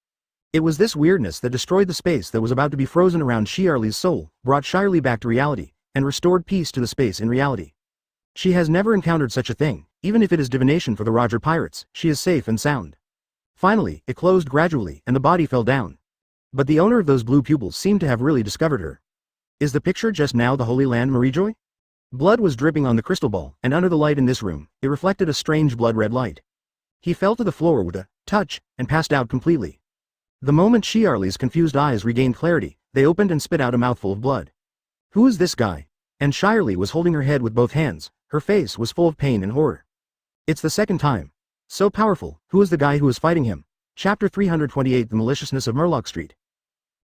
It was this weirdness that destroyed the space that was about to be frozen around Shiarli's soul, brought Shirley back to reality, and restored peace to the space in reality. She has never encountered such a thing, even if it is divination for the Roger pirates, she is safe and sound. Finally, it closed gradually, and the body fell down. But the owner of those blue pupils seemed to have really discovered her. Is the picture just now the Holy Land, Mariejoy? Blood was dripping on the crystal ball, and under the light in this room, it reflected a strange blood-red light. He fell to the floor with a touch, and passed out completely. The moment Shiarli's confused eyes regained clarity, they opened and spit out a mouthful of blood. Who is this guy? And Shirley was holding her head with both hands, her face was full of pain and horror. It's the second time. So powerful, who is the guy who is fighting him? Chapter 328 The Maliciousness of Murloc Street.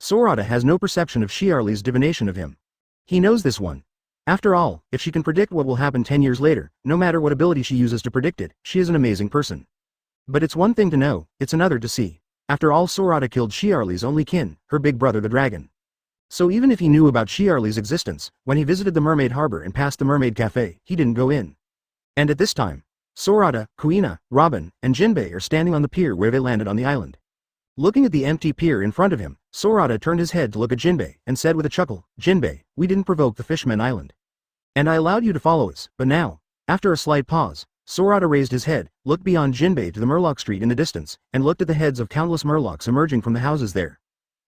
Sorata has no perception of Shiarli's divination of him. He knows this one. After all, if she can predict what will happen 10 years later, no matter what ability she uses to predict it, she is an amazing person. But it's one thing to know, it's another to see. After all, Sorata killed Shiarli's only kin, her big brother the dragon. So even if he knew about Shiarli's existence, when he visited the Mermaid Harbor and passed the Mermaid Cafe, he didn't go in. And at this time, Sorata, Kuina, Robin, and Jinbei are standing on the pier where they landed on the island. Looking at the empty pier in front of him, Sorata turned his head to look at Jinbei, and said with a chuckle, Jinbei, we didn't provoke the Fishmen Island. And I allowed you to follow us, but now, after a slight pause, Sorata raised his head, looked beyond Jinbei to the Murloc Street in the distance, and looked at the heads of countless Murlocs emerging from the houses there.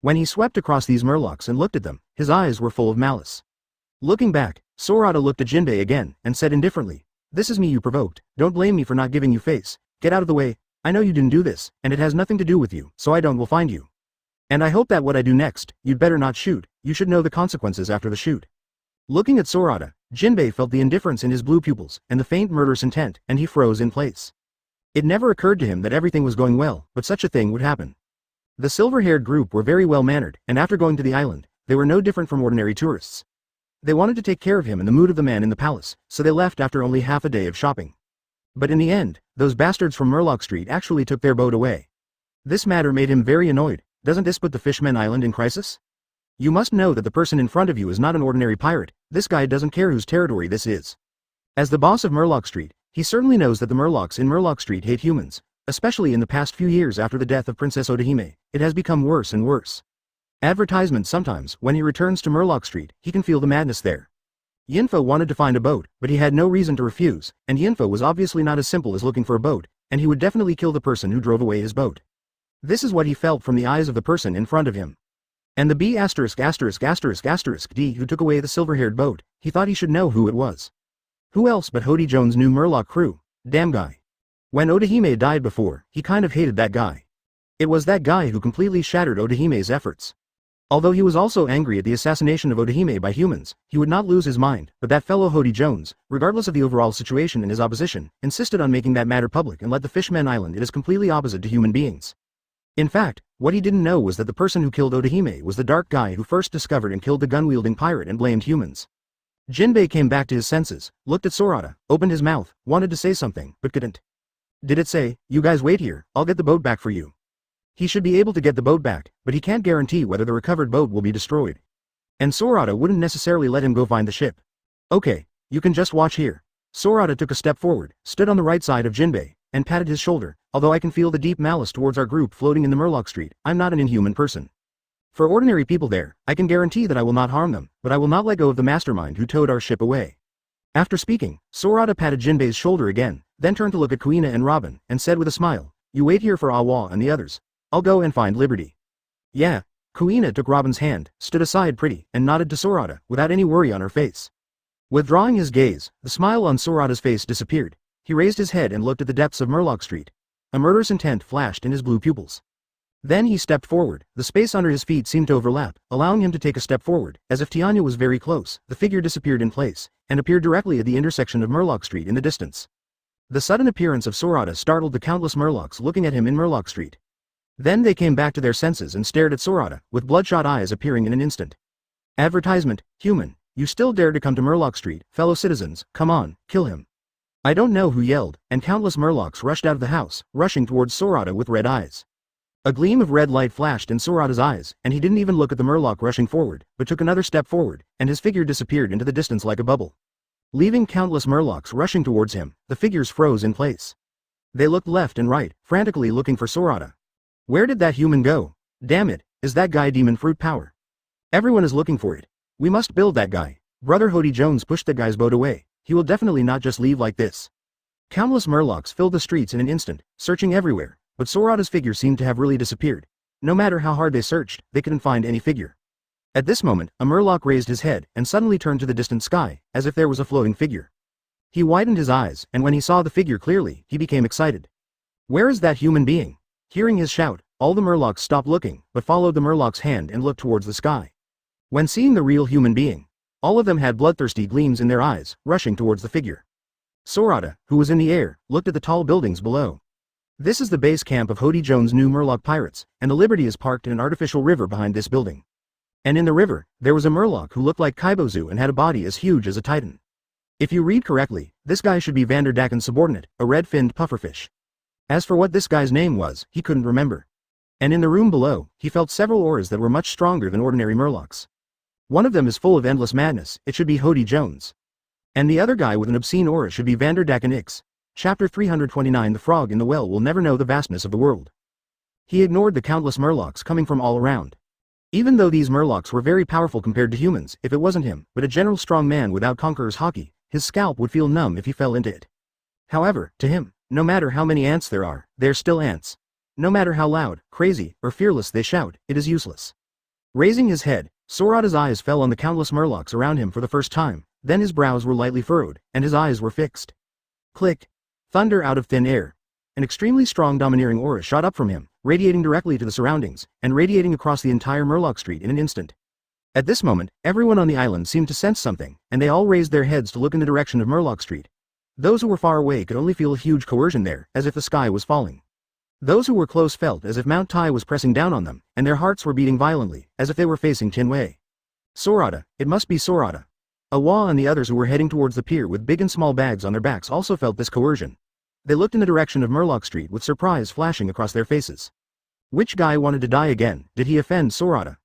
When he swept across these Murlocs and looked at them, his eyes were full of malice. Looking back, Sorata looked at Jinbei again, and said indifferently, This is me you provoked, don't blame me for not giving you face, get out of the way, I know you didn't do this, and it has nothing to do with you, so I will find you. And I hope that what I do next, you'd better not shoot, you should know the consequences after the shoot. Looking at Sorata, Jinbei felt the indifference in his blue pupils, and the faint murderous intent, and he froze in place. It never occurred to him that everything was going well, but such a thing would happen. The silver-haired group were very well-mannered, and after going to the island, they were no different from ordinary tourists. They wanted to take care of him in the mood of the man in the palace, so they left after only half a day of shopping. But in the end, those bastards from Murloc Street actually took their boat away. This matter made him very annoyed. Doesn't this put the Fishmen Island in crisis? You must know that the person in front of you is not an ordinary pirate, this guy doesn't care whose territory this is. As the boss of Murloc Street, he certainly knows that the Murlocs in Murloc Street hate humans, especially in the past few years after the death of Princess Odahime, it has become worse and worse. Advertisement sometimes, when he returns to Murloc Street, he can feel the madness there. Yinfo wanted to find a boat, but he had no reason to refuse, and Yinfo was obviously not as simple as looking for a boat, and he would definitely kill the person who drove away his boat. This is what he felt from the eyes of the person in front of him. And the B*********** D who took away the silver-haired boat, he thought he should know who it was. Who else but Hody Jones' new Murloc crew? Damn guy. When Odahime died before, he kind of hated that guy. It was that guy who completely shattered Odahime's efforts. Although he was also angry at the assassination of Odahime by humans, he would not lose his mind, but that fellow Hody Jones, regardless of the overall situation and his opposition, insisted on making that matter public and let the Fishmen Island it is completely opposite to human beings. In fact, what he didn't know was that the person who killed Odahime was the dark guy who first discovered and killed the gun-wielding pirate and blamed humans. Jinbei came back to his senses, looked at Sorata, opened his mouth, wanted to say something, but couldn't. Did it say, you guys wait here, I'll get the boat back for you? He should be able to get the boat back, but he can't guarantee whether the recovered boat will be destroyed. And Sorata wouldn't necessarily let him go find the ship. Okay, you can just watch here. Sorata took a step forward, stood on the right side of Jinbei, and patted his shoulder. Although I can feel the deep malice towards our group floating in the Murloc Street, I'm not an inhuman person. For ordinary people there, I can guarantee that I will not harm them, but I will not let go of the mastermind who towed our ship away. After speaking, Sorata patted Jinbei's shoulder again, then turned to look at Kuina and Robin, and said with a smile, you wait here for Awa and the others. I'll go and find Liberty. Yeah. Kuina took Robin's hand, stood aside pretty, and nodded to Sorata, without any worry on her face. Withdrawing his gaze, the smile on Sorata's face disappeared. He raised his head and looked at the depths of Murloc Street. A murderous intent flashed in his blue pupils. Then he stepped forward. The space under his feet seemed to overlap, allowing him to take a step forward. As if Tianya was very close, the figure disappeared in place, and appeared directly at the intersection of Murloc Street in the distance. The sudden appearance of Sorata startled the countless Murlocs looking at him in Murloc Street. Then they came back to their senses and stared at Sorata, with bloodshot eyes appearing in an instant. Advertisement, human, you still dare to come to Murloc Street, fellow citizens, come on, kill him. I don't know who yelled, and countless Murlocs rushed out of the house, rushing towards Sorata with red eyes. A gleam of red light flashed in Sorata's eyes, and he didn't even look at the Murloc rushing forward, but took another step forward, and his figure disappeared into the distance like a bubble. Leaving countless Murlocs rushing towards him, the figures froze in place. They looked left and right, frantically looking for Sorata. Where did that human go? Damn it, is that guy demon fruit power? Everyone is looking for it. We must build that guy. Brother Hody Jones pushed the guy's boat away. He will definitely not just leave like this. Countless Murlocs filled the streets in an instant, searching everywhere, but Sorata's figure seemed to have really disappeared. No matter how hard they searched, they couldn't find any figure. At this moment, a Murloc raised his head and suddenly turned to the distant sky, as if there was a floating figure. He widened his eyes, and when he saw the figure clearly, he became excited. Where is that human being? Hearing his shout, all the Murlocs stopped looking, but followed the Murloc's hand and looked towards the sky. When seeing the real human being, all of them had bloodthirsty gleams in their eyes, rushing towards the figure. Sorata, who was in the air, looked at the tall buildings below. This is the base camp of Hody Jones' new Murloc pirates, and the Liberty is parked in an artificial river behind this building. And in the river, there was a Murloc who looked like Kaibozu and had a body as huge as a titan. If you read correctly, this guy should be Vanderdaken's subordinate, a red-finned pufferfish. As for what this guy's name was, he couldn't remember. And in the room below, he felt several auras that were much stronger than ordinary Murlocs. One of them is full of endless madness, it should be Hody Jones. And the other guy with an obscene aura should be Vanderdaken Ix. Chapter 329 The Frog in the Well will never know the vastness of the world. He ignored the countless Murlocs coming from all around. Even though these Murlocs were very powerful compared to humans, if it wasn't him, but a general strong man without Conqueror's Haki, his scalp would feel numb if he fell into it. However, to him, no matter how many ants there are, they're still ants. No matter how loud, crazy, or fearless they shout, it is useless. Raising his head, Sorata's eyes fell on the countless Murlocs around him for the first time, then his brows were lightly furrowed, and his eyes were fixed. Click. Thunder out of thin air. An extremely strong domineering aura shot up from him, radiating directly to the surroundings, and radiating across the entire Murloc Street in an instant. At this moment, everyone on the island seemed to sense something, and they all raised their heads to look in the direction of Murloc Street. Those who were far away could only feel a huge coercion there, as if the sky was falling. Those who were close felt as if Mount Tai was pressing down on them, and their hearts were beating violently, as if they were facing Tinwei. Sorata, it must be Sorata. Awa and the others who were heading towards the pier with big and small bags on their backs also felt this coercion. They looked in the direction of Murloc Street with surprise flashing across their faces. Which guy wanted to die again? Did he offend Sorata?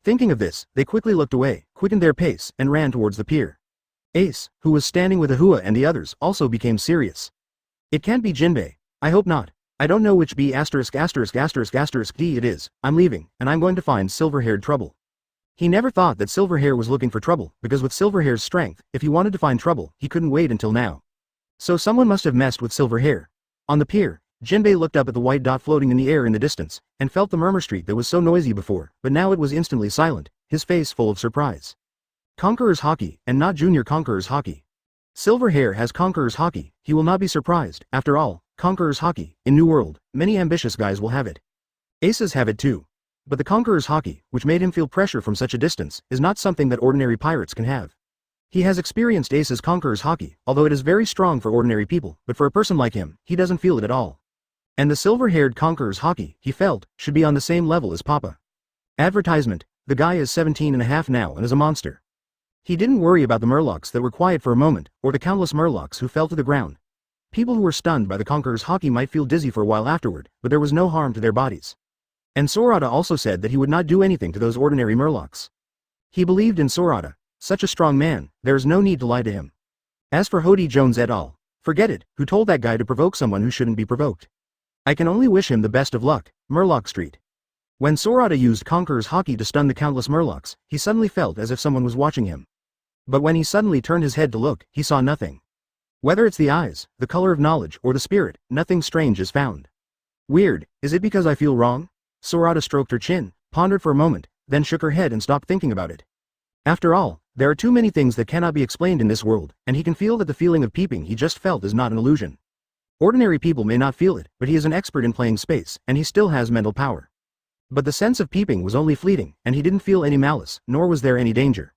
Thinking of this, they quickly looked away, quickened their pace, and ran towards the pier. Ace, who was standing with Ahua and the others, also became serious. It can't be Jinbei. I hope not. I don't know which D it is. I'm leaving, and I'm going to find Silverhaired trouble. He never thought that Silverhair was looking for trouble, because with Silverhair's strength, if he wanted to find trouble, he couldn't wait until now. So someone must have messed with Silverhair. On the pier, Jinbei looked up at the white dot floating in the air in the distance, and felt the murmur street that was so noisy before, but now it was instantly silent, his face full of surprise. Conqueror's Haki, and not Junior Conqueror's Haki. Silverhair has Conqueror's Haki, he will not be surprised. After all, Conqueror's Haki, in New World, many ambitious guys will have it. Aces have it too. But the Conqueror's Haki, which made him feel pressure from such a distance, is not something that ordinary pirates can have. He has experienced Ace's Conqueror's Haki, although it is very strong for ordinary people, but for a person like him, he doesn't feel it at all. And the silver-haired Conqueror's Haki, he felt, should be on the same level as Papa. Advertisement, the guy is 17.5 now and is a monster. He didn't worry about the Murlocs that were quiet for a moment, or the countless Murlocs who fell to the ground. People who were stunned by the Conqueror's Haki might feel dizzy for a while afterward, but there was no harm to their bodies. And Sorata also said that he would not do anything to those ordinary Murlocs. He believed in Sorata, such a strong man, there is no need to lie to him. As for Hody Jones et al., forget it, who told that guy to provoke someone who shouldn't be provoked. I can only wish him the best of luck, Murloc Street. When Sorata used Conqueror's Haki to stun the countless Murlocs, he suddenly felt as if someone was watching him. But when he suddenly turned his head to look, he saw nothing. Whether it's the eyes, the color of knowledge, or the spirit, nothing strange is found. Weird, is it because I feel wrong? Sorata stroked her chin, pondered for a moment, then shook her head and stopped thinking about it. After all, There are too many things that cannot be explained in this world, and he can feel that the feeling of peeping he just felt is not an illusion. Ordinary people may not feel it, but he is an expert in playing space, and he still has mental power. But the sense of peeping was only fleeting, and he didn't feel any malice, nor was there any danger.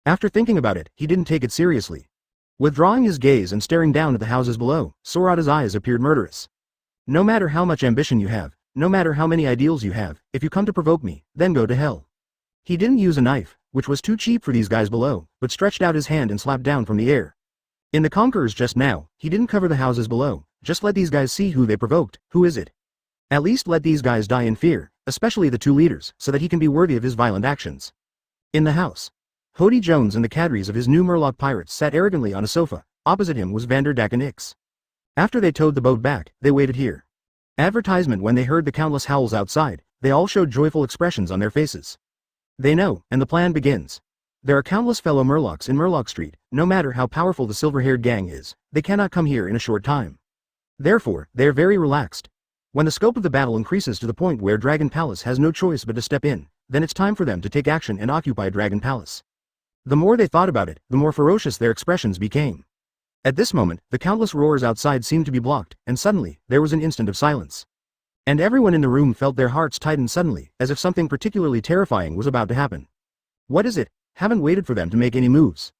After thinking about it, he didn't take it seriously. Withdrawing his gaze and staring down at the houses below, Sorata's eyes appeared murderous. No matter how much ambition you have, no matter how many ideals you have, if you come to provoke me, then go to hell. He didn't use a knife, which was too cheap for these guys below, but stretched out his hand and slapped down from the air. In the conquerors just now, he didn't cover the houses below, just let these guys see who they provoked. Who is it? At least let these guys die in fear, especially the two leaders, so that he can be worthy of his violent actions. In the house, Hody Jones and the cadres of his new Murloc pirates sat arrogantly on a sofa. Opposite him was Vanderdack and Ix. After they towed the boat back, they waited here. Advertisement. When they heard the countless howls outside, they all showed joyful expressions on their faces. They know, and the plan begins. There are countless fellow Murlocs in Murloc Street. No matter how powerful the silver-haired gang is, they cannot come here in a short time. Therefore, they are very relaxed. When the scope of the battle increases to the point where Dragon Palace has no choice but to step in, then it's time for them to take action and occupy Dragon Palace. The more they thought about it, the more ferocious their expressions became. At this moment, the countless roars outside seemed to be blocked, and suddenly, there was an instant of silence. And everyone in the room felt their hearts tighten suddenly, as if something particularly terrifying was about to happen. What is it? Haven't waited for them to make any moves.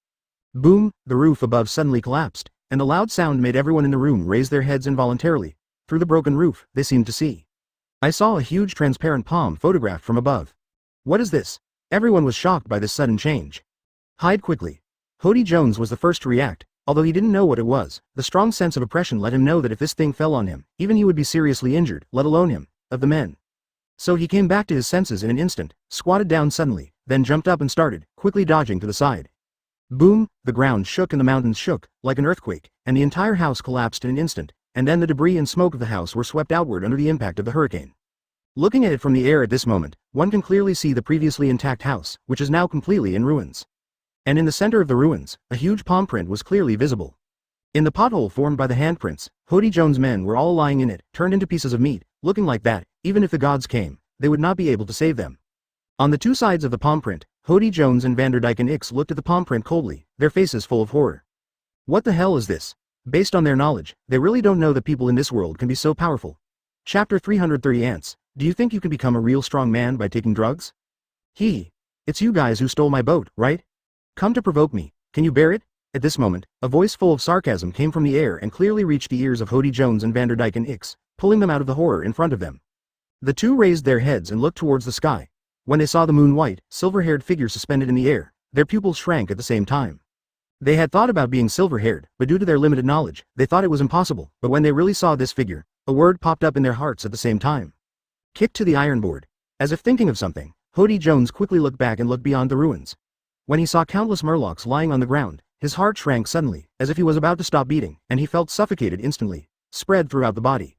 Boom, the roof above suddenly collapsed, and the loud sound made everyone in the room raise their heads involuntarily. Through the broken roof, they seemed to see. I saw a huge transparent palm photographed from above. What is this? Everyone was shocked by this sudden change. Hide quickly. Hody Jones was the first to react. Although he didn't know what it was, the strong sense of oppression let him know that if this thing fell on him, even he would be seriously injured, let alone him, of the men. So he came back to his senses in an instant, squatted down suddenly, then jumped up and started, quickly dodging to the side. Boom, the ground shook and the mountains shook, like an earthquake, and the entire house collapsed in an instant, and then the debris and smoke of the house were swept outward under the impact of the hurricane. Looking at it from the air at this moment, one can clearly see the previously intact house, which is now completely in ruins. And in the center of the ruins, a huge palm print was clearly visible. In the pothole formed by the handprints, Hody Jones' men were all lying in it, turned into pieces of meat, looking like that. Even if the gods came, they would not be able to save them. On the two sides of the palm print, Hody Jones and Vanderdyke and Ix looked at the palm print coldly, their faces full of horror. What the hell is this? Based on their knowledge, they really don't know that people in this world can be so powerful. Chapter 330 Ants, do you think you can become a real strong man by taking drugs? It's you guys who stole my boat, right? Come to provoke me, can you bear it? At this moment, a voice full of sarcasm came from the air and clearly reached the ears of Hody Jones and Vanderdyke and Ix, pulling them out of the horror in front of them. The two raised their heads and looked towards the sky. When they saw the moon-white, silver-haired figure suspended in the air, their pupils shrank at the same time. They had thought about being silver-haired, but due to their limited knowledge, they thought it was impossible, but when they really saw this figure, a word popped up in their hearts at the same time. Kicked to the iron board. As if thinking of something, Hody Jones quickly looked back and looked beyond the ruins. When he saw countless Murlocs lying on the ground, his heart shrank suddenly, as if he was about to stop beating, and he felt suffocated instantly, spread throughout the body.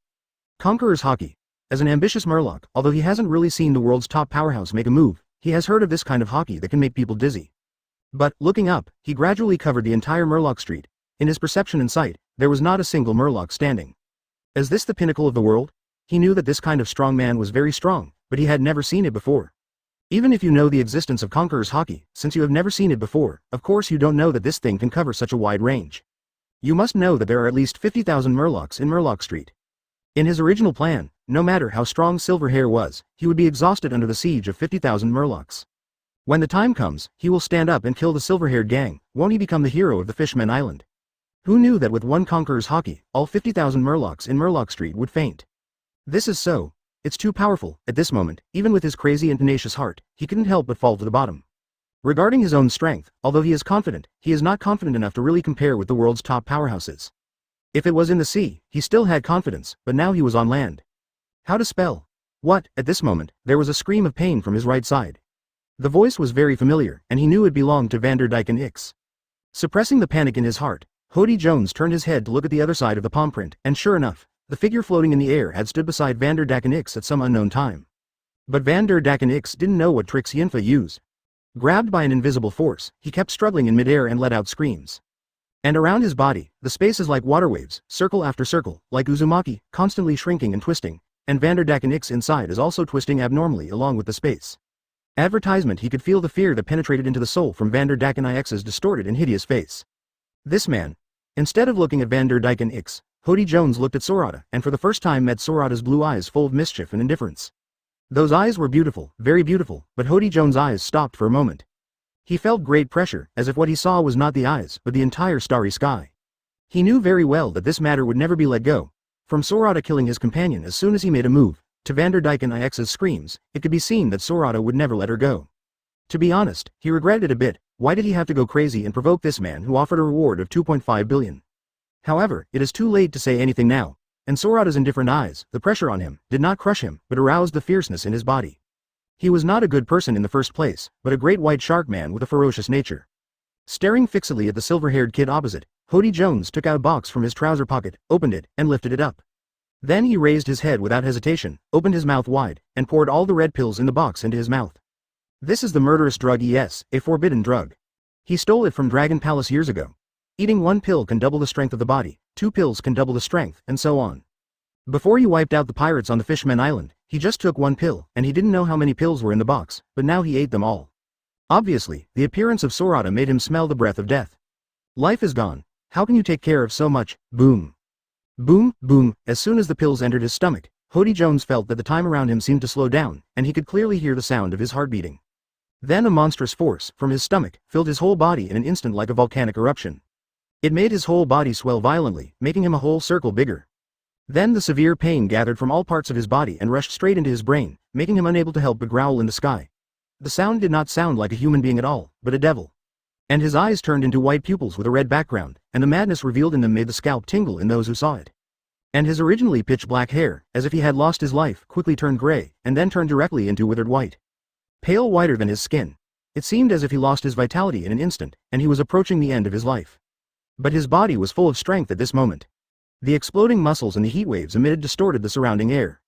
Conqueror's Hockey. As an ambitious Murloc, although he hasn't really seen the world's top powerhouse make a move, he has heard of this kind of hockey that can make people dizzy. But, looking up, he gradually covered the entire Murloc Street. In his perception and sight, there was not a single Murloc standing. Is this the pinnacle of the world? He knew that this kind of strong man was very strong, but he had never seen it before. Even if you know the existence of Conqueror's Hockey, since you have never seen it before, of course you don't know that this thing can cover such a wide range. You must know that there are at least 50,000 Murlocs in Murloc Street. In his original plan, no matter how strong Silverhair was, he would be exhausted under the siege of 50,000 Murlocs. When the time comes, he will stand up and kill the silver-haired gang. Won't he become the hero of the Fishman Island? Who knew that with one Conqueror's Hockey, all 50,000 Murlocs in Murloc Street would faint? This is so. It's too powerful. At this moment, even with his crazy and tenacious heart, he couldn't help but fall to the bottom. Regarding his own strength, although he is confident, he is not confident enough to really compare with the world's top powerhouses. If it was in the sea, he still had confidence, but now he was on land. How to spell? What? At this moment, there was a scream of pain from his right side. The voice was very familiar, and he knew it belonged to Vanderdyke and Ix. Suppressing the panic in his heart, Hody Jones turned his head to look at the other side of the palm print, and sure enough, the figure floating in the air had stood beside Vanderdyke and Ix at some unknown time. But Vanderdyke and Ix didn't know what tricks Yinfa used. Grabbed by an invisible force, he kept struggling in midair and let out screams. And around his body, the space is like water waves, circle after circle, like Uzumaki, constantly shrinking and twisting, and Vanderdyke and Ix inside is also twisting abnormally along with the space. Advertisement. He could feel the fear that penetrated into the soul from Vanderdyken Ix's distorted and hideous face. This man. Instead of looking at Vanderdyken Ix, Hody Jones looked at Sorata, and for the first time met Sorata's blue eyes full of mischief and indifference. Those eyes were beautiful, very beautiful, but Hody Jones' eyes stopped for a moment. He felt great pressure, as if what he saw was not the eyes, but the entire starry sky. He knew very well that this matter would never be let go. From Sorata killing his companion as soon as he made a move, to Vanderdyken Ix's screams, it could be seen that Sorata would never let her go. To be honest, he regretted it a bit. Why did he have to go crazy and provoke this man who offered a reward of 2.5 billion? However, it is too late to say anything now, and Sorata's indifferent eyes, the pressure on him, did not crush him, but aroused the fierceness in his body. He was not a good person in the first place, but a great white shark man with a ferocious nature. Staring fixedly at the silver-haired kid opposite, Hody Jones took out a box from his trouser pocket, opened it, and lifted it up. Then he raised his head without hesitation, opened his mouth wide, and poured all the red pills in the box into his mouth. This is the murderous drug ES, a forbidden drug. He stole it from Dragon Palace years ago. Eating one pill can double the strength of the body, 2 pills can double the strength, and so on. Before he wiped out the pirates on the Fishman Island, he just took 1 pill, and he didn't know how many pills were in the box, but now he ate them all. Obviously, the appearance of Sorata made him smell the breath of death. Life is gone. How can you take care of so much? Boom. Boom, boom. As soon as the pills entered his stomach, Hody Jones felt that the time around him seemed to slow down, and he could clearly hear the sound of his heart beating. Then a monstrous force, from his stomach, filled his whole body in an instant like a volcanic eruption. It made his whole body swell violently, making him a whole circle bigger. Then the severe pain gathered from all parts of his body and rushed straight into his brain, making him unable to help but growl in the sky. The sound did not sound like a human being at all, but a devil. And his eyes turned into white pupils with a red background, and the madness revealed in them made the scalp tingle in those who saw it. And his originally pitch black hair, as if he had lost his life, quickly turned gray, and then turned directly into withered white. Pale whiter than his skin. It seemed as if he lost his vitality in an instant, and he was approaching the end of his life. But his body was full of strength at this moment. The exploding muscles and the heat waves emitted distorted the surrounding air.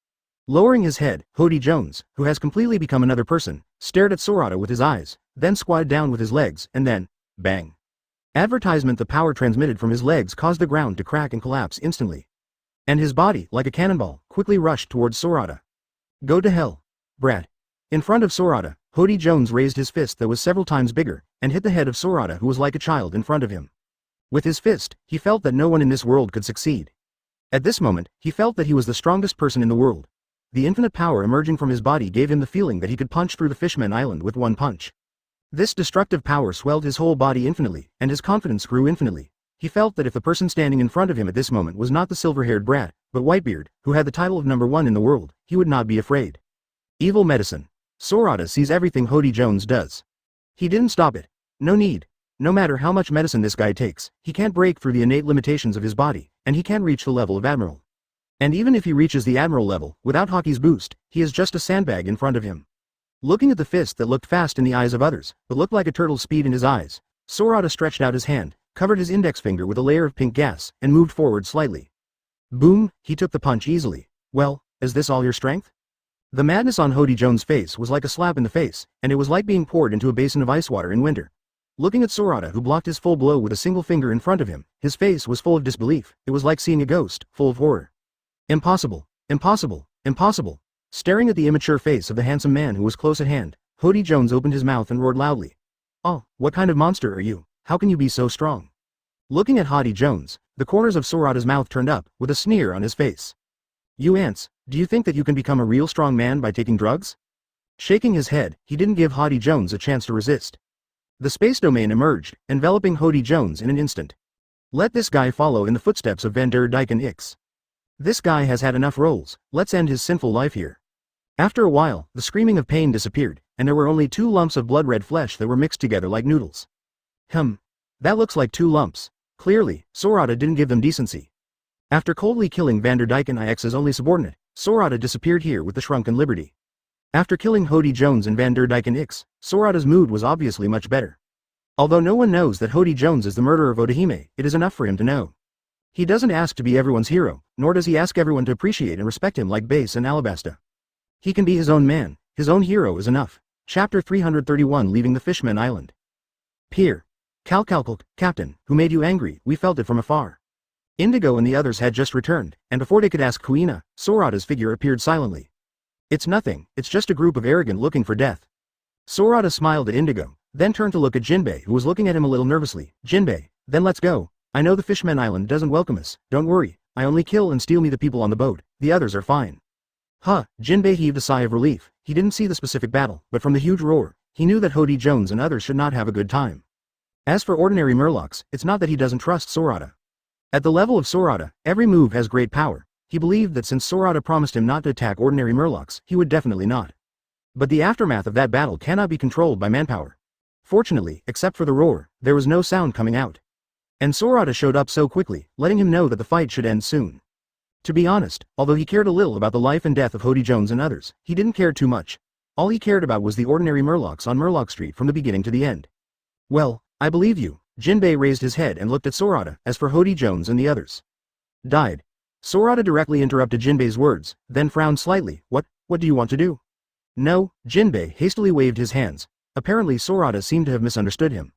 Lowering his head, Hody Jones, who has completely become another person, stared at Sorata with his eyes, then squatted down with his legs, and then, bang. Advertisement. The power transmitted from his legs caused the ground to crack and collapse instantly. And his body, like a cannonball, quickly rushed towards Sorata. Go to hell, brat. In front of Sorata, Hody Jones raised his fist that was several times bigger, and hit the head of Sorata, who was like a child in front of him. With his fist, he felt that no one in this world could succeed. At this moment, he felt that he was the strongest person in the world. The infinite power emerging from his body gave him the feeling that he could punch through the Fishman Island with one punch. This destructive power swelled his whole body infinitely, and his confidence grew infinitely. He felt that if the person standing in front of him at this moment was not the silver-haired brat, but Whitebeard, who had the title of #1 in the world, he would not be afraid. Evil medicine. Sorata sees everything Hody Jones does. He didn't stop it. No need. No matter how much medicine this guy takes, he can't break through the innate limitations of his body, and he can't reach the level of Admiral. And even if he reaches the Admiral level, without Hockey's boost, he is just a sandbag in front of him. Looking at the fist that looked fast in the eyes of others, but looked like a turtle's speed in his eyes, Sorata stretched out his hand, covered his index finger with a layer of pink gas, and moved forward slightly. Boom, he took the punch easily. Well, is this all your strength? The madness on Hody Jones' face was like a slap in the face, and it was like being poured into a basin of ice water in winter. Looking at Sorata, who blocked his full blow with a single finger in front of him, his face was full of disbelief. It was like seeing a ghost, full of horror. Impossible, impossible, impossible. Staring at the immature face of the handsome man who was close at hand, Hody Jones opened his mouth and roared loudly. Oh, what kind of monster are you? How can you be so strong? Looking at Hody Jones, the corners of Sorata's mouth turned up, with a sneer on his face. You ants, do you think that you can become a real strong man by taking drugs? Shaking his head, he didn't give Hody Jones a chance to resist. The space domain emerged, enveloping Hody Jones in an instant. Let this guy follow in the footsteps of Vanderdyken Ix. This guy has had enough roles, let's end his sinful life here. After a while, the screaming of pain disappeared, and there were only 2 lumps of blood-red flesh that were mixed together like noodles. That looks like 2 lumps. Clearly, Sorata didn't give them decency. After coldly killing Vanderdyken Ix's only subordinate, Sorata disappeared here with the shrunken Liberty. After killing Hody Jones and Vanderdyken Ix, Sorata's mood was obviously much better. Although no one knows that Hody Jones is the murderer of Odahime, it is enough for him to know. He doesn't ask to be everyone's hero, nor does he ask everyone to appreciate and respect him like Base and Alabasta. He can be his own man, his own hero is enough. Chapter 331. Leaving the Fishman Island. Pier. Calcalcalc, Captain, who made you angry? We felt it from afar. Indigo and the others had just returned, and before they could ask Kuina, Sorata's figure appeared silently. It's nothing, it's just a group of arrogant looking for death. Sorata smiled at Indigo, then turned to look at Jinbei, who was looking at him a little nervously. Jinbei, then let's go. I know the Fishman Island doesn't welcome us, don't worry, I only kill and steal me the people on the boat, the others are fine. Huh, Jinbei heaved a sigh of relief. He didn't see the specific battle, but from the huge roar, he knew that Hody Jones and others should not have a good time. As for ordinary Murlocs, it's not that he doesn't trust Sorata. At the level of Sorata, every move has great power. He believed that since Sorata promised him not to attack ordinary Murlocs, he would definitely not. But the aftermath of that battle cannot be controlled by manpower. Fortunately, except for the roar, there was no sound coming out. And Sorata showed up so quickly, letting him know that the fight should end soon. To be honest, although he cared a little about the life and death of Hody Jones and others, he didn't care too much. All he cared about was the ordinary Murlocs on Murloc Street from the beginning to the end. Well, I believe you. Jinbei raised his head and looked at Sorata. As for Hody Jones and the others. Died. Sorata directly interrupted Jinbei's words, then frowned slightly. What do you want to do? No, Jinbei hastily waved his hands. Apparently Sorata seemed to have misunderstood him.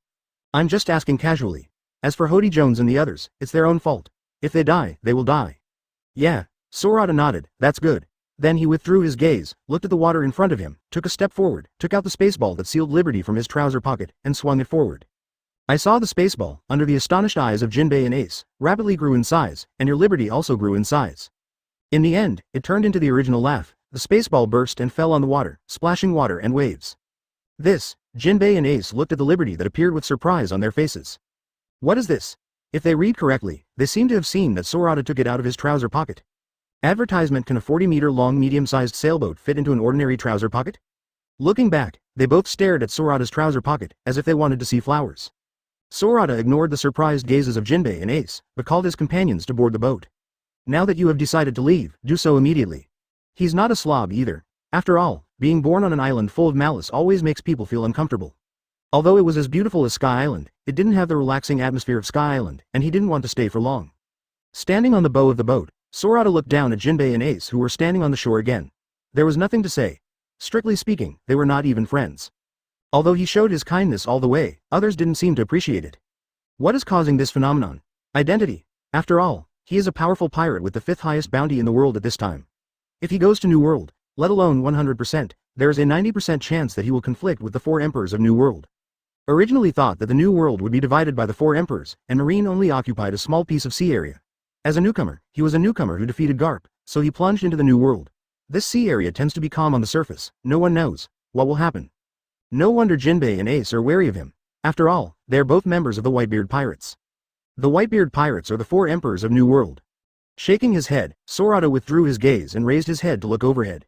I'm just asking casually. As for Hody Jones and the others, it's their own fault. If they die, they will die. Yeah, Sorata nodded, that's good. Then he withdrew his gaze, looked at the water in front of him, took a step forward, took out the spaceball that sealed liberty from his trouser pocket, and swung it forward. I saw the spaceball, under the astonished eyes of Jinbei and Ace, rapidly grew in size, and your liberty also grew in size. In the end, it turned into the original laugh. The spaceball burst and fell on the water, splashing water and waves. This, Jinbei and Ace looked at the liberty that appeared with surprise on their faces. What is this? If they read correctly, they seem to have seen that Sorata took it out of his trouser pocket. Advertisement: can a 40-meter-long medium-sized sailboat fit into an ordinary trouser pocket? Looking back, they both stared at Sorata's trouser pocket, as if they wanted to see flowers. Sorata ignored the surprised gazes of Jinbei and Ace, but called his companions to board the boat. Now that you have decided to leave, do so immediately. He's not a slob either. After all, being born on an island full of malice always makes people feel uncomfortable. Although it was as beautiful as Sky Island, it didn't have the relaxing atmosphere of Sky Island, and he didn't want to stay for long. Standing on the bow of the boat, Sorata looked down at Jinbei and Ace, who were standing on the shore again. There was nothing to say. Strictly speaking, they were not even friends. Although he showed his kindness all the way, others didn't seem to appreciate it. What is causing this phenomenon? Identity. After all, he is a powerful pirate with the 5th highest bounty in the world at this time. If he goes to New World, let alone 100%, there is a 90% chance that he will conflict with the 4 emperors of New World. Originally thought that the New World would be divided by the 4 emperors, and Marine only occupied a small piece of sea area. As a newcomer, he was a newcomer who defeated Garp, so he plunged into the New World. This sea area tends to be calm on the surface, no one knows what will happen. No wonder Jinbei and Ace are wary of him. After all, they are both members of the Whitebeard Pirates. The Whitebeard Pirates are the 4 emperors of New World. Shaking his head, Sorata withdrew his gaze and raised his head to look overhead.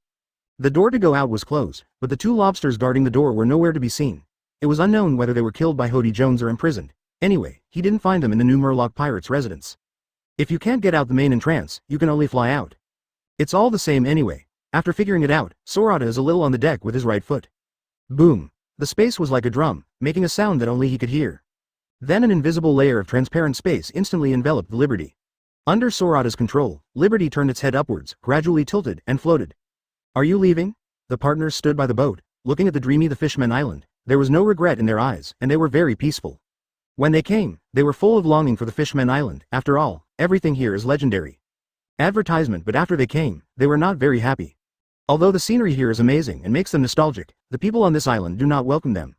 The door to go out was closed, but the 2 lobsters guarding the door were nowhere to be seen. It was unknown whether they were killed by Hody Jones or imprisoned. Anyway, he didn't find them in the new Murloc Pirates' residence. If you can't get out the main entrance, you can only fly out. It's all the same anyway. After figuring it out, Sorata is a little on the deck with his right foot. Boom. The space was like a drum, making a sound that only he could hear. Then an invisible layer of transparent space instantly enveloped the Liberty. Under Sorata's control, Liberty turned its head upwards, gradually tilted, and floated. Are you leaving? The partners stood by the boat, looking at the dreamy the Fishman Island. There was no regret in their eyes, and they were very peaceful. When they came, they were full of longing for the Fishman Island. After all, everything here is legendary. Advertisement, but after they came, they were not very happy. Although the scenery here is amazing and makes them nostalgic, the people on this island do not welcome them.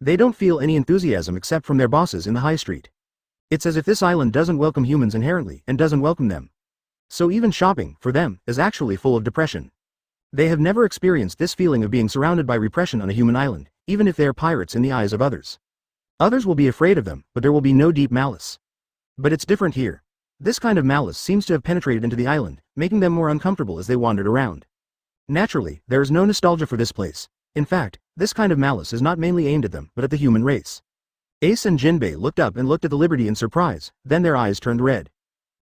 They don't feel any enthusiasm except from their bosses in the high street. It's as if this island doesn't welcome humans inherently and doesn't welcome them. So even shopping, for them, is actually full of depression. They have never experienced this feeling of being surrounded by repression on a human island, even if they are pirates in the eyes of others. Others will be afraid of them, but there will be no deep malice. But it's different here. This kind of malice seems to have penetrated into the island, making them more uncomfortable as they wandered around. Naturally, there is no nostalgia for this place. In fact, this kind of malice is not mainly aimed at them, but at the human race. Ace and Jinbei looked up and looked at the Liberty in surprise, then their eyes turned red.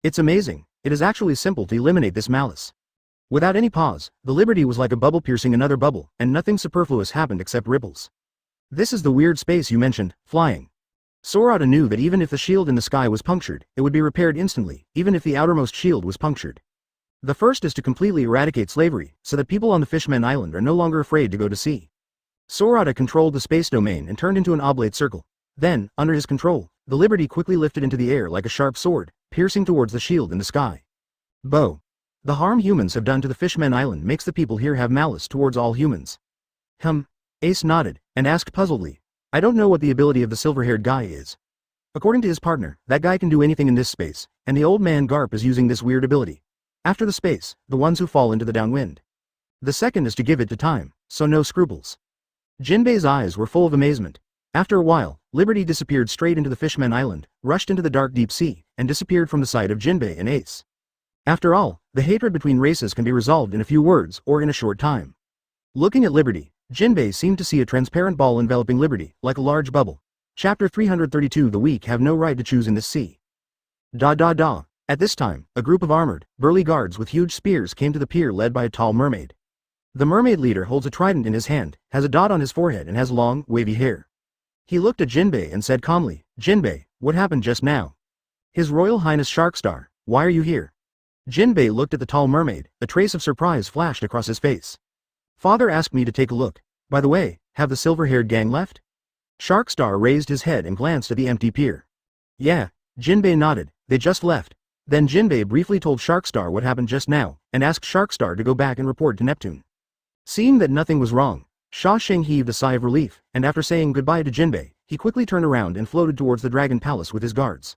It's amazing. It is actually simple to eliminate this malice. Without any pause, the Liberty was like a bubble piercing another bubble, and nothing superfluous happened except ripples. This is the weird space you mentioned, flying. Sorata knew that even if the shield in the sky was punctured, it would be repaired instantly, even if the outermost shield was punctured. The first is to completely eradicate slavery, so that people on the Fishman Island are no longer afraid to go to sea. Sorata controlled the space domain and turned into an oblate circle. Then, under his control, the Liberty quickly lifted into the air like a sharp sword, piercing towards the shield in the sky. Bow. The harm humans have done to the Fishman Island makes the people here have malice towards all humans. Ace nodded, and asked puzzledly. I don't know what the ability of the silver-haired guy is. According to his partner, that guy can do anything in this space, and the old man Garp is using this weird ability. After the space, the ones who fall into the downwind. The second is to give it to time, so no scruples. Jinbei's eyes were full of amazement. After a while, Liberty disappeared straight into the Fishman Island, rushed into the dark deep sea, and disappeared from the sight of Jinbei and Ace. After all, the hatred between races can be resolved in a few words or in a short time. Looking at Liberty, Jinbei seemed to see a transparent ball enveloping Liberty, like a large bubble. Chapter 332 The weak have no right to choose in this sea. At this time, a group of armored, burly guards with huge spears came to the pier led by a tall mermaid. The mermaid leader holds a trident in his hand, has a dot on his forehead and has long, wavy hair. He looked at Jinbei and said calmly, Jinbei, what happened just now? His Royal Highness Sharkstar, why are you here? Jinbei looked at the tall mermaid, a trace of surprise flashed across his face. Father asked me to take a look. By the way, have the silver-haired gang left? Sharkstar raised his head and glanced at the empty pier. Yeah, Jinbei nodded, they just left. Then Jinbei briefly told Sharkstar what happened just now, and asked Sharkstar to go back and report to Neptune. Seeing that nothing was wrong, Sha Xing heaved a sigh of relief, and after saying goodbye to Jinbei, he quickly turned around and floated towards the Dragon Palace with his guards.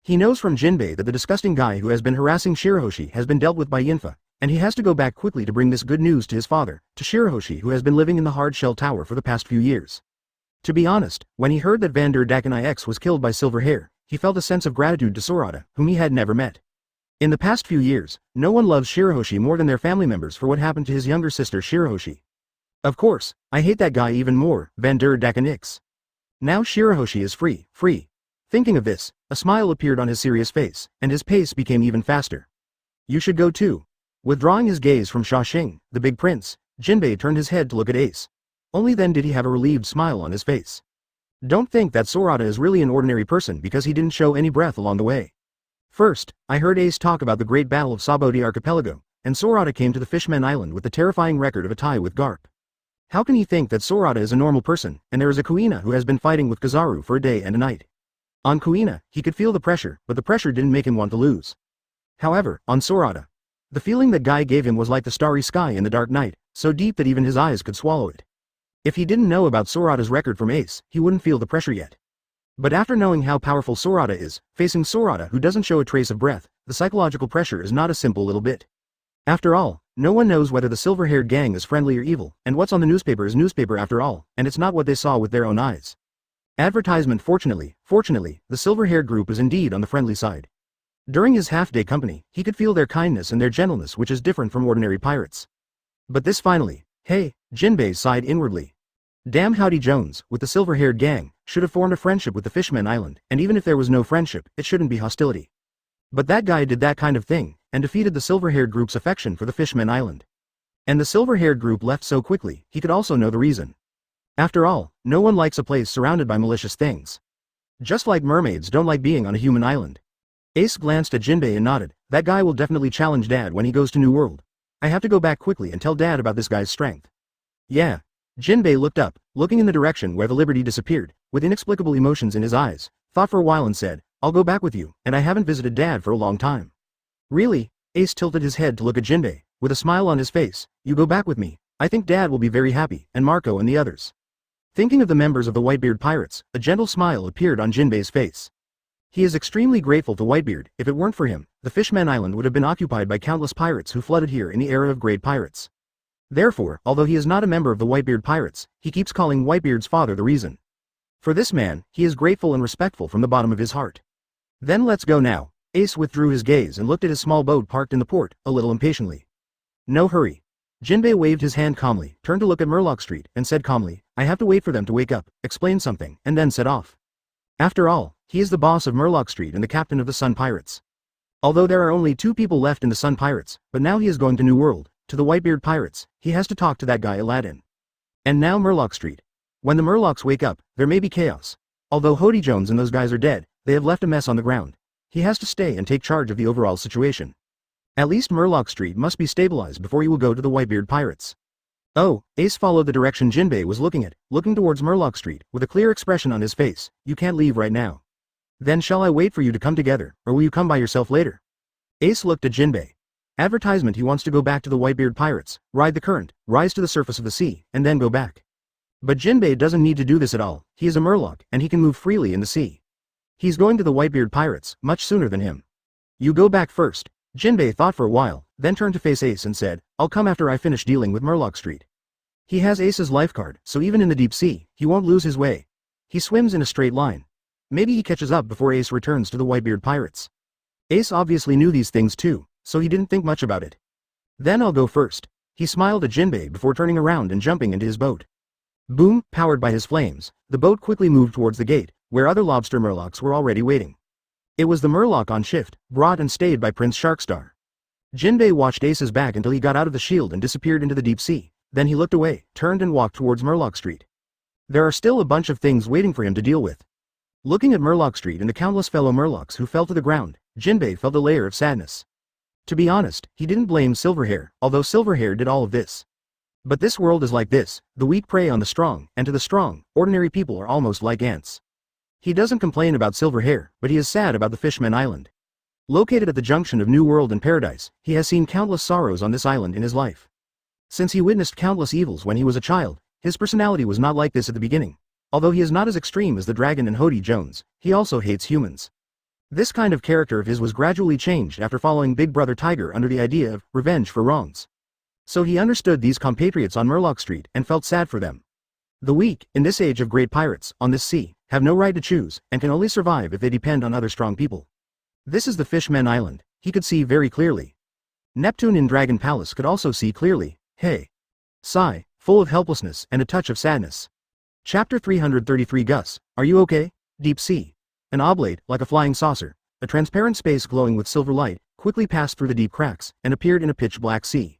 He knows from Jinbei that the disgusting guy who has been harassing Shirahoshi has been dealt with by Yinfa, and he has to go back quickly to bring this good news to his father, to Shirahoshi who has been living in the hard shell tower for the past few years. To be honest, when he heard that Vander Daken IX was killed by Silverhair, he felt a sense of gratitude to Sorata, whom he had never met. In the past few years, no one loves Shirahoshi more than their family members for what happened to his younger sister Shirahoshi. Of course, I hate that guy even more, Vander Daken IX. Now Shirahoshi is free. Thinking of this, a smile appeared on his serious face, and his pace became even faster. You should go too. Withdrawing his gaze from Sha Xing, the big prince, Jinbei turned his head to look at Ace. Only then did he have a relieved smile on his face. Don't think that Sorata is really an ordinary person because he didn't show any breath along the way. First, I heard Ace talk about the great battle of Saboti Archipelago, and Sorata came to the Fishman Island with the terrifying record of a tie with Garp. How can he think that Sorata is a normal person, and there is a Kuina who has been fighting with Kizaru for a day and a night? On Kuina, he could feel the pressure, but the pressure didn't make him want to lose. However, on Sorata, the feeling that guy gave him was like the starry sky in the dark night, so deep that even his eyes could swallow it. If he didn't know about Sorata's record from Ace, he wouldn't feel the pressure yet. But after knowing how powerful Sorata is, facing Sorata who doesn't show a trace of breath, the psychological pressure is not a simple little bit. After all, no one knows whether the silver-haired gang is friendly or evil, and what's on the newspaper is newspaper after all, and it's not what they saw with their own eyes. Advertisement fortunately, the silver-haired group is indeed on the friendly side. During his half-day company, he could feel their kindness and their gentleness which is different from ordinary pirates. But this finally, hey, Jinbei sighed inwardly. Damn Howdy Jones, with the silver-haired gang, should have formed a friendship with the Fishman Island, and even if there was no friendship, it shouldn't be hostility. But that guy did that kind of thing, and defeated the silver-haired group's affection for the Fishman Island. And the silver-haired group left so quickly, he could also know the reason. After all, no one likes a place surrounded by malicious things. Just like mermaids don't like being on a human island. Ace glanced at Jinbei and nodded, that guy will definitely challenge Dad when he goes to New World. I have to go back quickly and tell Dad about this guy's strength. Yeah. Jinbei looked up, looking in the direction where the Liberty disappeared, with inexplicable emotions in his eyes, thought for a while and said, I'll go back with you, and I haven't visited Dad for a long time. Really? Ace tilted his head to look at Jinbei, with a smile on his face, you go back with me, I think Dad will be very happy, and Marco and the others. Thinking of the members of the Whitebeard Pirates, a gentle smile appeared on Jinbei's face. He is extremely grateful to Whitebeard, if it weren't for him, the Fishman Island would have been occupied by countless pirates who flooded here in the era of great pirates. Therefore, although he is not a member of the Whitebeard Pirates, he keeps calling Whitebeard's father the reason. For this man, he is grateful and respectful from the bottom of his heart. Then let's go now. Ace withdrew his gaze and looked at his small boat parked in the port, a little impatiently. No hurry. Jinbei waved his hand calmly, turned to look at Murloc Street, and said calmly, I have to wait for them to wake up, explain something, and then set off. After all, he is the boss of Murloc Street and the captain of the Sun Pirates. Although there are only 2 people left in the Sun Pirates, but now he is going to New World, to the Whitebeard Pirates, he has to talk to that guy Aladdin. And now Murloc Street. When the Murlocs wake up, there may be chaos. Although Hody Jones and those guys are dead, they have left a mess on the ground. He has to stay and take charge of the overall situation. At least Murloc Street must be stabilized before he will go to the Whitebeard Pirates. Oh, Ace followed the direction Jinbei was looking towards Murloc Street, with a clear expression on his face, you can't leave right now. Then shall I wait for you to come together, or will you come by yourself later? Ace looked at Jinbei. Advertisement he wants to go back to the Whitebeard Pirates, ride the current, rise to the surface of the sea, and then go back. But Jinbei doesn't need to do this at all, he is a murloc, and he can move freely in the sea. He's going to the Whitebeard pirates, much sooner than him. You go back first. Jinbei thought for a while, then turned to face Ace and said, I'll come after I finish dealing with Murloc Street. He has Ace's lifecard, so even in the deep sea, he won't lose his way. He swims in a straight line. Maybe he catches up before Ace returns to the Whitebeard pirates. Ace obviously knew these things too, so he didn't think much about it. Then I'll go first. He smiled at Jinbei before turning around and jumping into his boat. Boom, powered by his flames, the boat quickly moved towards the gate, where other lobster murlocs were already waiting. It was the murloc on shift, brought and stayed by Prince Sharkstar. Jinbei watched Ace's back until he got out of the shield and disappeared into the deep sea, then he looked away, turned and walked towards Murloc Street. There are still a bunch of things waiting for him to deal with. Looking at Murloc Street and the countless fellow murlocs who fell to the ground, Jinbei felt a layer of sadness. To be honest, he didn't blame Silverhair, although Silverhair did all of this. But this world is like this, the weak prey on the strong, and to the strong, ordinary people are almost like ants. He doesn't complain about Silverhair, but he is sad about the Fishman Island. Located at the junction of New World and Paradise, he has seen countless sorrows on this island in his life. Since he witnessed countless evils when he was a child, his personality was not like this at the beginning. Although he is not as extreme as the dragon and Hody Jones, he also hates humans. This kind of character of his was gradually changed after following Big Brother Tiger under the idea of revenge for wrongs. So he understood these compatriots on Murloc Street and felt sad for them. The weak, in this age of great pirates, on this sea, have no right to choose, and can only survive if they depend on other strong people. This is the Fishman Island, he could see very clearly. Neptune in Dragon Palace could also see clearly, hey. Sigh, full of helplessness and a touch of sadness. Chapter 333 Gus, are you okay? Deep Sea. An oblate, like a flying saucer, a transparent space glowing with silver light, quickly passed through the deep cracks, and appeared in a pitch-black sea.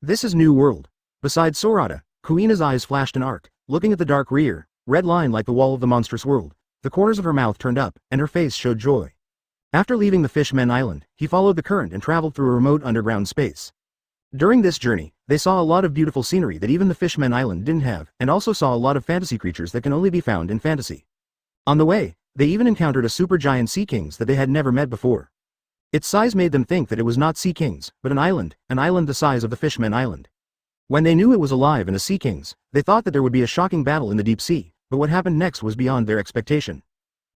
This is New World. Beside Sorata, Kuina's eyes flashed an arc, looking at the dark rear, red line like the wall of the monstrous world. The corners of her mouth turned up, and her face showed joy. After leaving the Fishman Island, he followed the current and traveled through a remote underground space. During this journey, they saw a lot of beautiful scenery that even the Fishman Island didn't have, and also saw a lot of fantasy creatures that can only be found in fantasy. On the way, they even encountered a supergiant sea kings that they had never met before. Its size made them think that it was not sea kings, but an island the size of the Fishman Island. When they knew it was alive and a sea kings, they thought that there would be a shocking battle in the deep sea, but what happened next was beyond their expectation.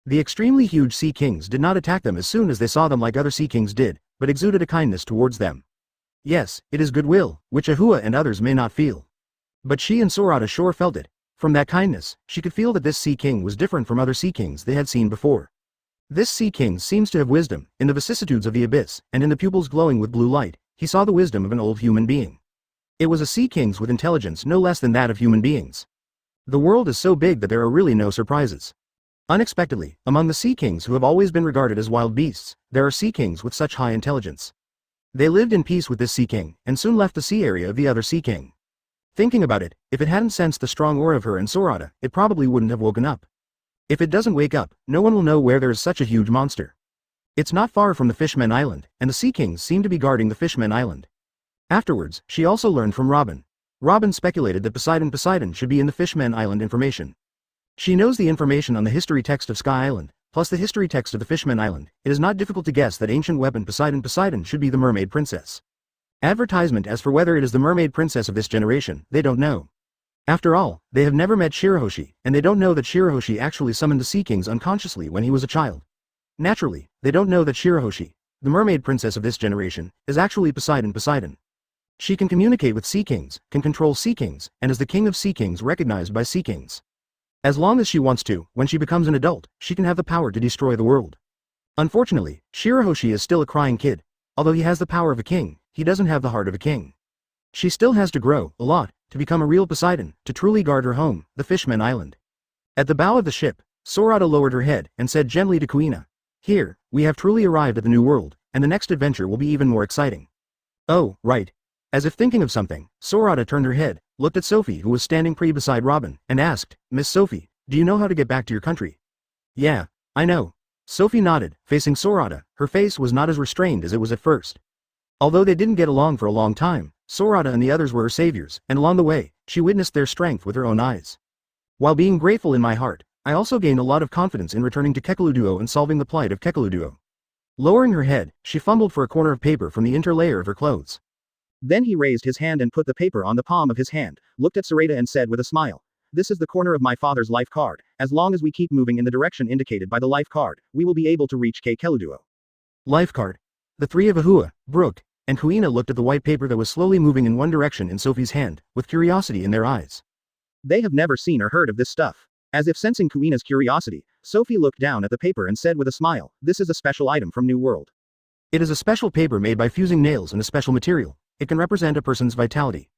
The extremely huge sea kings did not attack them as soon as they saw them like other sea kings did, but exuded a kindness towards them. Yes, it is goodwill, which Ahua and others may not feel. But she and Sorata sure felt it. From that kindness, she could feel that this sea king was different from other sea kings they had seen before. This sea king seems to have wisdom, in the vicissitudes of the abyss, and in the pupils glowing with blue light, he saw the wisdom of an old human being. It was a sea king's with intelligence no less than that of human beings. The world is so big that there are really no surprises. Unexpectedly, among the sea kings who have always been regarded as wild beasts, there are sea kings with such high intelligence. They lived in peace with this sea king, and soon left the sea area of the other sea king. Thinking about it, if it hadn't sensed the strong aura of her and Sorata, it probably wouldn't have woken up. If it doesn't wake up, no one will know where there is such a huge monster. It's not far from the Fishman Island, and the sea kings seem to be guarding the Fishman Island. Afterwards, she also learned from Robin. Robin speculated that Poseidon should be in the Fishman Island information. She knows the information on the history text of Sky Island, plus the history text of the Fishman Island. It is not difficult to guess that ancient weapon Poseidon should be the mermaid princess. Advertisement as for whether it is the mermaid princess of this generation, they don't know. After all, they have never met Shirahoshi, and they don't know that Shirahoshi actually summoned the Sea Kings unconsciously when he was a child. Naturally, they don't know that Shirahoshi, the mermaid princess of this generation, is actually Poseidon. She can communicate with Sea Kings, can control Sea Kings, and is the king of Sea Kings recognized by Sea Kings. As long as she wants to, when she becomes an adult, she can have the power to destroy the world. Unfortunately, Shirahoshi is still a crying kid. Although he has the power of a king, he doesn't have the heart of a king. She still has to grow, a lot, to become a real Poseidon, to truly guard her home, the Fishman Island. At the bow of the ship, Sorata lowered her head and said gently to Kuina, "Here, we have truly arrived at the new world, and the next adventure will be even more exciting." "Oh, right." As if thinking of something, Sorata turned her head, looked at Sophie who was standing beside Robin, and asked, "Miss Sophie, do you know how to get back to your country?" "Yeah, I know." Sophie nodded, facing Sorata. Her face was not as restrained as it was at first. Although they didn't get along for a long time, Sorata and the others were her saviors, and along the way, she witnessed their strength with her own eyes. While being grateful in my heart, I also gained a lot of confidence in returning to Kekaluduo and solving the plight of Kekaluduo. Lowering her head, she fumbled for a corner of paper from the interlayer of her clothes. Then he raised his hand and put the paper on the palm of his hand, looked at Sorata and said with a smile, This is the corner of my father's life card. As long as we keep moving in the direction indicated by the life card, we will be able to reach Kekeluduo. Life card. The three of Ahua, Brooke, and Kuina looked at the white paper that was slowly moving in one direction in Sophie's hand, with curiosity in their eyes. They have never seen or heard of this stuff. As if sensing Kuina's curiosity, Sophie looked down at the paper and said with a smile, "This is a special item from New World." It is a special paper made by fusing nails in a special material. It can represent a person's vitality.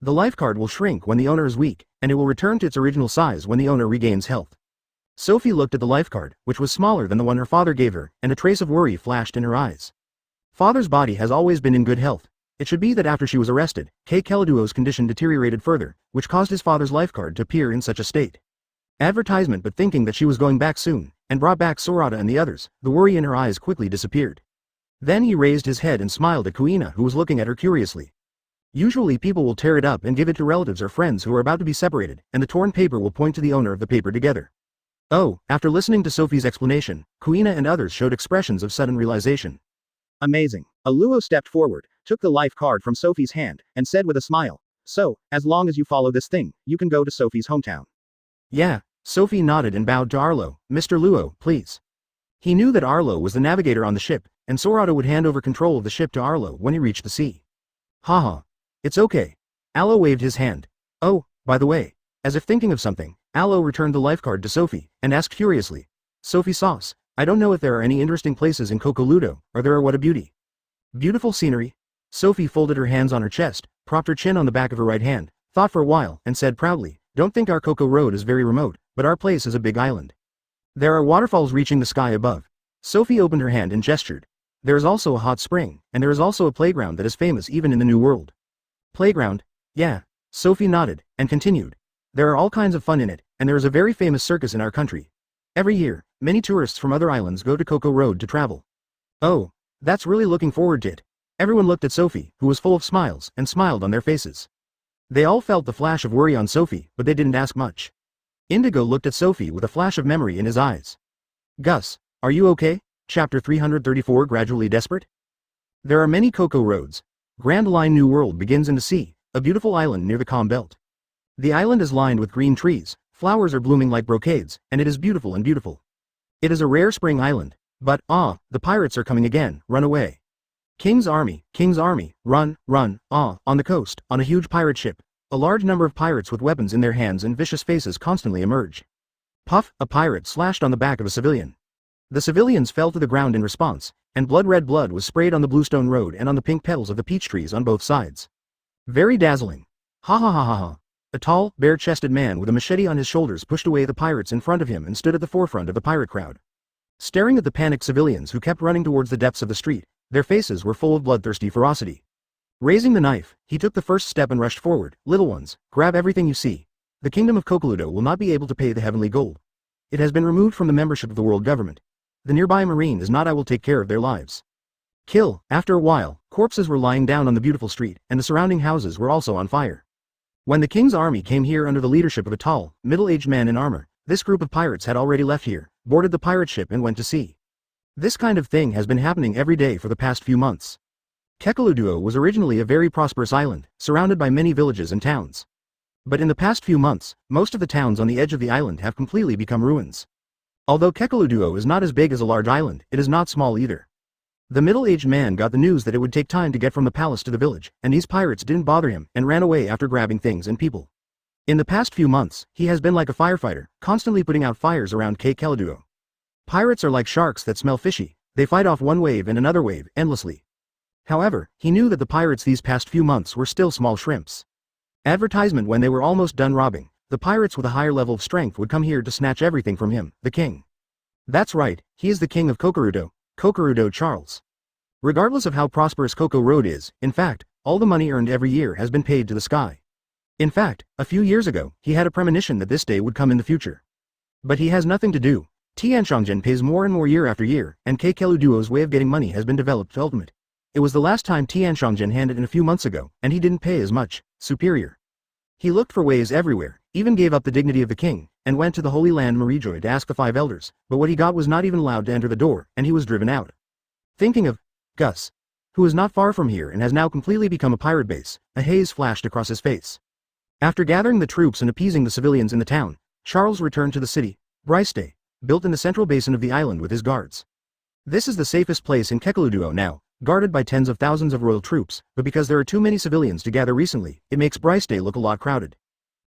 The life card will shrink when the owner is weak, and it will return to its original size when the owner regains health. Sophie looked at the life card, which was smaller than the one her father gave her, and a trace of worry flashed in her eyes. Father's body has always been in good health. It should be that after she was arrested, Kekeluduo's condition deteriorated further, which caused his father's life card to appear in such a state. Advertisement, but thinking that she was going back soon, and brought back Sorata and the others, the worry in her eyes quickly disappeared. Then he raised his head and smiled at Kuina, who was looking at her curiously. Usually people will tear it up and give it to relatives or friends who are about to be separated, and the torn paper will point to the owner of the paper together. Oh, after listening to Sophie's explanation, Kuina and others showed expressions of sudden realization. Amazing. Aluo stepped forward, took the life card from Sophie's hand, and said with a smile, "So, as long as you follow this thing, you can go to Sophie's hometown." Yeah, Sophie nodded and bowed to Arlo. "Mr. Luo, please." He knew that Arlo was the navigator on the ship, and Sorata would hand over control of the ship to Arlo when he reached the sea. Haha. It's okay. Allo waved his hand. Oh, by the way. As if thinking of something, Allo returned the life card to Sophie, and asked curiously. "Sophie Sauce, I don't know if there are any interesting places in Kekeluduo, or there are what a beauty. Beautiful scenery?" Sophie folded her hands on her chest, propped her chin on the back of her right hand, thought for a while, and said proudly, "Don't think our Cocoa Road is very remote, but our place is a big island. There are waterfalls reaching the sky above." Sophie opened her hand and gestured. "There is also a hot spring, and there is also a playground that is famous even in the New World." Playground? Yeah. Sophie nodded, and continued. "There are all kinds of fun in it, and there is a very famous circus in our country. Every year, many tourists from other islands go to Cocoa Road to travel." Oh, that's really looking forward to it. Everyone looked at Sophie, who was full of smiles, and smiled on their faces. They all felt the flash of worry on Sophie, but they didn't ask much. Indigo looked at Sophie with a flash of memory in his eyes. "Gus, are you okay?" Chapter 334 Gradually Desperate? There are many Cocoa Roads. Grand Line New World begins in the sea, a beautiful island near the calm belt. The island is lined with green trees, flowers are blooming like brocades, and it is beautiful and beautiful. It is a rare spring island, but, the pirates are coming again, run away. King's army, run, on the coast, on a huge pirate ship. A large number of pirates with weapons in their hands and vicious faces constantly emerge. Puff, a pirate slashed on the back of a civilian. The civilians fell to the ground in response, and blood-red blood was sprayed on the bluestone road and on the pink petals of the peach trees on both sides. Very dazzling. Ha ha ha ha ha. A tall, bare-chested man with a machete on his shoulders pushed away the pirates in front of him and stood at the forefront of the pirate crowd. Staring at the panicked civilians who kept running towards the depths of the street, their faces were full of bloodthirsty ferocity. Raising the knife, he took the first step and rushed forward. "Little ones, grab everything you see. The kingdom of Kekeluduo will not be able to pay the heavenly gold. It has been removed from the membership of the world government. The nearby marine is not. I will take care of their lives. Kill." After a while, corpses were lying down on the beautiful street, and the surrounding houses were also on fire. When the king's army came here under the leadership of a tall, middle-aged man in armor, this group of pirates had already left here, boarded the pirate ship and went to sea. This kind of thing has been happening every day for the past few months. Kekeluduo was originally a very prosperous island, surrounded by many villages and towns. But in the past few months, most of the towns on the edge of the island have completely become ruins. Although Kekeluduo is not as big as a large island, it is not small either. The middle-aged man got the news that it would take time to get from the palace to the village, and these pirates didn't bother him and ran away after grabbing things and people. In the past few months, he has been like a firefighter, constantly putting out fires around Kekeluduo. Pirates are like sharks that smell fishy, they fight off one wave and another wave, endlessly. However, he knew that the pirates these past few months were still small shrimps. Advertisement: when they were almost done robbing, the pirates with a higher level of strength would come here to snatch everything from him, the king. That's right, he is the king of Kekeluduo Charles. Regardless of how prosperous Cocoa Road is, in fact, all the money earned every year has been paid to the sky. In fact, a few years ago, he had a premonition that this day would come in the future. But he has nothing to do. Tianshangjian pays more and more year after year, and Kekeluduo's way of getting money has been developed to ultimate. It was the last time Tianshangjian handed in a few months ago, and he didn't pay as much, superior. He looked for ways everywhere, even gave up the dignity of the king, and went to the Holy Land Marijoy to ask the 5 elders, but what he got was not even allowed to enter the door, and he was driven out. Thinking of Gus, who is not far from here and has now completely become a pirate base, a haze flashed across his face. After gathering the troops and appeasing the civilians in the town, Charles returned to the city, Brice, built in the central basin of the island with his guards. This is the safest place in Kekeluduo now, guarded by tens of thousands of royal troops, but because there are too many civilians to gather recently, it makes Brice look a lot crowded.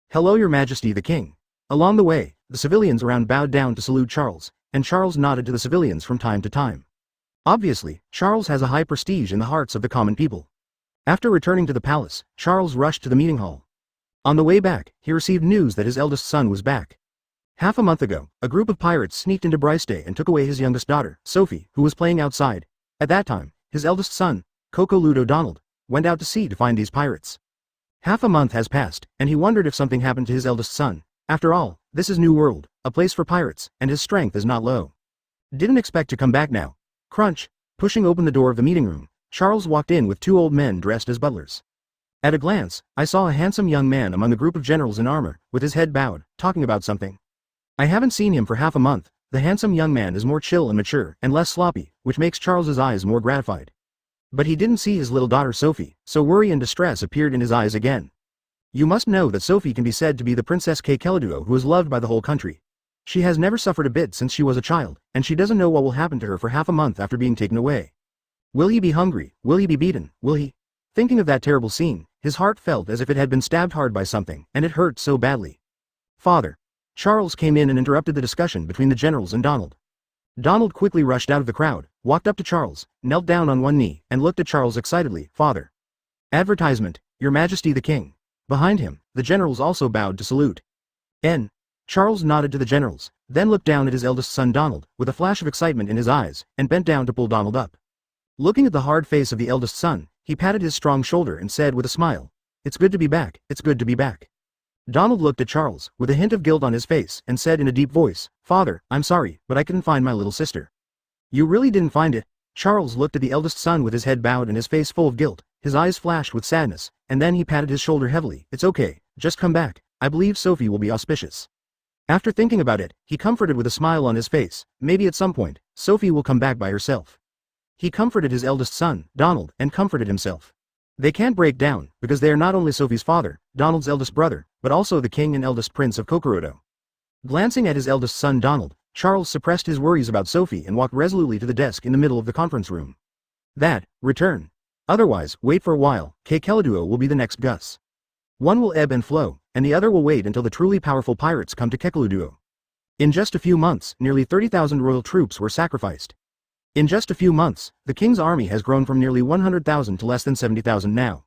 Hello, Your Majesty the King. Along the way, the civilians around bowed down to salute Charles, and Charles nodded to the civilians from time to time. Obviously, Charles has a high prestige in the hearts of the common people. After returning to the palace, Charles rushed to the meeting hall. On the way back, he received news that his eldest son was back. Half a month ago, a group of pirates sneaked into Brice and took away his youngest daughter, Sophie, who was playing outside. At that time, his eldest son, Ludo Donald, went out to sea to find these pirates. Half a month has passed, and he wondered if something happened to his eldest son. After all, this is New World, a place for pirates, and his strength is not low. Didn't expect to come back now. Crunch. Pushing open the door of the meeting room, Charles walked in with two old men dressed as butlers. At a glance, I saw a handsome young man among a group of generals in armor, with his head bowed, talking about something. I haven't seen him for half a month. The handsome young man is more chill and mature, and less sloppy, which makes Charles's eyes more gratified. But he didn't see his little daughter Sophie, so worry and distress appeared in his eyes again. You must know that Sophie can be said to be the Princess Kekeluduo who is loved by the whole country. She has never suffered a bit since she was a child, and she doesn't know what will happen to her for half a month after being taken away. Will he be hungry? Will he be beaten? Will he? Thinking of that terrible scene, his heart felt as if it had been stabbed hard by something, and it hurt so badly. Father. Charles came in and interrupted the discussion between the generals and Donald. Donald quickly rushed out of the crowd, walked up to Charles, knelt down on one knee, and looked at Charles excitedly. Father. Advertisement, Your Majesty the King. Behind him, the generals also bowed to salute. N. Charles nodded to the generals, then looked down at his eldest son Donald, with a flash of excitement in his eyes, and bent down to pull Donald up. Looking at the hard face of the eldest son, he patted his strong shoulder and said with a smile, It's good to be back, it's good to be back. Donald looked at Charles, with a hint of guilt on his face, and said in a deep voice, Father, I'm sorry, but I couldn't find my little sister. You really didn't find it? Charles looked at the eldest son with his head bowed and his face full of guilt, his eyes flashed with sadness, and then he patted his shoulder heavily. It's okay, just come back, I believe Sophie will be auspicious. After thinking about it, he comforted with a smile on his face, maybe at some point, Sophie will come back by herself. He comforted his eldest son, Donald, and comforted himself. They can't break down, because they are not only Sophie's father, Donald's eldest brother, but also the king and eldest prince of Kokurodo. Glancing at his eldest son Donald, Charles suppressed his worries about Sophie and walked resolutely to the desk in the middle of the conference room. Return. Otherwise, wait for a while, Kekeluduo will be the next Gus. One will ebb and flow, and the other will wait until the truly powerful pirates come to Kekeluduo. In just a few months, nearly 30,000 royal troops were sacrificed. In just a few months, the king's army has grown from nearly 100,000 to less than 70,000 now.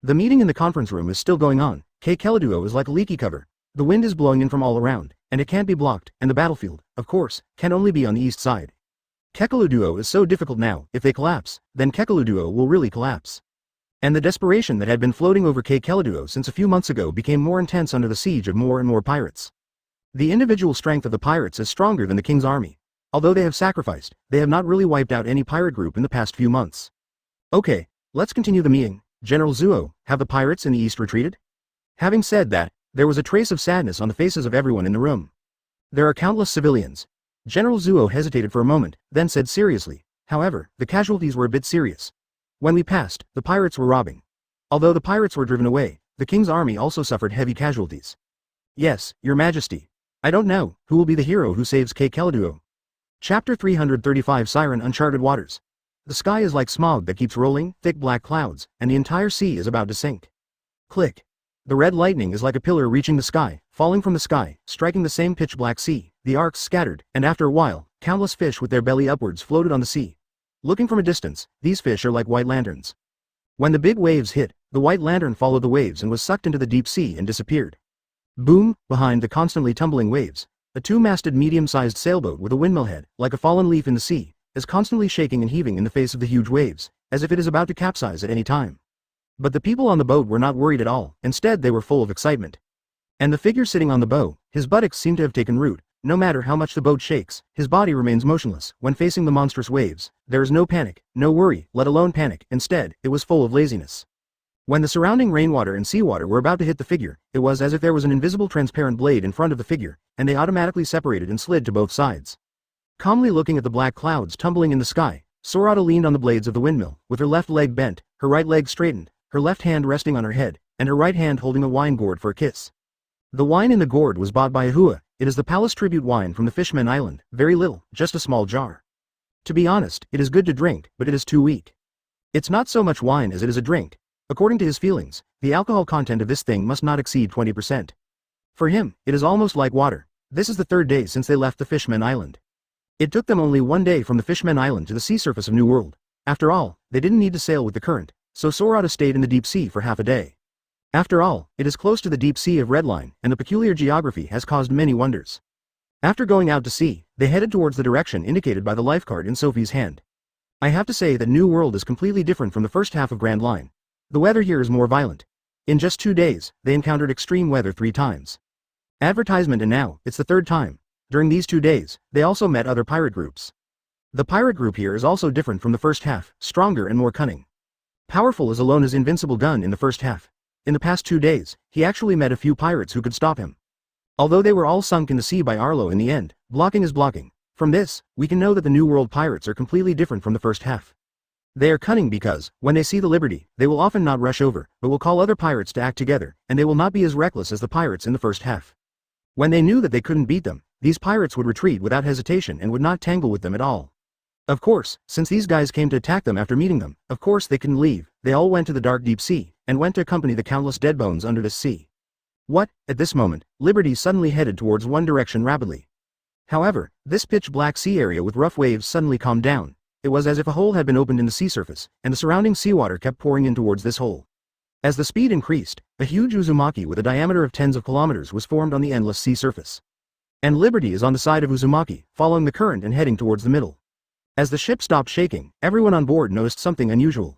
The meeting in the conference room is still going on. Kekeluduo is like a leaky cover. The wind is blowing in from all around, and it can't be blocked, and the battlefield, of course, can only be on the east side. Kekeluduo is so difficult now. If they collapse, then Kekeluduo will really collapse. And the desperation that had been floating over Kekeluduo since a few months ago became more intense under the siege of more and more pirates. The individual strength of the pirates is stronger than the king's army. Although they have sacrificed, they have not really wiped out any pirate group in the past few months. Okay, let's continue the meeting. General Zuo, have the pirates in the east retreated? Having said that, there was a trace of sadness on the faces of everyone in the room. There are countless civilians. General Zuo hesitated for a moment, then said seriously, however, the casualties were a bit serious. When we passed, the pirates were robbing. Although the pirates were driven away, the king's army also suffered heavy casualties. Yes, Your Majesty. I don't know, who will be the hero who saves Kekeluduo? Chapter 335 Siren Uncharted Waters. The sky is like smog that keeps rolling, thick black clouds, and the entire sea is about to sink. Click. The red lightning is like a pillar reaching the sky, falling from the sky, striking the same pitch black sea. The arcs scattered, and after a while, countless fish with their belly upwards floated on the sea. Looking from a distance, these fish are like white lanterns. When the big waves hit, the white lantern followed the waves and was sucked into the deep sea and disappeared. Boom, behind the constantly tumbling waves, a two-masted medium-sized sailboat with a windmill head, like a fallen leaf in the sea, is constantly shaking and heaving in the face of the huge waves, as if it is about to capsize at any time. But the people on the boat were not worried at all, instead they were full of excitement. And the figure sitting on the bow, his buttocks seem to have taken root. No matter how much the boat shakes, his body remains motionless. When facing the monstrous waves, there is no panic, no worry, let alone panic. Instead, it was full of laziness. When the surrounding rainwater and seawater were about to hit the figure, it was as if there was an invisible transparent blade in front of the figure, and they automatically separated and slid to both sides. Calmly looking at the black clouds tumbling in the sky, Sorata leaned on the blades of the windmill, with her left leg bent, her right leg straightened, her left hand resting on her head, and her right hand holding a wine gourd for a kiss. The wine in the gourd was bought by Ahua. It is the palace tribute wine from the Fishman Island, very little, just a small jar. To be honest, it is good to drink, but it is too weak. It's not so much wine as it is a drink. According to his feelings, the alcohol content of this thing must not exceed 20%. For him, it is almost like water. This is the third day since they left the Fishman Island. It took them only one day from the Fishman Island to the sea surface of New World. After all, they didn't need to sail with the current, so Sorata stayed in the deep sea for half a day. After all, it is close to the deep sea of Redline, and the peculiar geography has caused many wonders. After going out to sea, they headed towards the direction indicated by the lifecard in Sophie's hand. I have to say that New World is completely different from the first half of Grand Line. The weather here is more violent. In just 2 days, they encountered extreme weather 3 times. Advertisement, and now, it's the 3rd time. During these 2 days, they also met other pirate groups. The pirate group here is also different from the first half, stronger and more cunning. Powerful as Alona's invincible gun in the first half. In the past 2 days, he actually met a few pirates who could stop him. Although they were all sunk in the sea by Arlo in the end, blocking is blocking. From this, we can know that the New World pirates are completely different from the first half. They are cunning because, when they see the Liberty, they will often not rush over, but will call other pirates to act together, and they will not be as reckless as the pirates in the first half. When they knew that they couldn't beat them, these pirates would retreat without hesitation and would not tangle with them at all. Of course, since these guys came to attack them after meeting them, of course they couldn't leave. They all went to the dark deep sea, and went to accompany the countless dead bones under this sea. What? At this moment, Liberty suddenly headed towards one direction rapidly. However, this pitch-black sea area with rough waves suddenly calmed down. It was as if a hole had been opened in the sea surface, and the surrounding seawater kept pouring in towards this hole. As the speed increased, a huge Uzumaki with a diameter of tens of kilometers was formed on the endless sea surface. And Liberty is on the side of Uzumaki, following the current and heading towards the middle. As the ship stopped shaking, everyone on board noticed something unusual.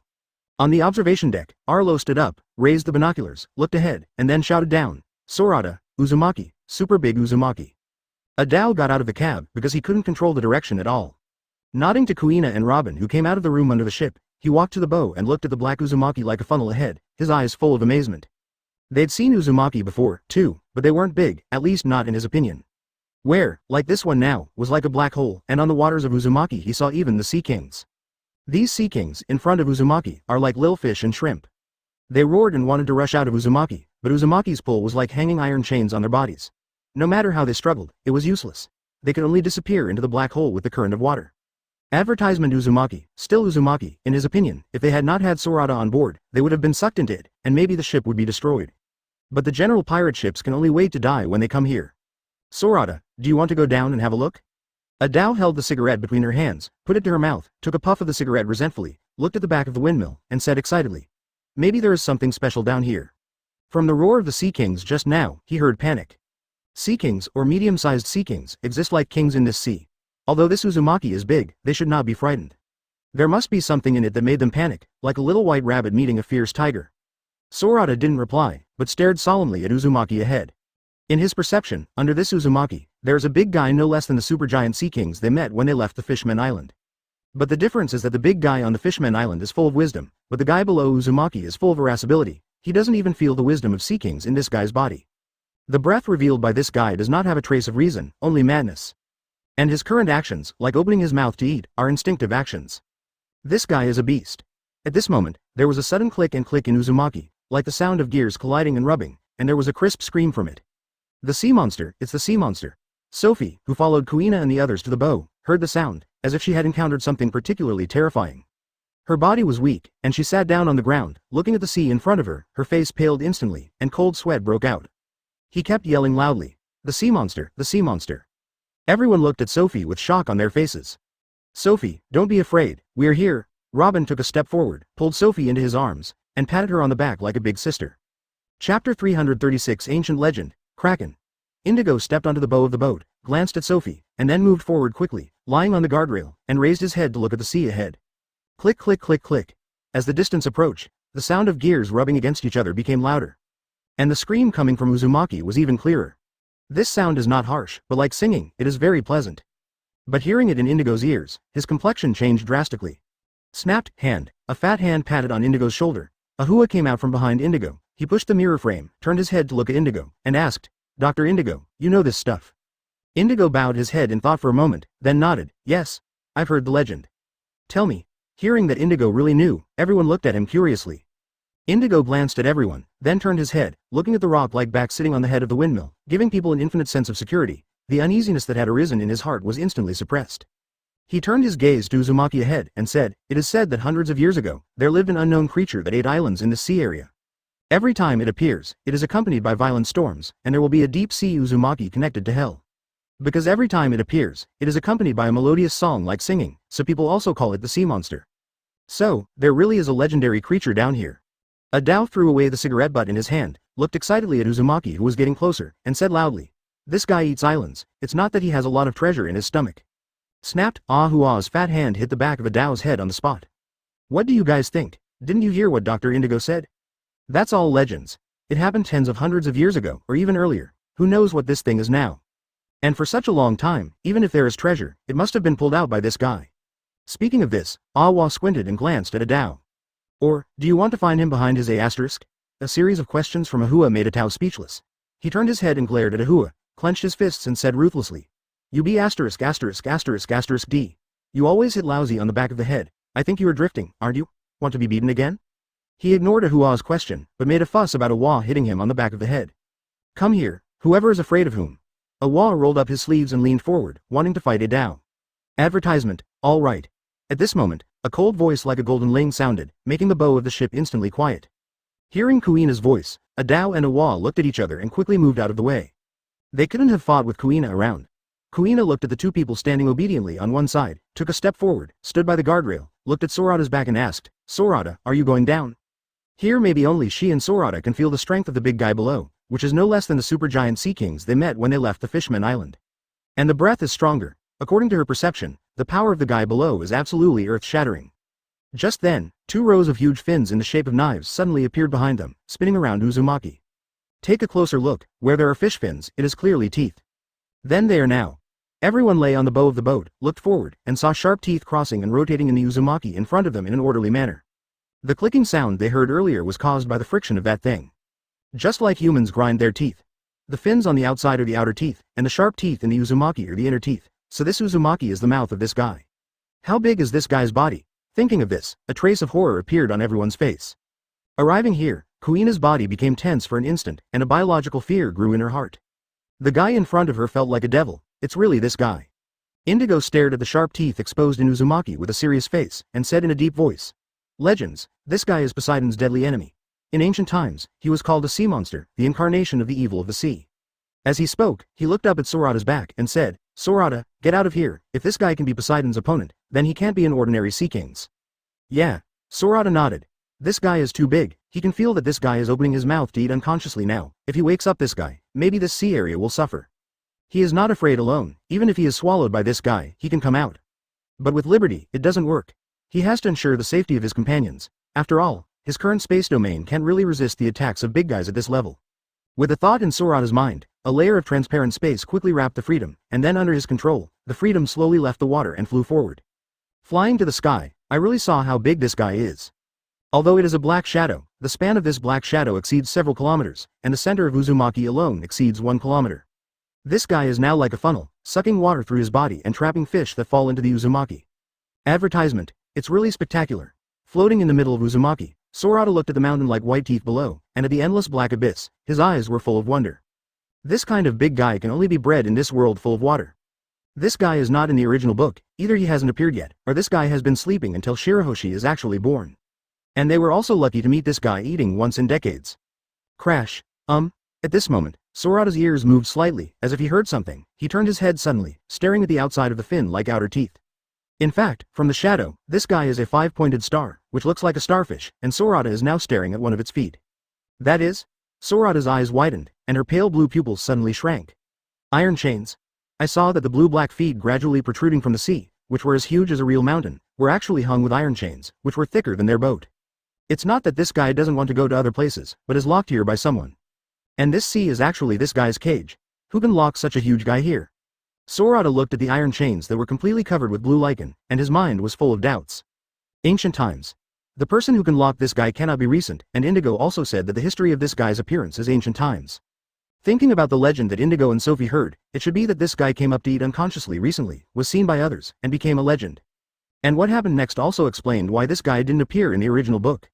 On the observation deck, Arlo stood up, raised the binoculars, looked ahead, and then shouted down, "Sorata, Uzumaki, super big Uzumaki." Adao got out of the cab because he couldn't control the direction at all. Nodding to Kuina and Robin, who came out of the room under the ship, he walked to the bow and looked at the black Uzumaki like a funnel ahead, his eyes full of amazement. They'd seen Uzumaki before, too, but they weren't big, at least not in his opinion. Where, like this one now, was like a black hole, and on the waters of Uzumaki he saw even the sea kings. These sea kings, in front of Uzumaki, are like little fish and shrimp. They roared and wanted to rush out of Uzumaki, but Uzumaki's pull was like hanging iron chains on their bodies. No matter how they struggled, it was useless. They could only disappear into the black hole with the current of water. Advertisement Uzumaki, still Uzumaki, in his opinion, if they had not had Sorata on board, they would have been sucked into it, and maybe the ship would be destroyed. But the general pirate ships can only wait to die when they come here. Sorata, do you want to go down and have a look? Adao held the cigarette between her hands, put it to her mouth, took a puff of the cigarette resentfully, looked at the back of the windmill, and said excitedly, "Maybe there is something special down here." From the roar of the sea kings just now, he heard panic. Sea kings, or medium-sized sea kings, exist like kings in this sea. Although this Uzumaki is big, they should not be frightened. There must be something in it that made them panic, like a little white rabbit meeting a fierce tiger. Sorata didn't reply, but stared solemnly at Uzumaki ahead. In his perception, under this Uzumaki, there is a big guy no less than the supergiant sea kings they met when they left the Fishman Island. But the difference is that the big guy on the Fishman Island is full of wisdom, but the guy below Uzumaki is full of irascibility. He doesn't even feel the wisdom of sea kings in this guy's body. The breath revealed by this guy does not have a trace of reason, only madness. And his current actions, like opening his mouth to eat, are instinctive actions. This guy is a beast. At this moment, there was a sudden click and click in Uzumaki, like the sound of gears colliding and rubbing, and there was a crisp scream from it. The sea monster, it's the sea monster. Sophie, who followed Kuina and the others to the bow, heard the sound, as if she had encountered something particularly terrifying. Her body was weak, and she sat down on the ground, looking at the sea in front of her. Her face paled instantly, and cold sweat broke out. He kept yelling loudly, "The sea monster, the sea monster." Everyone looked at Sophie with shock on their faces. "Sophie, don't be afraid, we're here." Robin took a step forward, pulled Sophie into his arms, and patted her on the back like a big sister. Chapter 336 Ancient Legend, Kraken. Indigo stepped onto the bow of the boat, glanced at Sophie, and then moved forward quickly, lying on the guardrail, and raised his head to look at the sea ahead. Click click click click. As the distance approached, the sound of gears rubbing against each other became louder. And the scream coming from Uzumaki was even clearer. This sound is not harsh, but like singing, it is very pleasant. But hearing it in Indigo's ears, his complexion changed drastically. Snapped, hand. A fat hand patted on Indigo's shoulder. Ahua came out from behind Indigo. He pushed the mirror frame, turned his head to look at Indigo, and asked, "Dr. Indigo, you know this stuff?" Indigo bowed his head in thought for a moment, then nodded, "Yes, I've heard the legend." "Tell me." Hearing that Indigo really knew, everyone looked at him curiously. Indigo glanced at everyone, then turned his head, looking at the rock-like back sitting on the head of the windmill, giving people an infinite sense of security. The uneasiness that had arisen in his heart was instantly suppressed. He turned his gaze to Uzumaki ahead and said, "It is said that hundreds of years ago, there lived an unknown creature that ate islands in this sea area. Every time it appears, it is accompanied by violent storms, and there will be a deep sea Uzumaki connected to hell. Because every time it appears, it is accompanied by a melodious song like singing, so people also call it the sea monster. So, there really is a legendary creature down here." Adao threw away the cigarette butt in his hand, looked excitedly at Uzumaki who was getting closer, and said loudly, "This guy eats islands, it's not that he has a lot of treasure in his stomach." Snapped, Ahua's fat hand hit the back of Adao's head on the spot. "What do you guys think? Didn't you hear what Dr. Indigo said? That's all legends. It happened tens of hundreds of years ago, or even earlier. Who knows what this thing is now? And for such a long time, even if there is treasure, it must have been pulled out by this guy." Speaking of this, Ahua squinted and glanced at Adao. "Or, do you want to find him behind his asterisk?" A series of questions from Ahua made Adao speechless. He turned his head and glared at Ahua, clenched his fists and said ruthlessly, "You be asterisk asterisk asterisk asterisk D. You always hit lousy on the back of the head. I think you are drifting, aren't you? Want to be beaten again?" He ignored Ahua's question, but made a fuss about Ahua hitting him on the back of the head. "Come here, whoever is afraid of whom." Ahua rolled up his sleeves and leaned forward, wanting to fight Adao. Advertisement, all right. At this moment, a cold voice like a golden ling sounded, making the bow of the ship instantly quiet. Hearing Kuina's voice, Adao and Ahua looked at each other and quickly moved out of the way. They couldn't have fought with Kuina around. Kuina looked at the two people standing obediently on one side, took a step forward, stood by the guardrail, looked at Sorata's back and asked, "Sorata, are you going down?" Here maybe only she and Sorata can feel the strength of the big guy below, which is no less than the supergiant sea kings they met when they left the Fishman Island. And the breath is stronger. According to her perception, the power of the guy below is absolutely earth-shattering. Just then, two rows of huge fins in the shape of knives suddenly appeared behind them, spinning around Uzumaki. Take a closer look. Where there are fish fins, it is clearly teeth. Then they are now. Everyone lay on the bow of the boat, looked forward, and saw sharp teeth crossing and rotating in the Uzumaki in front of them in an orderly manner. The clicking sound they heard earlier was caused by the friction of that thing. Just like humans grind their teeth. The fins on the outside are the outer teeth, and the sharp teeth in the Uzumaki are the inner teeth. So this Uzumaki is the mouth of this guy. How big is this guy's body? Thinking of this, a trace of horror appeared on everyone's face. Arriving here, Kuina's body became tense for an instant, and a biological fear grew in her heart. The guy in front of her felt like a devil. It's really this guy. Indigo stared at the sharp teeth exposed in Uzumaki with a serious face, and said in a deep voice, "Legends, this guy is Poseidon's deadly enemy. In ancient times, he was called a sea monster, the incarnation of the evil of the sea." As he spoke, he looked up at Sorata's back and said, "Sorata, get out of here. If this guy can be Poseidon's opponent, then he can't be an ordinary sea king's." "Yeah." Sorata nodded. "This guy is too big. He can feel that this guy is opening his mouth to eat unconsciously now. If he wakes up this guy, maybe this sea area will suffer. He is not afraid alone. Even if he is swallowed by this guy, he can come out. But with Liberty, it doesn't work. He has to ensure the safety of his companions. After all, his current space domain can't really resist the attacks of big guys at this level." With a thought in Sorata's mind, a layer of transparent space quickly wrapped the Freedom, and then under his control, the Freedom slowly left the water and flew forward. Flying to the sky, I really saw how big this guy is. Although it is a black shadow, the span of this black shadow exceeds several kilometers, and the center of Uzumaki alone exceeds 1 kilometer. This guy is now like a funnel, sucking water through his body and trapping fish that fall into the Uzumaki. Advertisement, it's really spectacular. Floating in the middle of Uzumaki, Sorata looked at the mountain-like white teeth below, and at the endless black abyss. His eyes were full of wonder. This kind of big guy can only be bred in this world full of water. This guy is not in the original book. Either he hasn't appeared yet, or this guy has been sleeping until Shirahoshi is actually born. And they were also lucky to meet this guy eating once in decades. Crash. At this moment, Sorata's ears moved slightly, as if he heard something. He turned his head suddenly, staring at the outside of the fin like outer teeth. In fact, from the shadow, this guy is a 5-pointed star, which looks like a starfish, and Sorata is now staring at one of its feet. That is? Sorata's eyes widened, and her pale blue pupils suddenly shrank. Iron chains. I saw that the blue-black feet gradually protruding from the sea, which were as huge as a real mountain, were actually hung with iron chains, which were thicker than their boat. It's not that this guy doesn't want to go to other places, but is locked here by someone. And this sea is actually this guy's cage. Who can lock such a huge guy here? Sorata looked at the iron chains that were completely covered with blue lichen, and his mind was full of doubts. Ancient times. The person who can lock this guy cannot be recent, and Indigo also said that the history of this guy's appearance is ancient times. Thinking about the legend that Indigo and Sophie heard, it should be that this guy came up to eat unconsciously recently, was seen by others, and became a legend. And what happened next also explained why this guy didn't appear in the original book.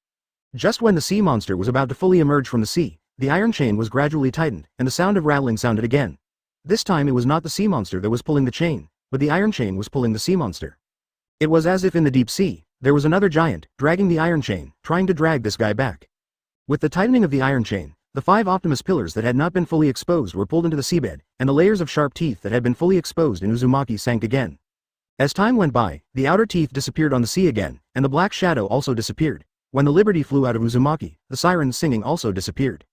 Just when the sea monster was about to fully emerge from the sea, the iron chain was gradually tightened, and the sound of rattling sounded again. This time it was not the sea monster that was pulling the chain, but the iron chain was pulling the sea monster. It was as if in the deep sea, there was another giant, dragging the iron chain, trying to drag this guy back. With the tightening of the iron chain, the 5 Optimus pillars that had not been fully exposed were pulled into the seabed, and the layers of sharp teeth that had been fully exposed in Uzumaki sank again. As time went by, the outer teeth disappeared on the sea again, and the black shadow also disappeared. When the Liberty flew out of Uzumaki, the sirens singing also disappeared.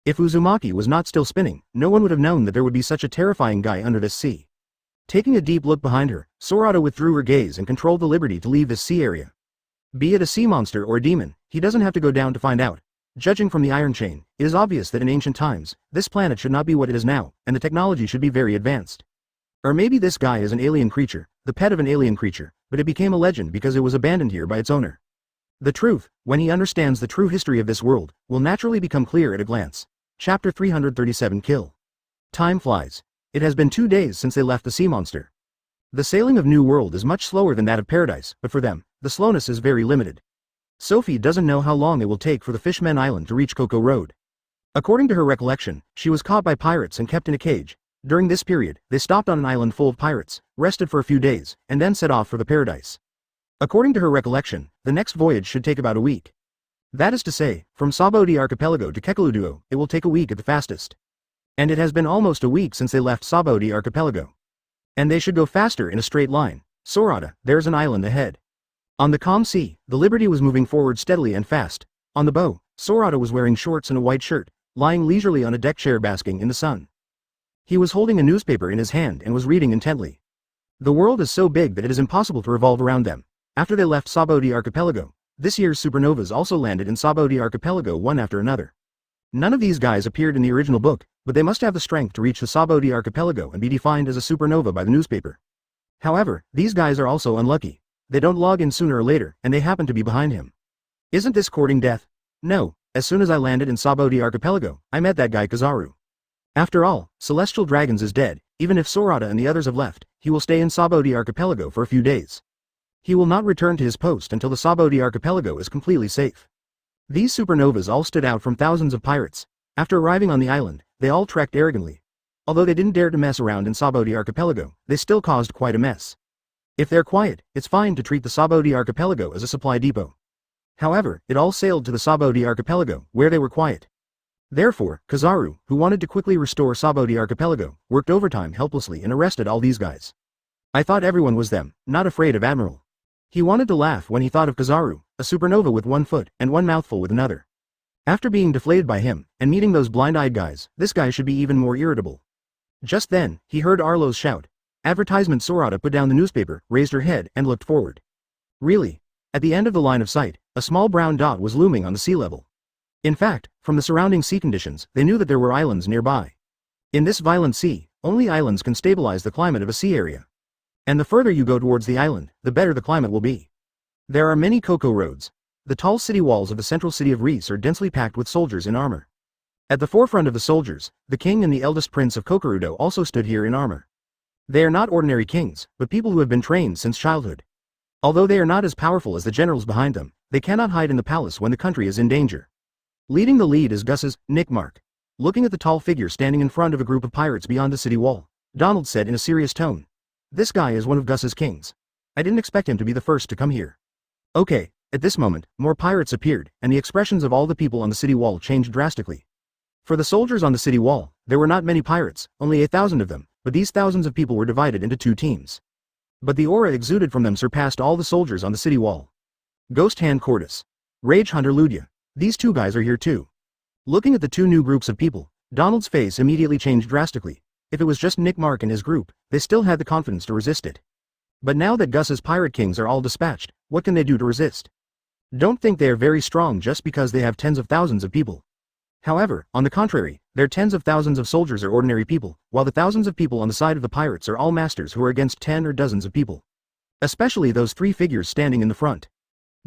If Uzumaki was not still spinning, no one would have known that there would be such a terrifying guy under this sea. Taking a deep look behind her, Sorata withdrew her gaze and controlled the Liberty to leave this sea area. Be it a sea monster or a demon, he doesn't have to go down to find out. Judging from the iron chain, it is obvious that in ancient times, this planet should not be what it is now, and the technology should be very advanced. Or maybe this guy is an alien creature, the pet of an alien creature, but it became a legend because it was abandoned here by its owner. The truth, when he understands the true history of this world, will naturally become clear at a glance. Chapter 337 Kill. Time flies. It has been 2 days since they left the sea monster. The sailing of New World is much slower than that of Paradise, but for them, the slowness is very limited. Sophie doesn't know how long it will take for the Fishmen Island to reach Coco Road. According to her recollection, she was caught by pirates and kept in a cage. During this period, they stopped on an island full of pirates, rested for a few days, and then set off for the Paradise. According to her recollection, the next voyage should take about a week. That is to say, from Sabodi Archipelago to Kekuluduo, it will take a week at the fastest. And it has been almost a week since they left Sabodi Archipelago. And they should go faster in a straight line. Sorata, there's an island ahead. On the calm sea, the Liberty was moving forward steadily and fast. On the bow, Sorata was wearing shorts and a white shirt, lying leisurely on a deck chair basking in the sun. He was holding a newspaper in his hand and was reading intently. The world is so big that it is impossible to revolve around them. After they left Sabodi Archipelago, this year's supernovas also landed in Sabodi Archipelago one after another. None of these guys appeared in the original book, but they must have the strength to reach the Sabodi Archipelago and be defined as a supernova by the newspaper. However, these guys are also unlucky. They don't log in sooner or later, and they happen to be behind him. Isn't this courting death? No, as soon as I landed in Sabodi Archipelago, I met that guy Kizaru. After all, Celestial Dragons is dead. Even if Sorata and the others have left, he will stay in Sabodi Archipelago for a few days. He will not return to his post until the Sabodi Archipelago is completely safe. These supernovas all stood out from thousands of pirates. After arriving on the island, they all trekked arrogantly. Although they didn't dare to mess around in Sabodi Archipelago, they still caused quite a mess. If they're quiet, it's fine to treat the Sabodi Archipelago as a supply depot. However, it all sailed to the Sabodi Archipelago, where they were quiet. Therefore, Kizaru, who wanted to quickly restore Sabodi Archipelago, worked overtime helplessly and arrested all these guys. I thought everyone was them, not afraid of Admiral. He wanted to laugh when he thought of Kizaru, a supernova with one foot and one mouthful with another. After being deflated by him, and meeting those blind-eyed guys, this guy should be even more irritable. Just then, he heard Arlo's shout. Advertisement. Sorata put down the newspaper, raised her head, and looked forward. Really? At the end of the line of sight, a small brown dot was looming on the sea level. In fact, from the surrounding sea conditions, they knew that there were islands nearby. In this violent sea, only islands can stabilize the climate of a sea area. And the further you go towards the island, the better the climate will be. There are many Coco roads. The tall city walls of the central city of Reese are densely packed with soldiers in armor. At the forefront of the soldiers, the king and the eldest prince of Kokorudo also stood here in armor. They are not ordinary kings, but people who have been trained since childhood. Although they are not as powerful as the generals behind them, they cannot hide in the palace when the country is in danger. Leading the lead is Gus's Nick Mark. Looking at the tall figure standing in front of a group of pirates beyond the city wall, Donald said in a serious tone. This guy is one of Gus's kings. I didn't expect him to be the first to come here. Okay, at this moment, more pirates appeared, and the expressions of all the people on the city wall changed drastically. For the soldiers on the city wall, there were not many pirates, only 1,000 of them, but these thousands of people were divided into 2 teams. But the aura exuded from them surpassed all the soldiers on the city wall. Ghost Hand Cordis. Rage Hunter Ludia. These 2 guys are here too. Looking at the 2 new groups of people, Donald's face immediately changed drastically. If it was just Nick Mark and his group, they still had the confidence to resist it. But now that Gus's pirate kings are all dispatched, what can they do to resist? Don't think they are very strong just because they have tens of thousands of people. However, on the contrary, their tens of thousands of soldiers are ordinary people, while the thousands of people on the side of the pirates are all masters who are against 10 or dozens of people. Especially those 3 figures standing in the front.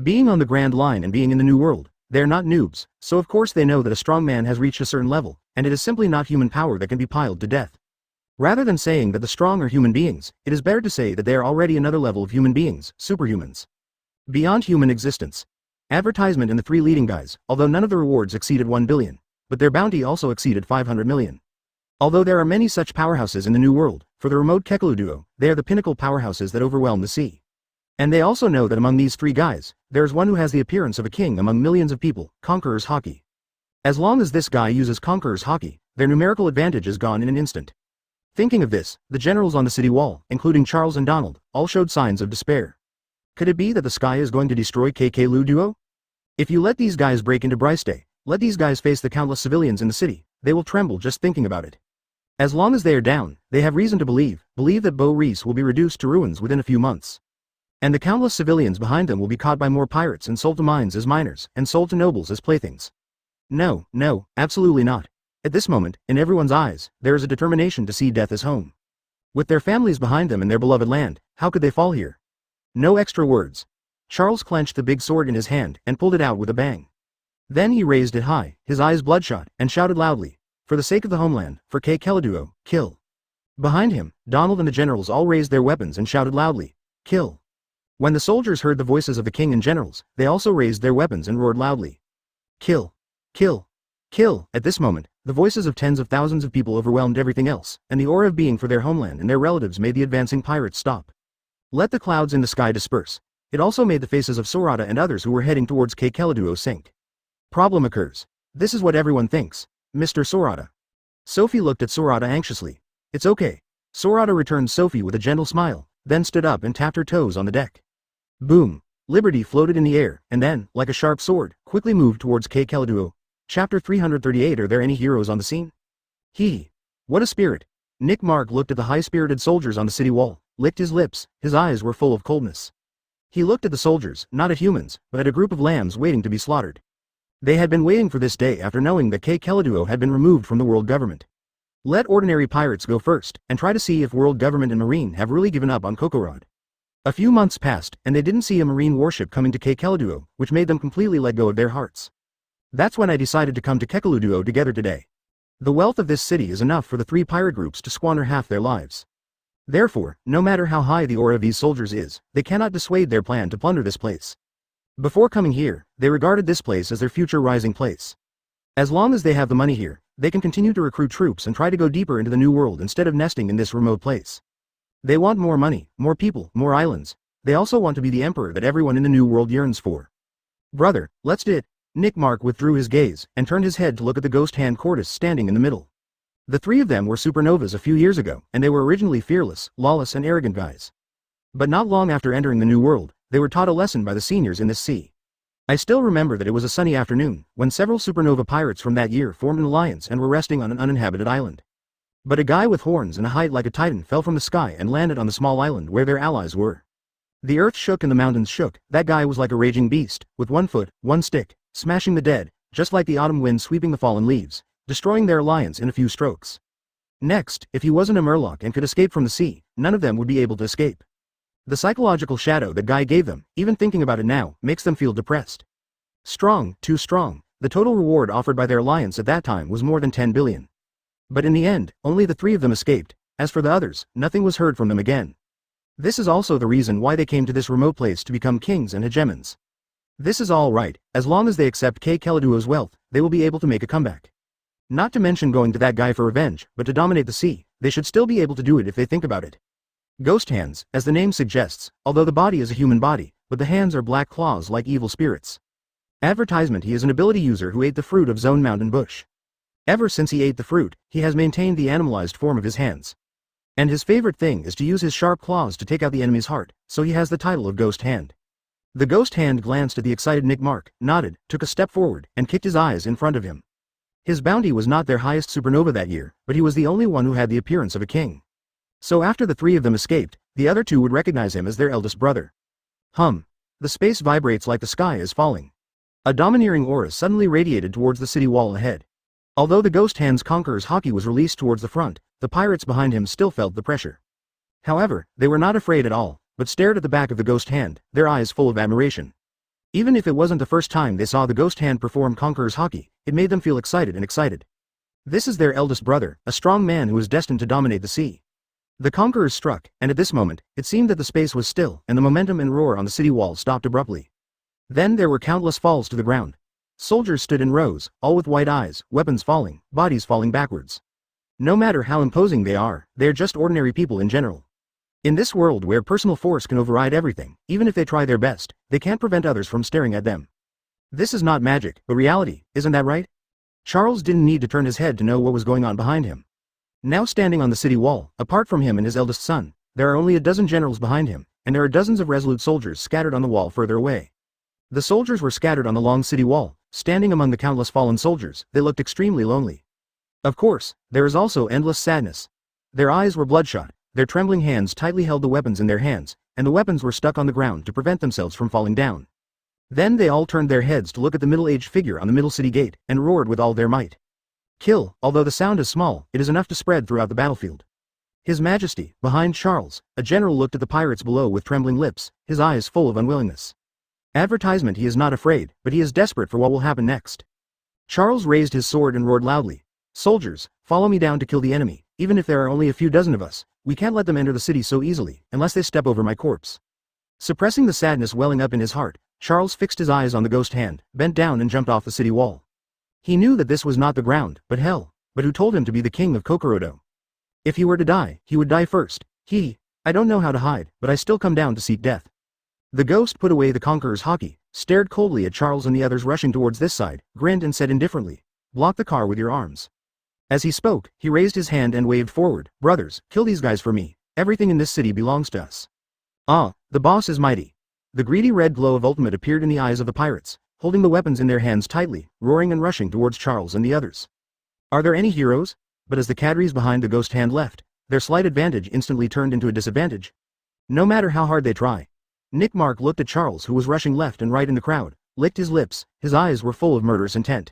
Being on the Grand Line and being in the New World, they are not noobs, so of course they know that a strong man has reached a certain level, and it is simply not human power that can be piled to death. Rather than saying that the strong are human beings, it is better to say that they are already another level of human beings, superhumans. Beyond human existence. Advertisement in the three leading guys, although none of the rewards exceeded 1 billion. But their bounty also exceeded 500 million. Although there are many such powerhouses in the New World, for the remote Kekelu duo, they are the pinnacle powerhouses that overwhelm the sea. And they also know that among these three guys, there is one who has the appearance of a king among millions of people, Conqueror's Hockey. As long as this guy uses Conqueror's Hockey, their numerical advantage is gone in an instant. Thinking of this, the generals on the city wall, including Charles and Donald, all showed signs of despair. Could it be that the sky is going to destroy Kekelu duo? If you let these guys break into Briste, let these guys face the countless civilians in the city, they will tremble just thinking about it. As long as they are down, they have reason to believe that Beau Reese will be reduced to ruins within a few months. And the countless civilians behind them will be caught by more pirates and sold to mines as miners, and sold to nobles as playthings. No, absolutely not. At this moment, in everyone's eyes, there is a determination to see death as home. With their families behind them in their beloved land, how could they fall here? No extra words. Charles clenched the big sword in his hand and pulled it out with a bang. Then he raised it high, his eyes bloodshot, and shouted loudly, "For the sake of the homeland, for Kekelu duo, kill." Behind him, Donald and the generals all raised their weapons and shouted loudly, "Kill." When the soldiers heard the voices of the king and generals, they also raised their weapons and roared loudly, "Kill! Kill! Kill!" At this moment, the voices of tens of thousands of people overwhelmed everything else, and the aura of being for their homeland and their relatives made the advancing pirates stop. Let the clouds in the sky disperse. It also made the faces of Sorata and others who were heading towards Kekelu duo sink. Problem occurs. This is what everyone thinks. Mr. Sorata. Sophie looked at Sorata anxiously. "It's okay." Sorata returned Sophie with a gentle smile, then stood up and tapped her toes on the deck. Boom. Liberty floated in the air, and then, like a sharp sword, quickly moved towards Kekelu duo. Chapter 338. Are there any heroes on the scene? What a spirit. Nick Mark looked at the high-spirited soldiers on the city wall, licked his lips, his eyes were full of coldness. He looked at the soldiers, not at humans, but at a group of lambs waiting to be slaughtered. They had been waiting for this day after knowing that Kekelu duo had been removed from the world government. Let ordinary pirates go first, and try to see if world government and marine have really given up on Kokorod. A few months passed, and they didn't see a marine warship coming to Kekelu duo, which made them completely let go of their hearts. That's when I decided to come to Kekelu duo together today. The wealth of this city is enough for the three pirate groups to squander half their lives. Therefore, no matter how high the aura of these soldiers is, they cannot dissuade their plan to plunder this place. Before coming here, they regarded this place as their future rising place. As long as they have the money here, they can continue to recruit troops and try to go deeper into the new world instead of nesting in this remote place. They want more money, more people, more islands. They also want to be the emperor that everyone in the new world yearns for. Brother, let's do it. Nick Mark withdrew his gaze and turned his head to look at the ghost hand Cordis standing in the middle. The three of them were supernovas a few years ago, and they were originally fearless, lawless and arrogant guys. But not long after entering the new world, they were taught a lesson by the seniors in this sea. I still remember that it was a sunny afternoon, when several supernova pirates from that year formed an alliance and were resting on an uninhabited island. But a guy with horns and a height like a titan fell from the sky and landed on the small island where their allies were. The earth shook and the mountains shook. That guy was like a raging beast, with one foot, one stick, smashing the dead, just like the autumn wind sweeping the fallen leaves, destroying their alliance in a few strokes. Next, if he wasn't a murloc and could escape from the sea, none of them would be able to escape. The psychological shadow that guy gave them, even thinking about it now, makes them feel depressed. Strong, too strong. The total reward offered by their alliance at that time was more than 10 billion. But in the end, only the three of them escaped. As for the others, nothing was heard from them again. This is also the reason why they came to this remote place to become kings and hegemons. This is all right, as long as they accept Kekelu duo's wealth, they will be able to make a comeback. Not to mention going to that guy for revenge, but to dominate the sea, they should still be able to do it if they think about it. Ghost hands, as the name suggests, although the body is a human body, but the hands are black claws like evil spirits. Advertisement: he is an ability user who ate the fruit of Zone Mountain Bush. Ever since he ate the fruit, he has maintained the animalized form of his hands. And his favorite thing is to use his sharp claws to take out the enemy's heart, so he has the title of Ghost Hand. The Ghost Hand glanced at the excited Nick Mark, nodded, took a step forward, and kicked his eyes in front of him. His bounty was not their highest supernova that year, but he was the only one who had the appearance of a king. So after the three of them escaped, the other two would recognize him as their eldest brother. The space vibrates like the sky is falling. A domineering aura suddenly radiated towards the city wall ahead. Although the Ghost Hand's Conqueror's Hockey was released towards the front, the pirates behind him still felt the pressure. However, they were not afraid at all, but stared at the back of the Ghost Hand, their eyes full of admiration. Even if it wasn't the first time they saw the Ghost Hand perform Conqueror's Hockey, it made them feel excited. This is their eldest brother, a strong man who is destined to dominate the sea. The Conquerors struck, and at this moment, it seemed that the space was still, and the momentum and roar on the city wall stopped abruptly. Then there were countless falls to the ground. Soldiers stood in rows, all with white eyes, weapons falling, bodies falling backwards. No matter how imposing they are just ordinary people in general. In this world where personal force can override everything, even if they try their best, they can't prevent others from staring at them. This is not magic, but reality, isn't that right? Charles didn't need to turn his head to know what was going on behind him. Now standing on the city wall, apart from him and his eldest son, there are only a dozen generals behind him, and there are dozens of resolute soldiers scattered on the wall further away. The soldiers were scattered on the long city wall, standing among the countless fallen soldiers. They looked extremely lonely. Of course, there is also endless sadness. Their eyes were bloodshot, their trembling hands tightly held the weapons in their hands, and the weapons were stuck on the ground to prevent themselves from falling down. Then they all turned their heads to look at the middle-aged figure on the middle city gate, and roared with all their might. Kill, although the sound is small, it is enough to spread throughout the battlefield. His Majesty, behind Charles, a general looked at the pirates below with trembling lips, his eyes full of unwillingness. Advertisement: he is not afraid, but he is desperate for what will happen next. Charles raised his sword and roared loudly. Soldiers, follow me down to kill the enemy, even if there are only a few dozen of us, we can't let them enter the city so easily, unless they step over my corpse. Suppressing the sadness welling up in his heart, Charles fixed his eyes on the ghost hand, bent down and jumped off the city wall. He knew that this was not the ground, but hell, but who told him to be the king of Kokorodo? If he were to die, he would die first. I don't know how to hide, but I still come down to seek death. The ghost put away the conqueror's hockey, stared coldly at Charles and the others rushing towards this side, grinned and said indifferently, "Block the car with your arms." As he spoke, he raised his hand and waved forward, "Brothers, kill these guys for me. Everything in this city belongs to us." Ah, the boss is mighty. The greedy red glow of ultimate appeared in the eyes of the pirates, holding the weapons in their hands tightly, roaring and rushing towards Charles and the others. Are there any heroes? But as the cadres behind the ghost hand left, their slight advantage instantly turned into a disadvantage. No matter how hard they try. Nick Mark looked at Charles, who was rushing left and right in the crowd, licked his lips, his eyes were full of murderous intent.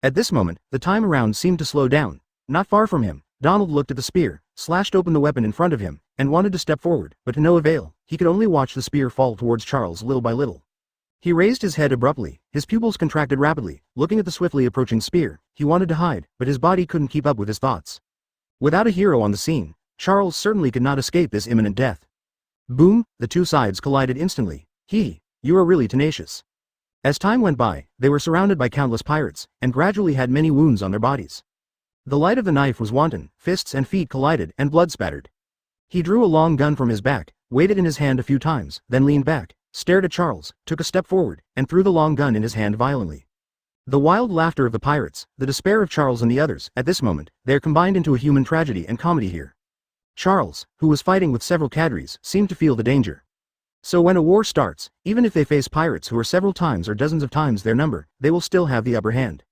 At this moment, the time around seemed to slow down. Not far from him, Donald looked at the spear, slashed open the weapon in front of him, and wanted to step forward, but to no avail. He could only watch the spear fall towards Charles little by little. He raised his head abruptly, his pupils contracted rapidly, looking at the swiftly approaching spear. He wanted to hide, but his body couldn't keep up with his thoughts. Without a hero on the scene, Charles certainly could not escape this imminent death. Boom, the two sides collided instantly. You are really tenacious. As time went by, they were surrounded by countless pirates, and gradually had many wounds on their bodies. The light of the knife was wanton, fists and feet collided, and blood spattered. He drew a long gun from his back, weighed it in his hand a few times, then leaned back, stared at Charles, took a step forward, and threw the long gun in his hand violently. The wild laughter of the pirates, the despair of Charles and the others, at this moment, they are combined into a human tragedy and comedy here. Charles, who was fighting with several cadres, seemed to feel the danger. So when a war starts, even if they face pirates who are several times or dozens of times their number, they will still have the upper hand.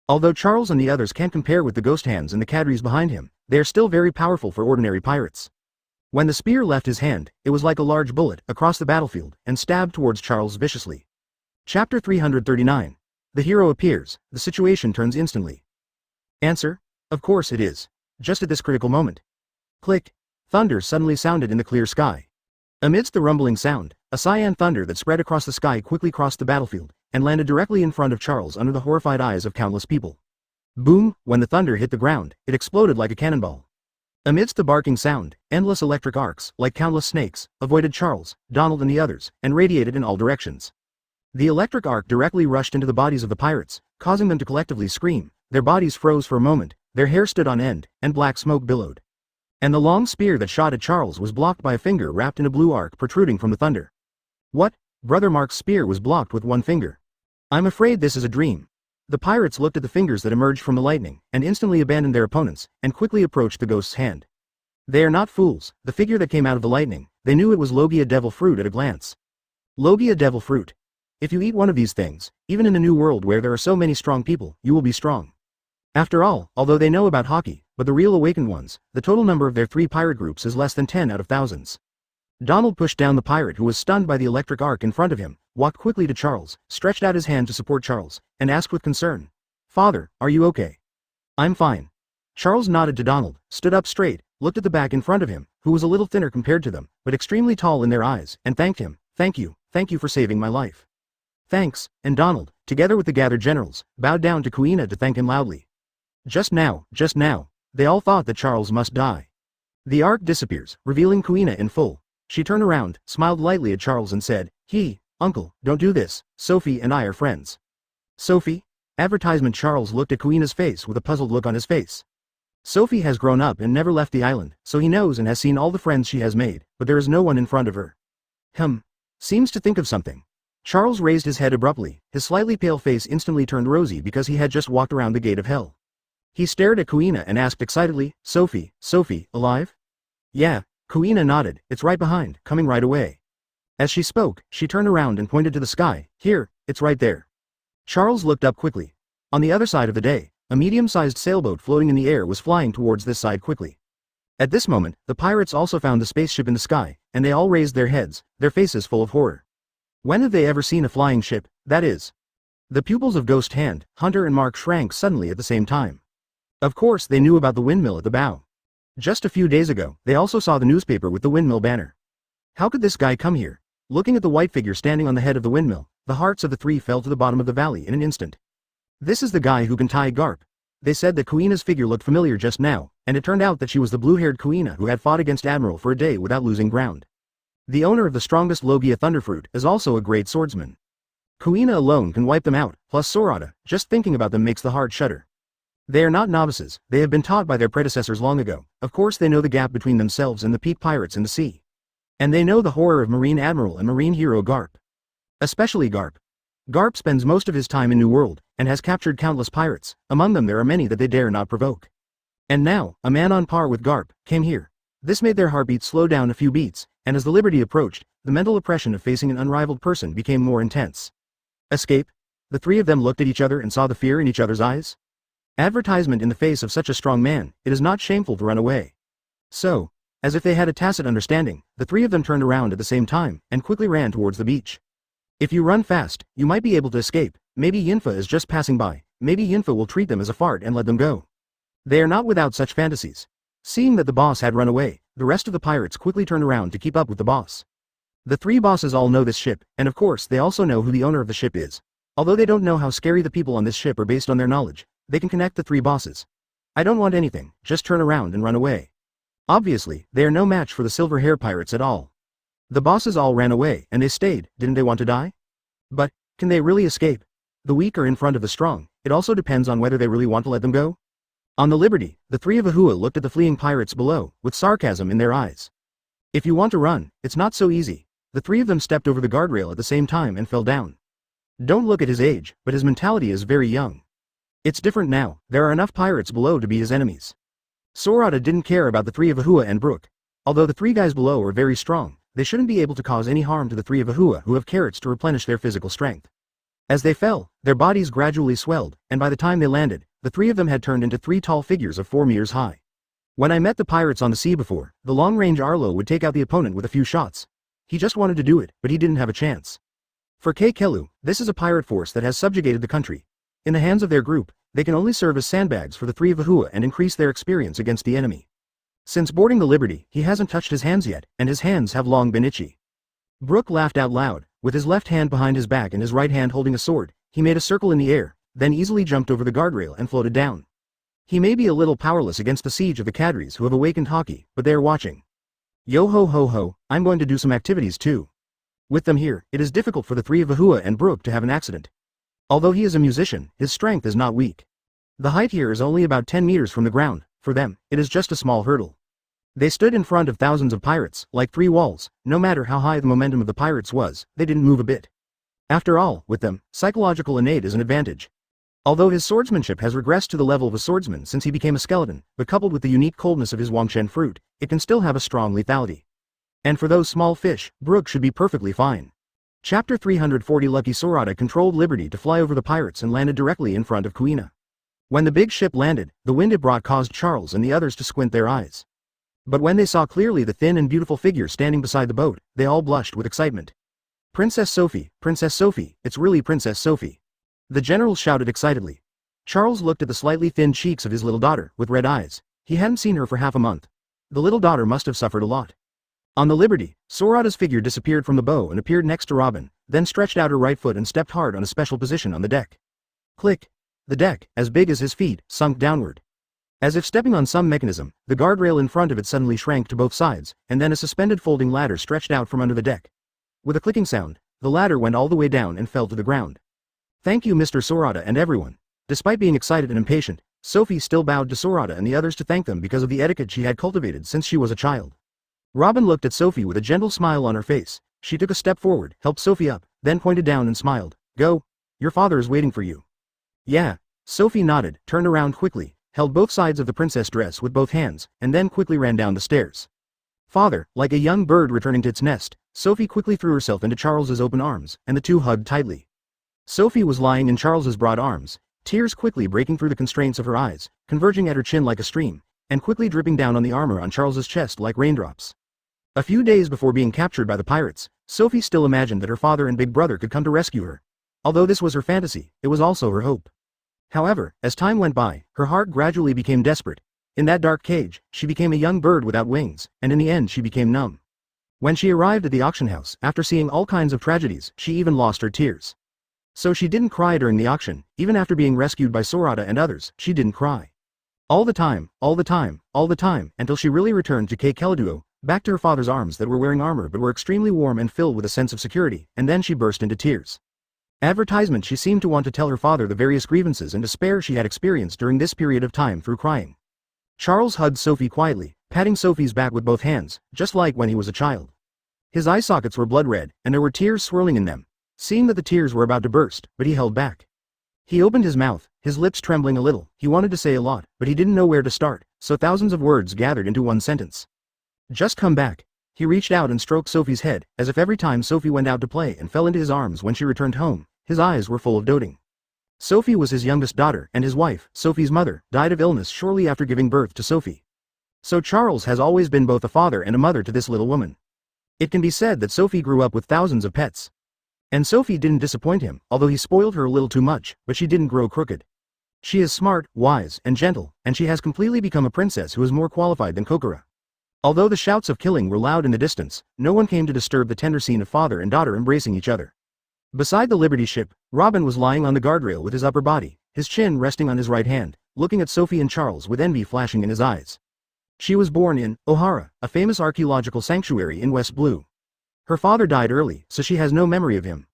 Although Charles and the others can't compare with the ghost hands and the cadres behind him, they are still very powerful for ordinary pirates. When the spear left his hand, it was like a large bullet, across the battlefield, and stabbed towards Charles viciously. Chapter 339. The hero appears, the situation turns instantly. Answer: of course it is. Just at this critical moment. Click. Thunder suddenly sounded in the clear sky. Amidst the rumbling sound, a cyan thunder that spread across the sky quickly crossed the battlefield, and landed directly in front of Charles under the horrified eyes of countless people. Boom, when the thunder hit the ground, it exploded like a cannonball. Amidst the barking sound, endless electric arcs, like countless snakes, avoided Charles, Donald and the others, and radiated in all directions. The electric arc directly rushed into the bodies of the pirates, causing them to collectively scream. Their bodies froze for a moment, their hair stood on end, and black smoke billowed. And the long spear that shot at Charles was blocked by a finger wrapped in a blue arc protruding from the thunder. What? Brother Mark's spear was blocked with one finger. I'm afraid this is a dream. The pirates looked at the fingers that emerged from the lightning, and instantly abandoned their opponents, and quickly approached the ghost's hand. They are not fools, the figure that came out of the lightning, they knew it was Logia devil fruit at a glance. Logia devil fruit. If you eat one of these things, even in a new world where there are so many strong people, you will be strong. After all, although they know about hockey, but the real awakened ones, the total number of their 3 pirate groups is less than 10 out of thousands. Donald pushed down the pirate who was stunned by the electric arc in front of him, walked quickly to Charles, stretched out his hand to support Charles, and asked with concern, "Father, are you okay?" "I'm fine." Charles nodded to Donald, stood up straight, looked at the back in front of him, who was a little thinner compared to them, but extremely tall in their eyes, and thanked him. Thank you for saving my life." "Thanks," and Donald, together with the gathered generals, bowed down to Kuina to thank him loudly. Just now, they all thought that Charles must die. The arc disappears, revealing Kuina in full. She turned around, smiled lightly at Charles and said, Uncle, don't do this, Sophie and I are friends. Sophie? Advertisement. Charles looked at Kuina's face with a puzzled look on his face. Sophie has grown up and never left the island, so he knows and has seen all the friends she has made, but there is no one in front of her. Seems to think of something. Charles raised his head abruptly, his slightly pale face instantly turned rosy because he had just walked around the gate of hell. He stared at Kuina and asked excitedly, Sophie, alive? Yeah, Kuina nodded, it's right behind, coming right away. As she spoke, she turned around and pointed to the sky, here, it's right there. Charles looked up quickly. On the other side of the day, a medium-sized sailboat floating in the air was flying towards this side quickly. At this moment, the pirates also found the spaceship in the sky, and they all raised their heads, their faces full of horror. When have they ever seen a flying ship, that is? The pupils of Ghost Hand, Hunter and Mark shrank suddenly at the same time. Of course they knew about the windmill at the bow. Just a few days ago, they also saw the newspaper with the windmill banner. How could this guy come here? Looking at the white figure standing on the head of the windmill, the hearts of the three fell to the bottom of the valley in an instant. This is the guy who can tie Garp. They said that Kuina's figure looked familiar just now, and it turned out that she was the blue-haired Kuina who had fought against Admiral for a day without losing ground. The owner of the strongest Logia Thunderfruit is also a great swordsman. Kuina alone can wipe them out, plus Sorata, just thinking about them makes the heart shudder. They are not novices, they have been taught by their predecessors long ago, of course they know the gap between themselves and the peak pirates in the sea. And they know the horror of Marine Admiral and Marine Hero Garp. Especially Garp. Garp spends most of his time in New World, and has captured countless pirates, among them there are many that they dare not provoke. And now, a man on par with Garp, came here. This made their heartbeats slow down a few beats, and as the Liberty approached, the mental oppression of facing an unrivaled person became more intense. Escape? The three of them looked at each other and saw the fear in each other's eyes. Advertisement in the face of such a strong man, it is not shameful to run away. So, as if they had a tacit understanding, the three of them turned around at the same time, and quickly ran towards the beach. If you run fast, you might be able to escape, maybe Yinfa is just passing by, maybe Yinfa will treat them as a fart and let them go. They are not without such fantasies. Seeing that the boss had run away, the rest of the pirates quickly turned around to keep up with the boss. The three bosses all know this ship, and of course they also know who the owner of the ship is. Although they don't know how scary the people on this ship are based on their knowledge, they can connect the three bosses. I don't want anything, just turn around and run away. Obviously, they are no match for the silver hair pirates at all. The bosses all ran away, and they stayed, didn't they want to die? But, can they really escape? The weak are in front of the strong, it also depends on whether they really want to let them go. On the Liberty, the three of Ahua looked at the fleeing pirates below, with sarcasm in their eyes. If you want to run, it's not so easy. The three of them stepped over the guardrail at the same time and fell down. Don't look at his age, but his mentality is very young. It's different now, there are enough pirates below to be his enemies. Sorata didn't care about the three of Ahua and Brook. Although the three guys below are very strong, they shouldn't be able to cause any harm to the three of Ahua who have carrots to replenish their physical strength. As they fell, their bodies gradually swelled, and by the time they landed, the three of them had turned into three tall figures of 4 meters high. When I met the pirates on the sea before, the long-range Arlo would take out the opponent with a few shots. He just wanted to do it, but he didn't have a chance. For Kelu, this is a pirate force that has subjugated the country. In the hands of their group, they can only serve as sandbags for the three of Ahua and increase their experience against the enemy. Since boarding the Liberty, he hasn't touched his hands yet, and his hands have long been itchy. Brook laughed out loud, with his left hand behind his back and his right hand holding a sword. He made a circle in the air, then easily jumped over the guardrail and floated down. He may be a little powerless against the siege of the Cadres who have awakened hockey, but they are watching. Yo ho ho ho, I'm going to do some activities too. With them here, it is difficult for the three of Ahua and Brook to have an accident. Although he is a musician, his strength is not weak. The height here is only about 10 meters from the ground. For them, it is just a small hurdle. They stood in front of thousands of pirates, like 3 walls. No matter how high the momentum of the pirates was, they didn't move a bit. After all, with them, psychological innate is an advantage. Although his swordsmanship has regressed to the level of a swordsman since he became a skeleton, but coupled with the unique coldness of his Wangshen fruit, it can still have a strong lethality. And for those small fish, Brook should be perfectly fine. Chapter 340. Lucky Sorata controlled Liberty to fly over the pirates and landed directly in front of Kuina. When the big ship landed, the wind it brought caused Charles and the others to squint their eyes. But when they saw clearly the thin and beautiful figure standing beside the boat, they all blushed with excitement. Princess Sophie, it's really Princess Sophie. The general shouted excitedly. Charles looked at the slightly thin cheeks of his little daughter, with red eyes. He hadn't seen her for half a month. The little daughter must have suffered a lot. On the Liberty, Sorata's figure disappeared from the bow and appeared next to Robin, then stretched out her right foot and stepped hard on a special position on the deck. Click. The deck, as big as his feet, sunk downward. As if stepping on some mechanism, the guardrail in front of it suddenly shrank to both sides, and then a suspended folding ladder stretched out from under the deck. With a clicking sound, the ladder went all the way down and fell to the ground. Thank you Mr. Sorata and everyone. Despite being excited and impatient, Sophie still bowed to Sorata and the others to thank them because of the etiquette she had cultivated since she was a child. Robin looked at Sophie with a gentle smile on her face. She took a step forward, helped Sophie up, then pointed down and smiled. Go. Your father is waiting for you. Yeah. Sophie nodded, turned around quickly, held both sides of the princess dress with both hands, and then quickly ran down the stairs. Father, like a young bird returning to its nest, Sophie quickly threw herself into Charles's open arms, and the two hugged tightly. Sophie was lying in Charles's broad arms, tears quickly breaking through the constraints of her eyes, converging at her chin like a stream, and quickly dripping down on the armor on Charles's chest like raindrops. A few days before being captured by the pirates, Sophie still imagined that her father and big brother could come to rescue her. Although this was her fantasy, it was also her hope. However, as time went by, her heart gradually became desperate. In that dark cage, she became a young bird without wings, and in the end she became numb. When she arrived at the auction house, after seeing all kinds of tragedies, she even lost her tears. So she didn't cry during the auction, even after being rescued by Sorata and others, she didn't cry. All the time, until she really returned to Keliduo, back to her father's arms that were wearing armor but were extremely warm and filled with a sense of security, and then she burst into tears. Advertisement. She seemed to want to tell her father the various grievances and despair she had experienced during this period of time through crying. Charles hugged Sophie quietly, patting Sophie's back with both hands, just like when he was a child. His eye sockets were blood red, and there were tears swirling in them. Seeing that the tears were about to burst, but he held back. He opened his mouth, his lips trembling a little. He wanted to say a lot, but he didn't know where to start, so thousands of words gathered into one sentence. Just come back. He reached out and stroked Sophie's head, as if every time Sophie went out to play and fell into his arms when she returned home, his eyes were full of doting. Sophie was his youngest daughter, and his wife, Sophie's mother, died of illness shortly after giving birth to Sophie. So Charles has always been both a father and a mother to this little woman. It can be said that Sophie grew up with thousands of pets. And Sophie didn't disappoint him, although he spoiled her a little too much, but she didn't grow crooked. She is smart, wise, and gentle, and she has completely become a princess who is more qualified than Kokora. Although the shouts of killing were loud in the distance, no one came to disturb the tender scene of father and daughter embracing each other. Beside the Liberty ship, Robin was lying on the guardrail with his upper body, his chin resting on his right hand, looking at Sophie and Charles with envy flashing in his eyes. She was born in Ohara, a famous archaeological sanctuary in West Blue. Her father died early, so she has no memory of him.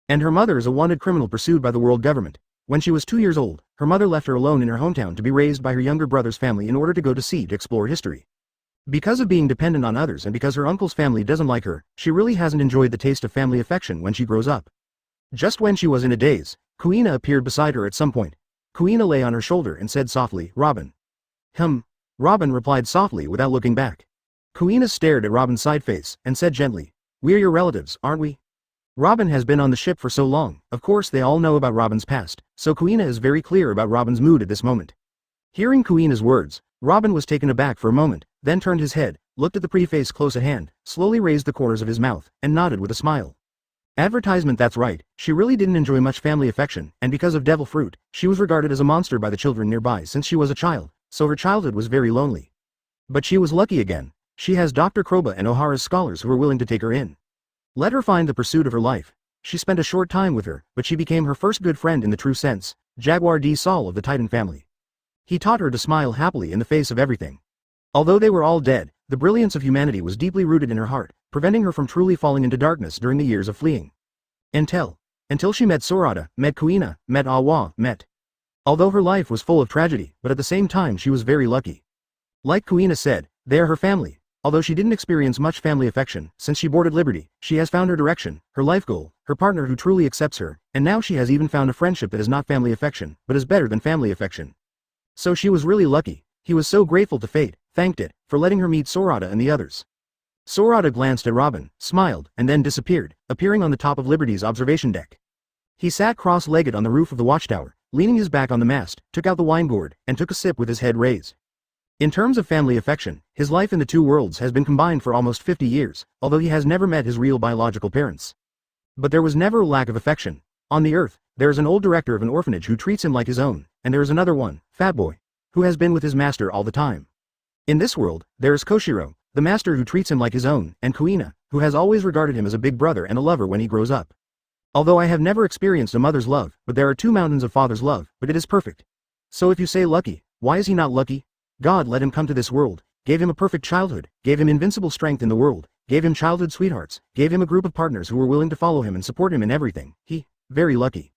And her mother is a wanted criminal pursued by the world government. When she was 2 years old, her mother left her alone in her hometown to be raised by her younger brother's family in order to go to sea to explore history. Because of being dependent on others and because her uncle's family doesn't like her, she really hasn't enjoyed the taste of family affection when she grows up. Just when she was in a daze, Kuina appeared beside her at some point. Kuina lay on her shoulder and said softly, Robin. Robin replied softly without looking back. Kuina stared at Robin's side face and said gently, we're your relatives, aren't we? Robin has been on the ship for so long, of course they all know about Robin's past, so Kuina is very clear about Robin's mood at this moment. Hearing Kuina's words, Robin was taken aback for a moment, then turned his head, looked at the pretty face close at hand, slowly raised the corners of his mouth, and nodded with a smile. Advertisement. That's right, she really didn't enjoy much family affection, and because of devil fruit, she was regarded as a monster by the children nearby since she was a child, so her childhood was very lonely. But she was lucky again. She has Dr. Kroba and Ohara's scholars who are willing to take her in. Let her find the pursuit of her life. She spent a short time with her, but she became her first good friend in the true sense, Jaguar D. Saul of the Titan family. He taught her to smile happily in the face of everything. Although they were all dead, the brilliance of humanity was deeply rooted in her heart, preventing her from truly falling into darkness during the years of fleeing. Until she met Sorata, met Kuina, met Awa, Although her life was full of tragedy, but at the same time she was very lucky. Like Kuina said, they are her family. Although she didn't experience much family affection, since she boarded Liberty, she has found her direction, her life goal, her partner who truly accepts her, and now she has even found a friendship that is not family affection, but is better than family affection. So she was really lucky. He was so grateful to fate, thanked it, for letting her meet Sorata and the others. Sorata glanced at Robin, smiled, and then disappeared, appearing on the top of Liberty's observation deck. He sat cross-legged on the roof of the watchtower, leaning his back on the mast, took out the wine gourd, and took a sip with his head raised. In terms of family affection, his life in the two worlds has been combined for almost 50 years, although he has never met his real biological parents. But there was never a lack of affection. On the earth, there is an old director of an orphanage who treats him like his own, and there is another one, Fat Boy, who has been with his master all the time. In this world, there is Koshiro, the master who treats him like his own, and Kuina, who has always regarded him as a big brother and a lover when he grows up. Although I have never experienced a mother's love, but there are 2 mountains of father's love, but it is perfect. So if you say lucky, why is he not lucky? God let him come to this world, gave him a perfect childhood, gave him invincible strength in the world, gave him childhood sweethearts, gave him a group of partners who were willing to follow him and support him in everything. Very lucky.